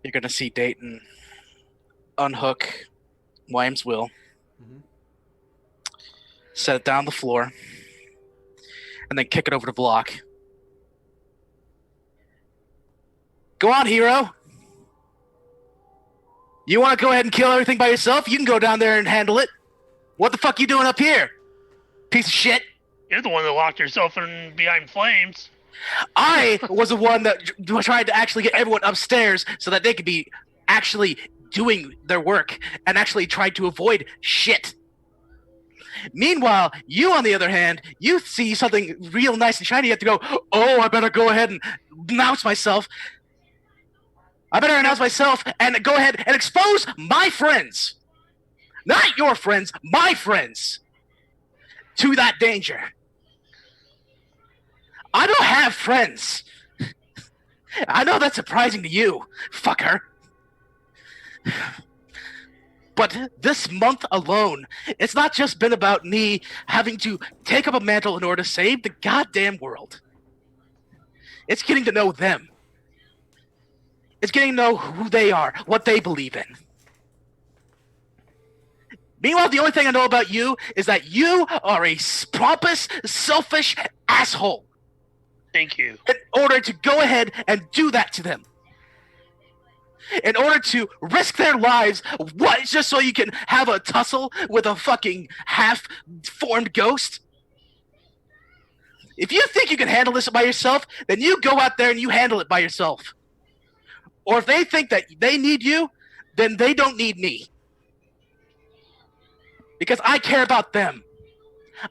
You're gonna see Dayton unhook William's will, set it down on the floor, and then kick it over to Block. Go on, hero. You want to go ahead and kill everything by yourself? You can go down there and handle it. What the fuck you doing up here? Piece of shit. You're the one that locked yourself in behind flames. I was the one that tried to actually get everyone upstairs so that they could be actually doing their work and actually tried to avoid shit. Meanwhile, you, on the other hand, you see something real nice and shiny, you have to go, oh, I better go ahead and announce myself. I better announce myself and go ahead and expose my friends. Not your friends, my friends. To that danger. I don't have friends. I know that's surprising to you, fucker. But this month alone, it's not just been about me having to take up a mantle in order to save the goddamn world. It's getting to know them. It's getting to know who they are, what they believe in. Meanwhile, the only thing I know about you is that you are a pompous, selfish asshole. Thank you. In order to go ahead and do that to them. In order to risk their lives, what, just so you can have a tussle with a fucking half-formed ghost? If you think you can handle this by yourself, then you go out there and you handle it by yourself. Or if they think that they need you, then they don't need me. Because I care about them.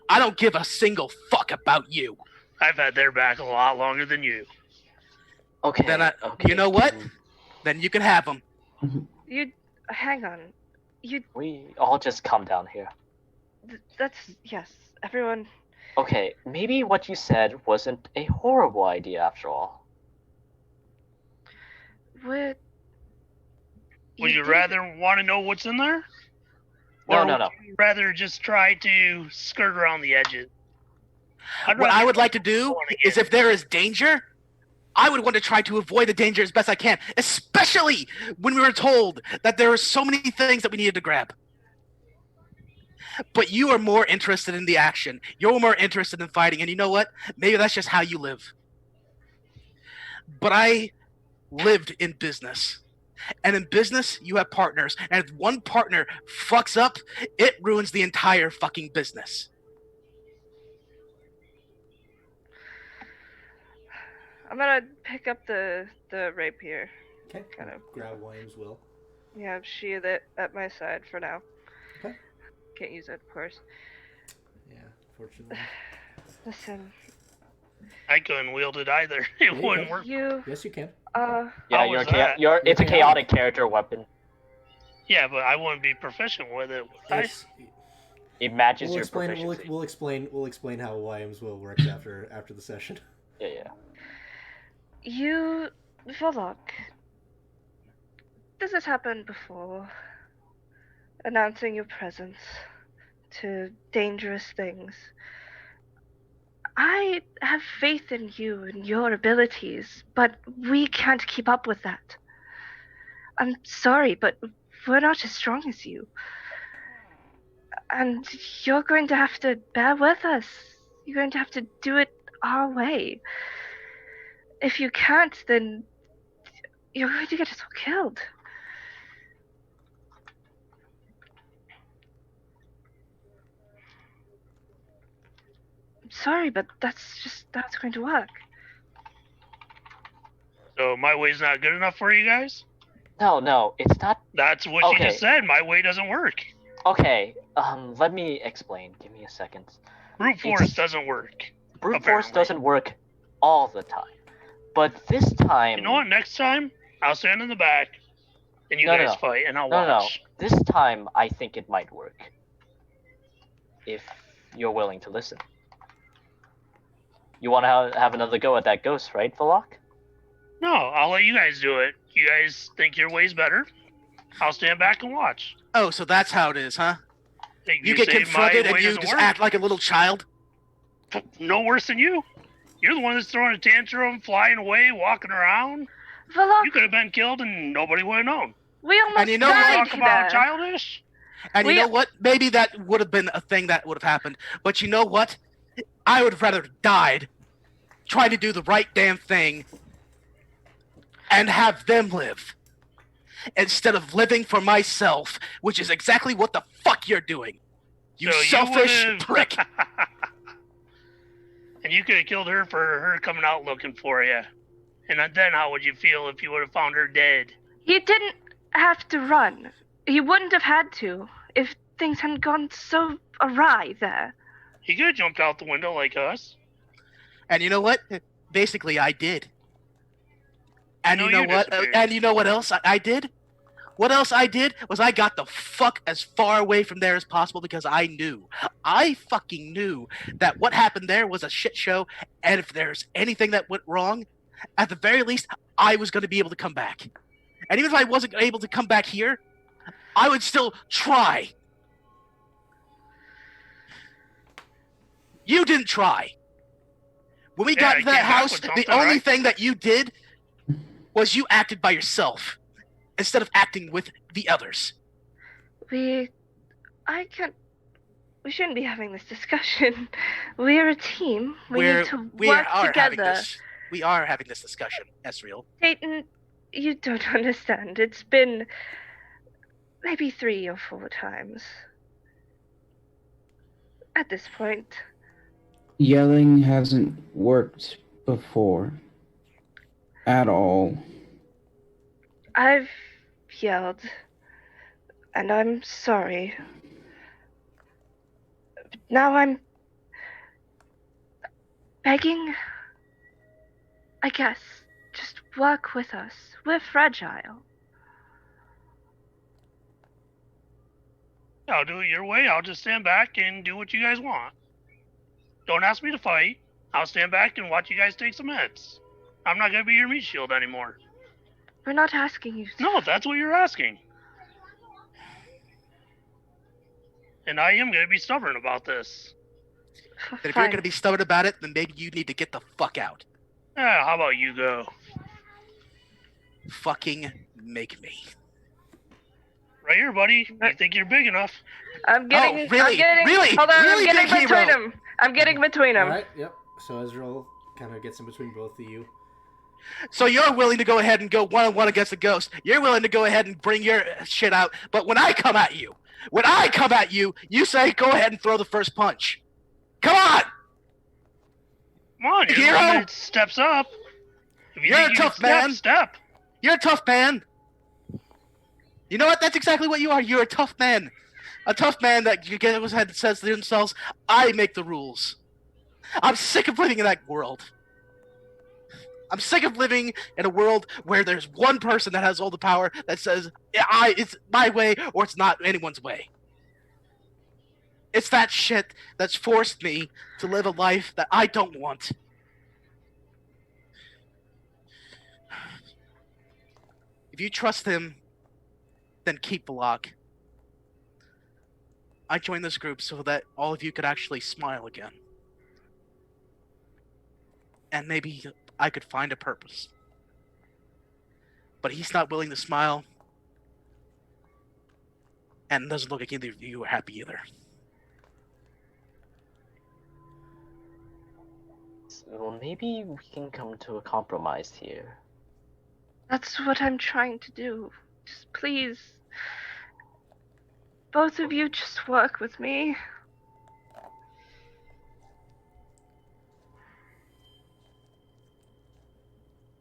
I don't give a single fuck about you. I've had their back a lot longer than you. Okay. Then okay. You know what? Then you can have them. Hang on. We all just calm down here. That's, yes, everyone. Okay, maybe what you said wasn't a horrible idea after all. Would you rather want to know what's in there? No. Would you rather just try to skirt around the edges? What I would like to do is, if there is danger, I would want to try to avoid the danger as best I can, especially when we were told that there are so many things that we needed to grab. But you are more interested in the action. You're more interested in fighting, and you know what? Maybe that's just how you live. But I lived in business. And in business, you have partners. And if one partner fucks up, it ruins the entire fucking business. I'm gonna pick up the rapier. Okay. Kind of grab William's will. Yeah, sheath it at my side for now. Okay. Can't use it, of course. Yeah, fortunately. Listen. I couldn't wield it either. It wouldn't work. Yes, you can. Yeah, How it's a chaotic character weapon. Yeah, but I wouldn't be proficient with it. Yes. It matches We'll your explain. proficiency. We'll explain how William's will works after the session. Yeah. Volok, this has happened before. Announcing your presence to dangerous things. I have faith in you and your abilities, but we can't keep up with that. I'm sorry, but we're not as strong as you. And you're going to have to bear with us. You're going to have to do it our way. If you can't, then you're going to get us all killed. I'm sorry, but that's going to work. So my way's not good enough for you guys? No, it's not That's what she just said. My way doesn't work. Okay, let me explain. Give me a second. Brute force doesn't work. Brute force doesn't work all the time. But this time... You know what? Next time, I'll stand in the back, and you guys fight, and I'll watch. No. This time, I think it might work. If you're willing to listen. You want to have another go at that ghost, right, Valak? No, I'll let you guys do it. You guys think your way's better? I'll stand back and watch. Oh, so that's how it is, huh? You get say confronted my way and you doesn't just work? act like a little child? No worse than you. You're the one that's throwing a tantrum, flying away, walking around. Valak, You could have been killed and nobody would have known. we almost And you know died Talk about there. childish. And you know what? Maybe that would have been a thing that would have happened. But you know what? I would have rather died trying to do the right damn thing and have them live instead of living for myself, which is exactly what the fuck you're doing. You So selfish you prick. And you could have killed her for her coming out looking for you. And then how would you feel if you would have found her dead? He didn't have to run. He wouldn't have had to if things hadn't gone so awry there. He could have jumped out the window like us. And you know what? Basically, I did. And No, you know you what? disappeared. And you know what else I did? What else I did was I got the fuck as far away from there as possible because I knew. I fucking knew that what happened there was a shit show, and if there's anything that went wrong, at the very least, I was going to be able to come back. And even if I wasn't able to come back here, I would still try. You didn't try. When we got I to that came back house, with the something, only right? thing that you did was you acted by yourself instead of acting with the others. We shouldn't be having this discussion. We're a team. We need to work together. We are having this discussion, Ezreal. Dayton, you don't understand. It's been maybe 3 or 4 times. At this point. Yelling hasn't worked before. At all. I've yelled. And I'm sorry. But now I'm begging. I guess. Just work with us. We're fragile. I'll do it your way. I'll just stand back and do what you guys want. Don't ask me to fight. I'll stand back and watch you guys take some hits. I'm not going to be your meat shield anymore. We're not asking you to. No, that's what you're asking. And I am going to be stubborn about this. And if you're going to be stubborn about it, then maybe you need to get the fuck out. Yeah, how about you go? Fucking make me. Right here, buddy. You think you're big enough? I'm getting. Oh, really? Really? Hold on, Really, I'm getting big between hero? them. I'm getting between them. Alright, yep. So Ezreal kind of gets in between both of you. So you're willing to go ahead and go one-on-one against the ghost. You're willing to go ahead and bring your shit out. But when I come at you, you say go ahead and throw the first punch. Come on! Come on, you're the Hero? one that steps up. If you You're think a you tough can step, man. Step. You're a tough man. You know what? That's exactly what you are. You're a tough man. A tough man that goes ahead and says to themselves, I make the rules. I'm sick of living in that world. I'm sick of living in a world where there's one person that has all the power that says, it's my way or it's not anyone's way. It's that shit that's forced me to live a life that I don't want. If you trust him, then keep the lock. I joined this group so that all of you could actually smile again. And maybe I could find a purpose. But he's not willing to smile. And it doesn't look like either of you are happy either. Well, maybe we can come to a compromise here. That's what I'm trying to do. Just please. Both of you just work with me.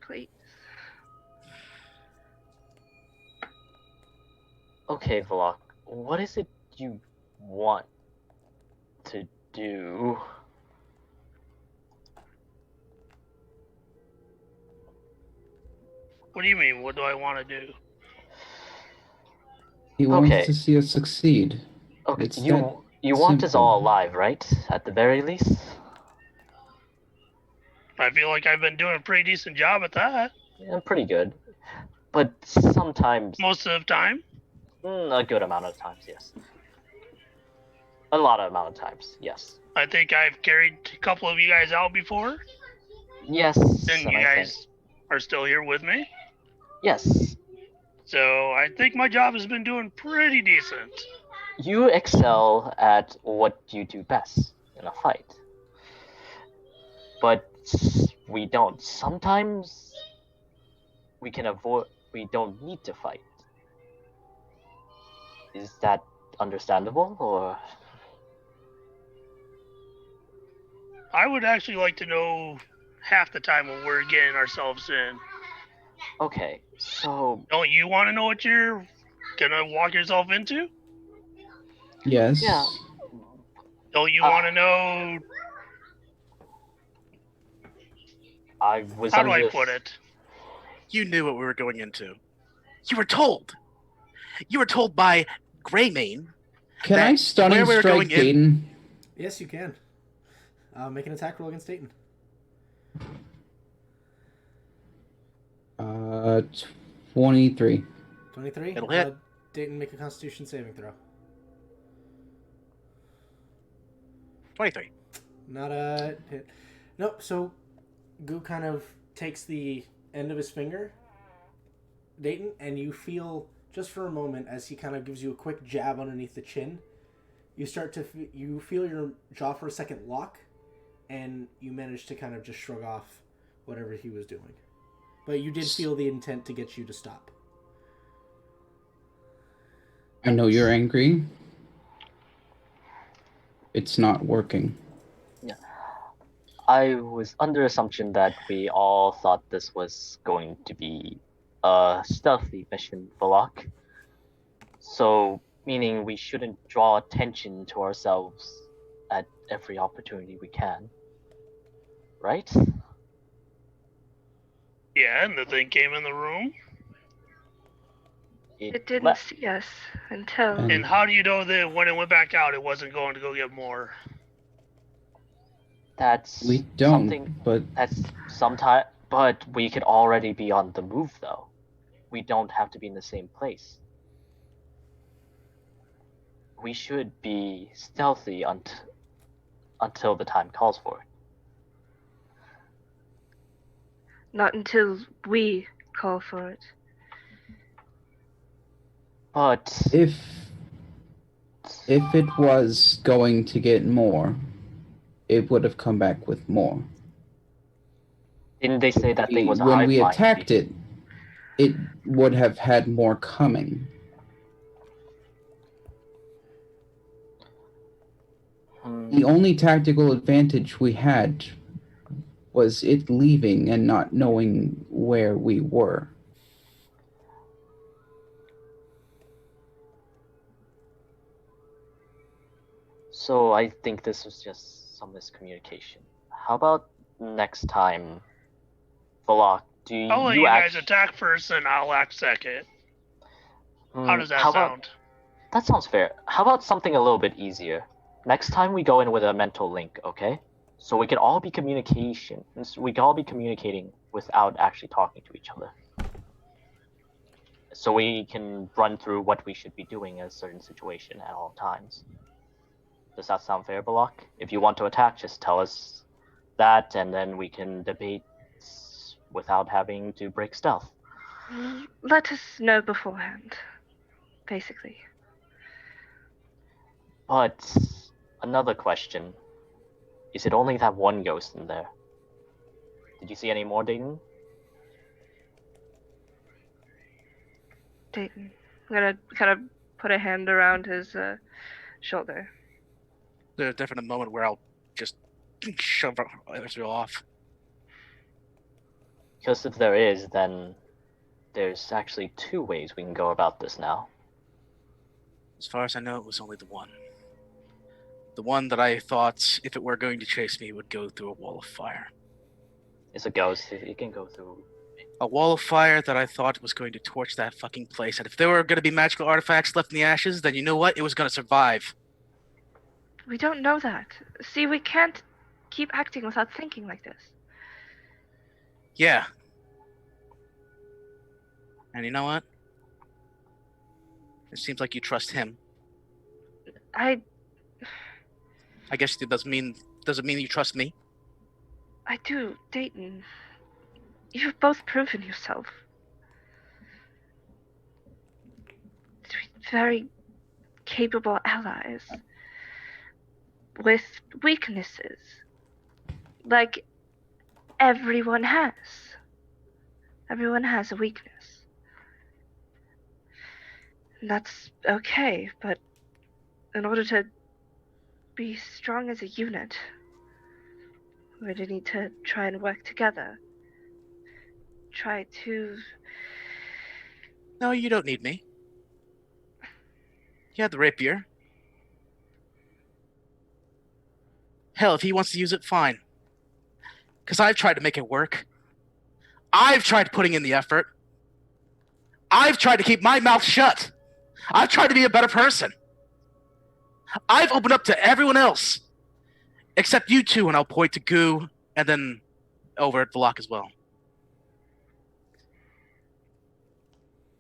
Please. Okay, Vlog, what is it you want to do? What do you mean? What do I want to do? He wants Okay. to see us succeed. Okay, It's you want us simple. all alive, right? At the very least? I feel like I've been doing a pretty decent job at that Yeah, pretty good. But sometimes, most of the time. a good amount of times, yes. A lot of amount of times, yes. I think I've carried a couple of you guys out before, Yes, and you guys are still here with me. Yes. So I think my job has been doing pretty decent. You excel at what you do best in a fight. But we don't. Sometimes we don't need to fight. Is that understandable, or? I would actually like to know half the time what we're getting ourselves in. Okay, so... Don't you want to know what you're gonna walk yourself into? Yes. Yeah. Don't you want to know? I was How do under I put it? You knew what we were going into. You were told. You were told by Greimayn. Can I stunning where we were strike going in- Dayton? Yes, you can. Make an attack roll against Dayton. 23. 23? It'll hit. Dayton, make a Constitution saving throw. 23. Not a hit. Nope, so Goo kind of takes the end of his finger, Dayton, and you feel, just for a moment, as he kind of gives you a quick jab underneath the chin, you start to, you feel your jaw for a second lock, and you manage to kind of just shrug off whatever he was doing. But you did feel the intent to get you to stop. I know you're angry. It's not working. Yeah. I was under assumption that we all thought this was going to be a stealthy mission, Balak. So, meaning we shouldn't draw attention to ourselves at every opportunity we can. Right? Yeah, and the thing came in the room. It didn't see us until. And how do you know that when it went back out, it wasn't going to go get more? That's We don't, something. but That's sometime. But we could already be on the move, though. We don't have to be in the same place. We should be stealthy until the time calls for it. Not until we call for it. But if it was going to get more, it would have come back with more. didn't they say that thing was a When hive we mind? attacked it, it would have had more coming. The only tactical advantage we had was it leaving and not knowing where we were. So I think this was just some miscommunication. How about next time, Valak, do you I'll let you guys attack first and I'll act second. How does that sound? That sounds fair. How about something a little bit easier? Next time we go in with a mental link, okay? So we can all be communicating without actually talking to each other. So we can run through what we should be doing in a certain situation at all times. Does that sound fair, Balak? If you want to attack, just tell us that, and then we can debate without having to break stealth. Let us know beforehand, basically. But another question. Is it only that one ghost in there? Did you see any more, Dayton? Dayton. I'm gonna kind of put a hand around his shoulder. There's definitely a moment where I'll just shove Ezreal off. Because if there is, then there's actually two ways we can go about this now. As far as I know, it was only the one. The one that I thought, if it were going to chase me, would go through a wall of fire. It's a ghost. It can go through. A wall of fire that I thought was going to torch that fucking place. And if there were going to be magical artifacts left in the ashes, then you know what? It was going to survive. We don't know that. See, we can't keep acting without thinking like this. Yeah. And you know what? It seems like you trust him. I guess it doesn't mean you trust me. I do, Dayton. You've both proven yourself to be very capable allies with weaknesses, like everyone has. Everyone has a weakness. And that's okay, but in order to be strong as a unit, we're going to need to try and work together. Try to... No, you don't need me. You have the rapier. Hell, if he wants to use it, fine. Because I've tried to make it work. I've tried putting in the effort. I've tried to keep my mouth shut. I've tried to be a better person. I've opened up to everyone else. Except you two, and I'll point to Goo, and then over at the lock as well.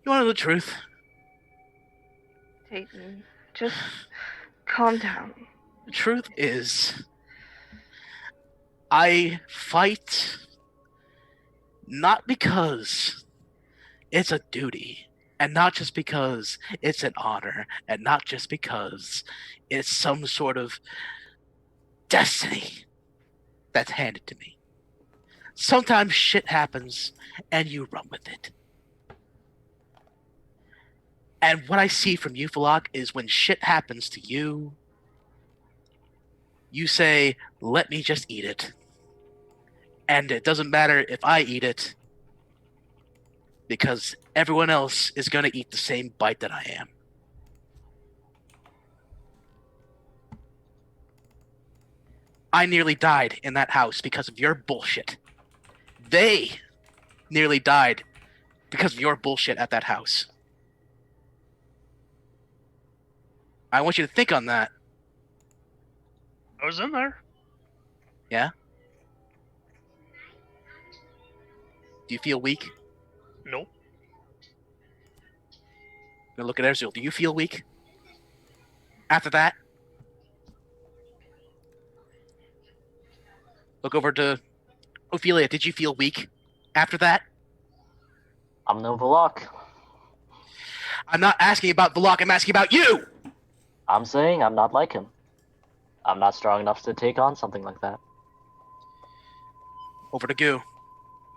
You want to know the truth? Dayton, just calm down. The truth is, I fight not because it's a duty, and not just because it's an honor, and not just because it's some sort of destiny that's handed to me. Sometimes shit happens, and you run with it. And what I see from you, Falak, is when shit happens to you, you say, let me just eat it. And it doesn't matter if I eat it, because everyone else is going to eat the same bite that I am. I nearly died in that house because of your bullshit. They nearly died because of your bullshit at that house. I want you to think on that. I was in there. Yeah? Do you feel weak? Nope. Now look at Ezreal. Do you feel weak? After that? Look over to Ophelia. Did you feel weak after that? I'm no Valak. I'm not asking about Valak. I'm asking about you! I'm saying I'm not like him. I'm not strong enough to take on something like that. Over to Goo.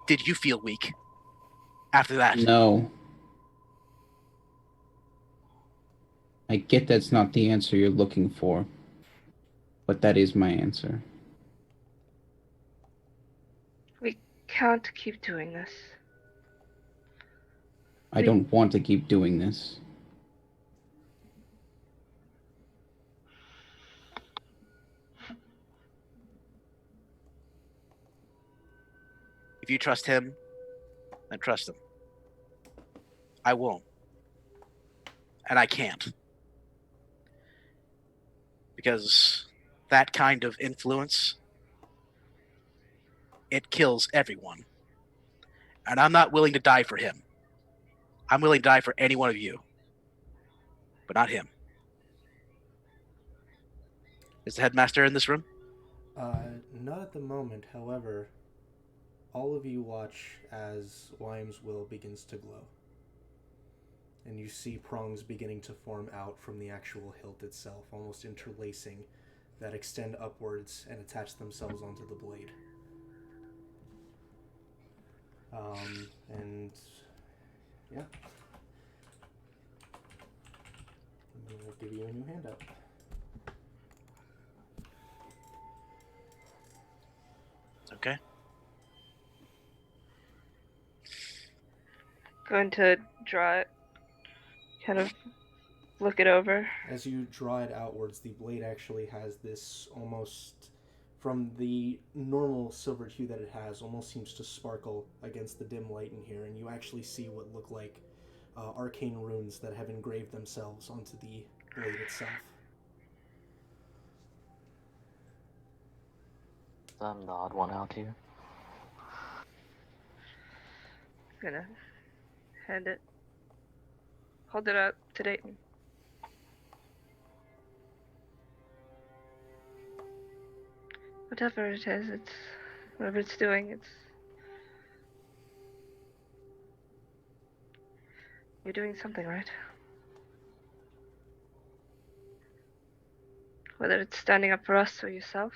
Did you feel weak after that? No. I get that's not the answer you're looking for, but that is my answer. We can't keep doing this. I don't want to keep doing this. If you trust him, then trust him. I won't. And I can't. Because that kind of influence, it kills everyone. And I'm not willing to die for him. I'm willing to die for any one of you. But not him. Is the headmaster in this room? Not at the moment. However, all of you watch as Lime's will begins to glow. And you see prongs beginning to form out from the actual hilt itself, almost interlacing, that extend upwards and attach themselves onto the blade. And yeah. I'm going to give you a new handout. Okay. Going to draw it, kind of look it over. As you draw it outwards, the blade actually has this almost, from the normal silvered hue that it has, almost seems to sparkle against the dim light in here, and you actually see what look like arcane runes that have engraved themselves onto the blade itself. I'm the odd one out here. Gonna hold it up to Dayton. Whatever it is, whatever it's doing, you're doing something right. Whether it's standing up for us or yourself.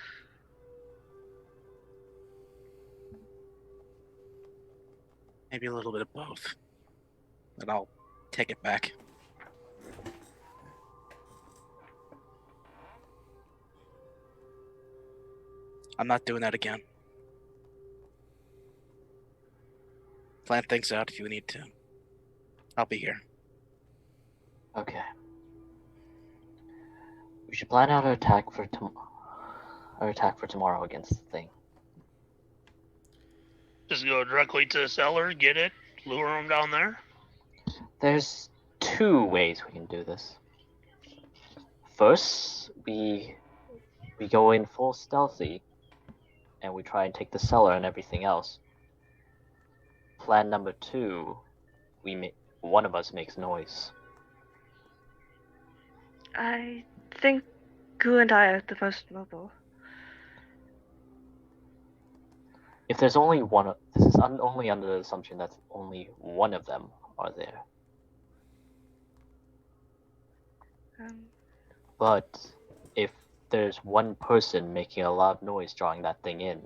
Maybe a little bit of both. And I'll take it back. I'm not doing that again. Plan things out if you need to. I'll be here. Okay. We should plan out our attack for tomorrow against the thing. Just go directly to the cellar, get it, lure them down there. There's 2 ways we can do this. First, we go in full stealthy, and we try and take the cellar and everything else. Plan number 2, one of us makes noise. I think Gu and I are the most mobile. If there's only one, this is only under the assumption that only one of them are there. But if there's one person making a loud noise drawing that thing in,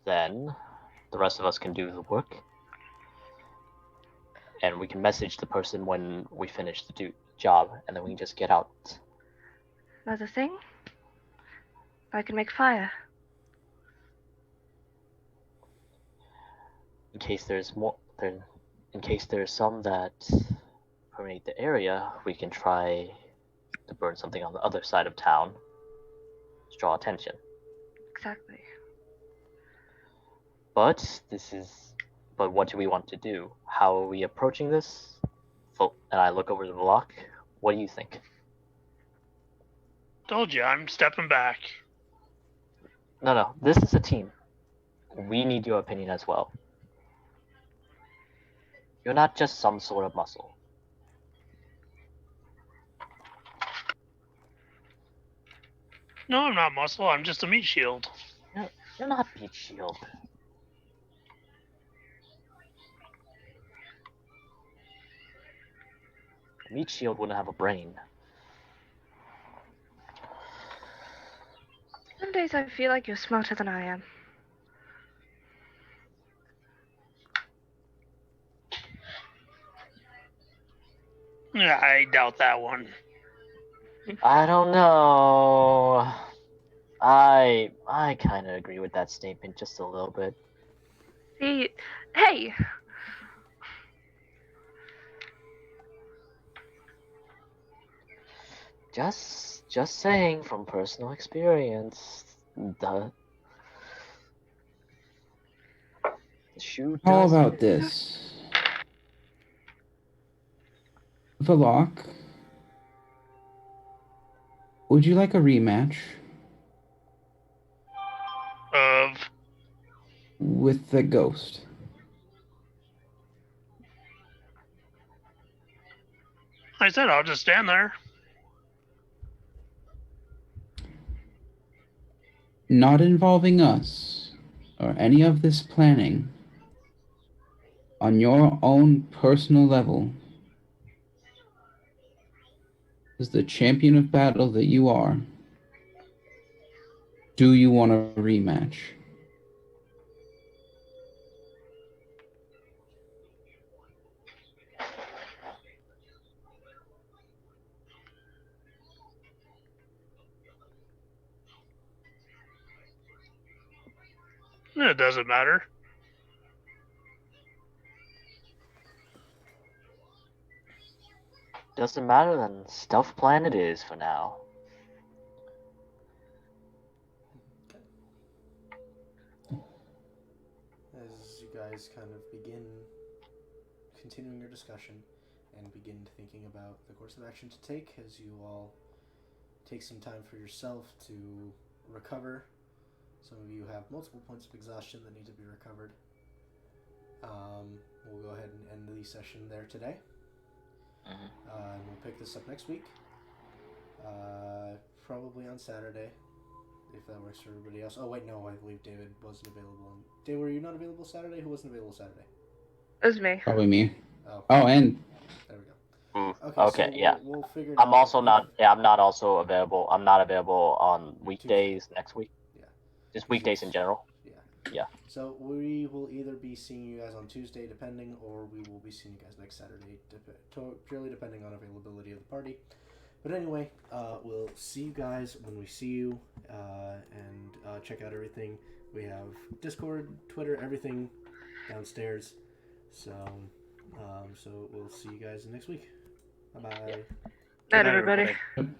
then the rest of us can do the work. And we can message the person when we finish the job, and then we can just get out. Another thing, I can make fire. In case there's some that permeate the area, we can try to burn something on the other side of town to draw attention. Exactly. But what do we want to do? How are we approaching this? And I look over the block. What do you think? Told you, I'm stepping back. No, this is a team. We need your opinion as well. You're not just some sort of muscle. No, I'm not muscle, I'm just a meat shield. You're not meat shield. Meat shield wouldn't have a brain. Some days I feel like you're smarter than I am. Yeah, I doubt that one. I don't know. I kind of agree with that statement just a little bit. See, hey! Just saying from personal experience. The shoe How does. about this? Valak, would you like a rematch? Of? With the ghost. I said I'll just stand there. Not involving us or any of this planning. On your own personal level. As the champion of battle that you are, do you want a rematch? It doesn't matter. Doesn't matter then. Stealth plan it is for now. As you guys kind of begin continuing your discussion and begin thinking about the course of action to take, as you all take some time for yourself to recover. Some of you have multiple points of exhaustion that need to be recovered. We'll go ahead and end the session there today. And we'll pick this up next week. Probably on Saturday, if that works for everybody else. Oh, wait, no, I believe David wasn't available. David, were you not available Saturday? Who wasn't available Saturday? It was me. Probably me. Oh, and there we go. Okay, so yeah. We'll figure it I'm out. also not. Yeah, I'm not also available. I'm not available on weekdays next week. Yeah. Just weekdays in general. Yeah. So we will either be seeing you guys on Tuesday, depending, or we will be seeing you guys next Saturday, purely depending on availability of the party. But anyway, we'll see you guys when we see you, and check out everything. We have Discord, Twitter, everything downstairs. So we'll see you guys next week. Bye-bye. Night, everybody. everybody.